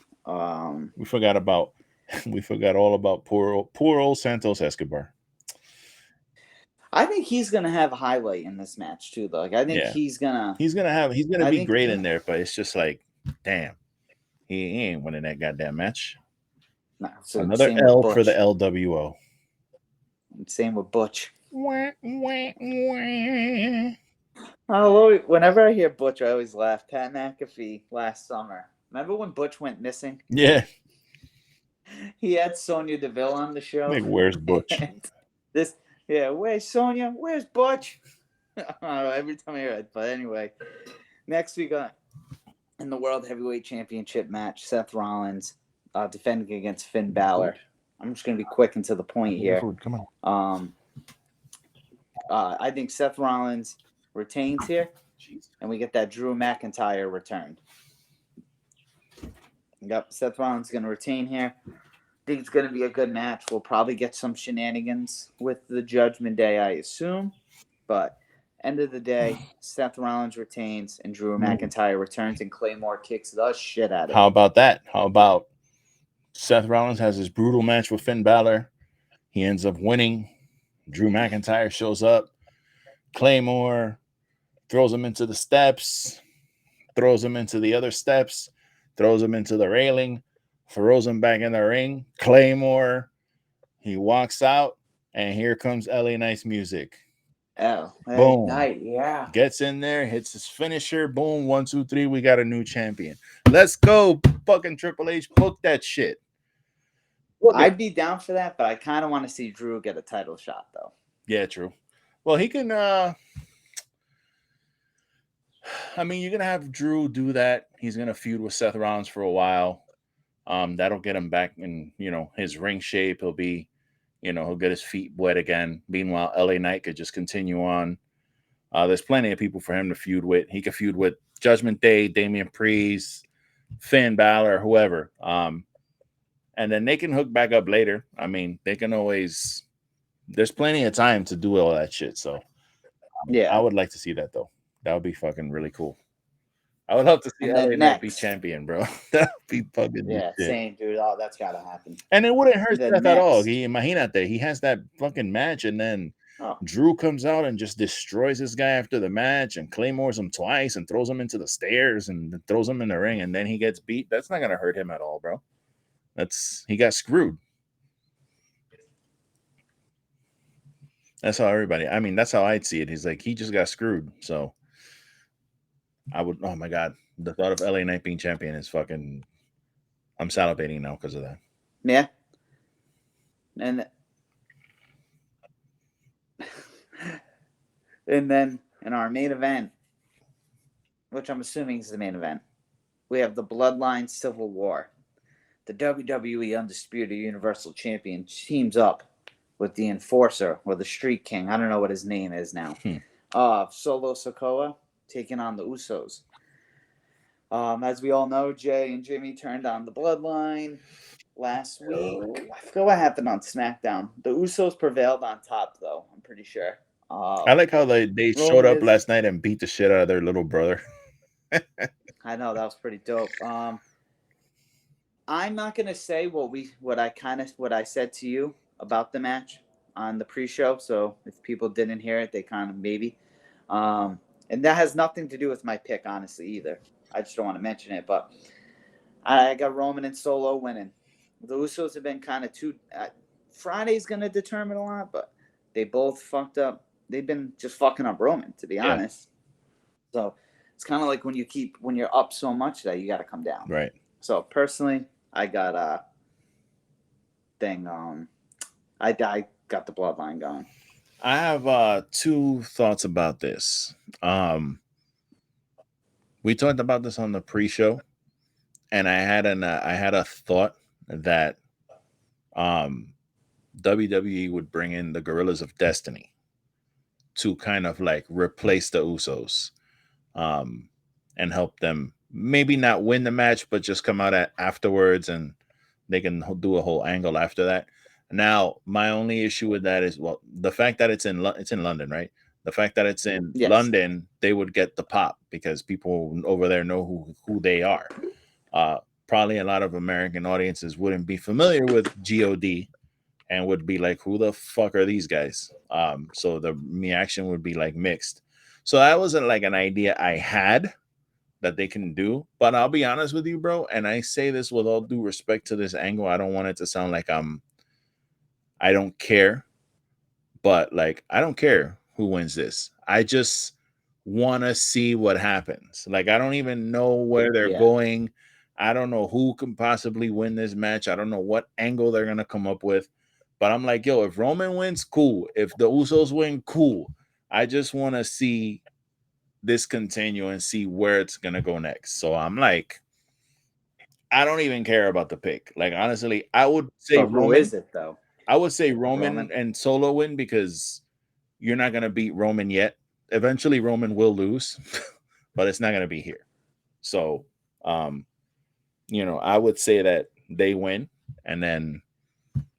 B: We forgot all about poor old Santos Escobar.
C: I think he's gonna have a highlight in this match too, though. Like I think he's gonna
B: be great in there, but it's just like, damn, he ain't winning that goddamn match.
C: Nah, so
B: another L for the LWO.
C: Same with Butch.
B: Oh,
C: whenever I hear Butch, I always laugh. Pat McAfee last summer. Remember when Butch went missing?
B: Yeah.
C: He had Sonya Deville on the show.
B: Like, where's Butch?
C: Where's Sonya? Where's Butch? I don't know, every time I hear it. But anyway, next we got in the World Heavyweight Championship match, Seth Rollins defending against Finn Balor. I'm just going to be quick and to the point here.
B: Come on.
C: I think Seth Rollins retains here, and we get that Drew McIntyre return. Yep, Seth Rollins is going to retain here. I think it's going to be a good match. We'll probably get some shenanigans with the Judgment Day, I assume. But end of the day, Seth Rollins retains, and Drew McIntyre returns, and Claymore kicks the shit out of him.
B: How about that? How about Seth Rollins has his brutal match with Finn Balor. He ends up winning. Drew McIntyre shows up. Claymore throws him into the steps, throws him into the other steps, throws him into the railing, throws him back in the ring. Claymore, he walks out, and here comes LA Knight's music.
C: Boom. Night, yeah.
B: Gets in there, hits his finisher. Boom. 1, 2, 3. We got a new champion. Let's go. Fucking Triple H. Book that shit.
C: I'd be down for that, but I kind of want to see Drew get a title shot, though.
B: Yeah, true. Well, he can. I mean, you're gonna have Drew do that. He's gonna feud with Seth Rollins for a while. That'll get him back in, his ring shape. He'll be, he'll get his feet wet again. Meanwhile, LA Knight could just continue on. There's plenty of people for him to feud with. He could feud with Judgment Day, Damian Priest, Finn Balor, whoever. And then they can hook back up later. I mean, they can always. There's plenty of time to do all that shit. So, I would like to see that though. That would be fucking really cool. I would love to see LA Knight be champion, bro. That would be fucking
C: same, dude. Oh, that's gotta happen.
B: And it wouldn't hurt Seth at all. Imagínate, he has that fucking match, and then Drew comes out and just destroys this guy after the match, and claymores him twice, and throws him into the stairs, and throws him in the ring, and then he gets beat. That's not gonna hurt him at all, bro. He got screwed. That's how that's how I'd see it. He's like, he just got screwed. So I would, oh my God, the thought of LA Knight being champion is fucking, I'm salivating now because of that.
C: Yeah. And then in our main event, which I'm assuming is the main event, we have the Bloodline Civil War. The WWE Undisputed Universal Champion teams up with the Enforcer or the Street King. I don't know what his name is now. Solo Sikoa taking on the Usos. As we all know, Jay and Jimmy turned on the Bloodline last week. I forgot what happened on SmackDown. The Usos prevailed on top, though. I'm pretty sure.
B: I like how they showed up last night and beat the shit out of their little brother.
C: I know, that was pretty dope. I'm not gonna say what I said to you about the match on the pre-show. So if people didn't hear it, they kind of maybe. And that has nothing to do with my pick, honestly, either. I just don't want to mention it. But I got Roman and Solo winning. The Usos have been kind of Friday's gonna determine a lot, but they both fucked up. They've been just fucking up Roman, to be honest. So it's kind of like when you're up so much that you got to come down.
B: Right.
C: So personally, I got I got the Bloodline going.
B: I have 2 thoughts about this. We talked about this on the pre-show, and I had a thought that WWE would bring in the Gorillas of Destiny to kind of like replace the Usos. and help them maybe not win the match, but just come out afterwards and they can do a whole angle after that. Now, my only issue with that is, well, the fact that it's in London, right? The fact that it's in
C: Yes.
B: London, they would get the pop because people over there know who they are. Probably a lot of American audiences wouldn't be familiar with God and would be like, who the fuck are these guys? So the reaction would be like mixed. So that wasn't like an idea I had that they can do. But I'll be honest with you, bro, and I say this with all due respect to this angle. I don't want it to sound like I don't care, but like I don't care who wins this. I just want to see what happens. Like I don't even know where they're going. I don't know who can possibly win this match. I don't know what angle they're gonna come up with. But I'm like, yo, if Roman wins, cool. If the Usos win, cool. I just want to see this continue and see where it's gonna go next. So I'm like, I don't even care about the pick. Like honestly, I would say
C: But
B: Roman.
C: who is it though?
B: I would say Roman and Solo win because you're not gonna beat Roman yet. Eventually, Roman will lose, but it's not gonna be here. So, I would say that they win, and then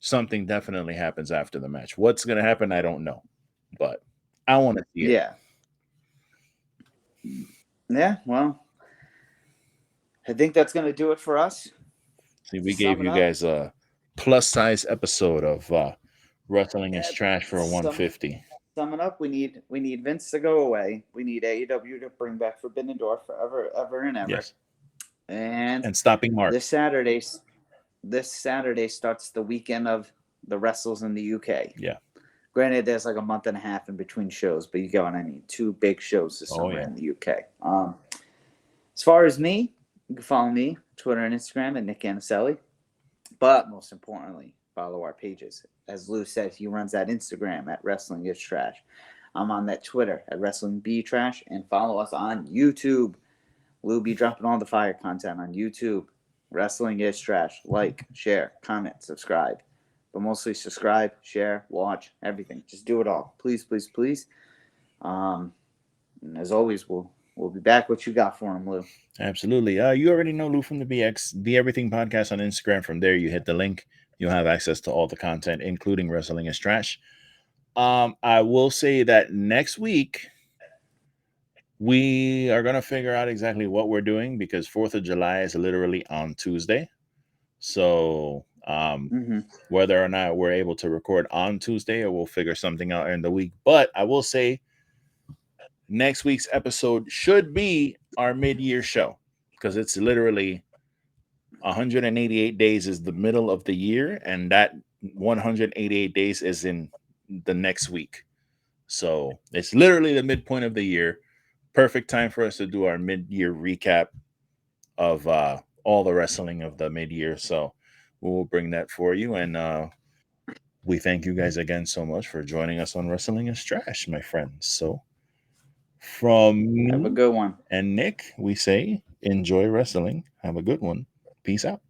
B: something definitely happens after the match. What's gonna happen, I don't know, but I want to see it.
C: Yeah. Well, I think that's gonna do it for us.
B: See, we gave you guys a plus size episode of Wrestling is Trash for 150.
C: Sum it up, we need Vince to go away. We need AEW to bring back Forbidden Door forever, ever and ever.
B: Yes.
C: And
B: stopping Mark.
C: This Saturday starts the weekend of the wrestles in the UK.
B: Yeah.
C: Granted, there's like a month and a half in between shows, but you get what I mean. 2 big shows this summer in the UK. As far as me, you can follow me Twitter and Instagram at Nick Anicelli. But most importantly, follow our pages. As Lou said, he runs that Instagram at wrestlingistrash. I'm on that Twitter at wrestlingbtrash, and follow us on YouTube. Lou be dropping all the fire content on YouTube. Wrestling is Trash. Like, share, comment, subscribe. But mostly subscribe, share, watch, everything. Just do it all. Please, please, please. And as always, we'll be back. What you got for him, Lou?
B: Absolutely. You already know Lou from the BX, The Everything Podcast on Instagram. From there, you hit the link. You'll have access to all the content, including Wrestling is Trash. I will say that next week, we are going to figure out exactly what we're doing because 4th of July is literally on Tuesday. So whether or not we're able to record on Tuesday or we'll figure something out in the week. But I will say next week's episode should be our mid-year show because it's literally 188 days is the middle of the year, and that 188 days is in the next week. So it's literally the midpoint of the year. Perfect time for us to do our mid-year recap of all the wrestling of the mid-year. So we will bring that for you. And we thank you guys again so much for joining us on Wrestling is Trash, my friends. So from me
C: have a good one.
B: And Nick, we say enjoy wrestling. Have a good one. Peace out.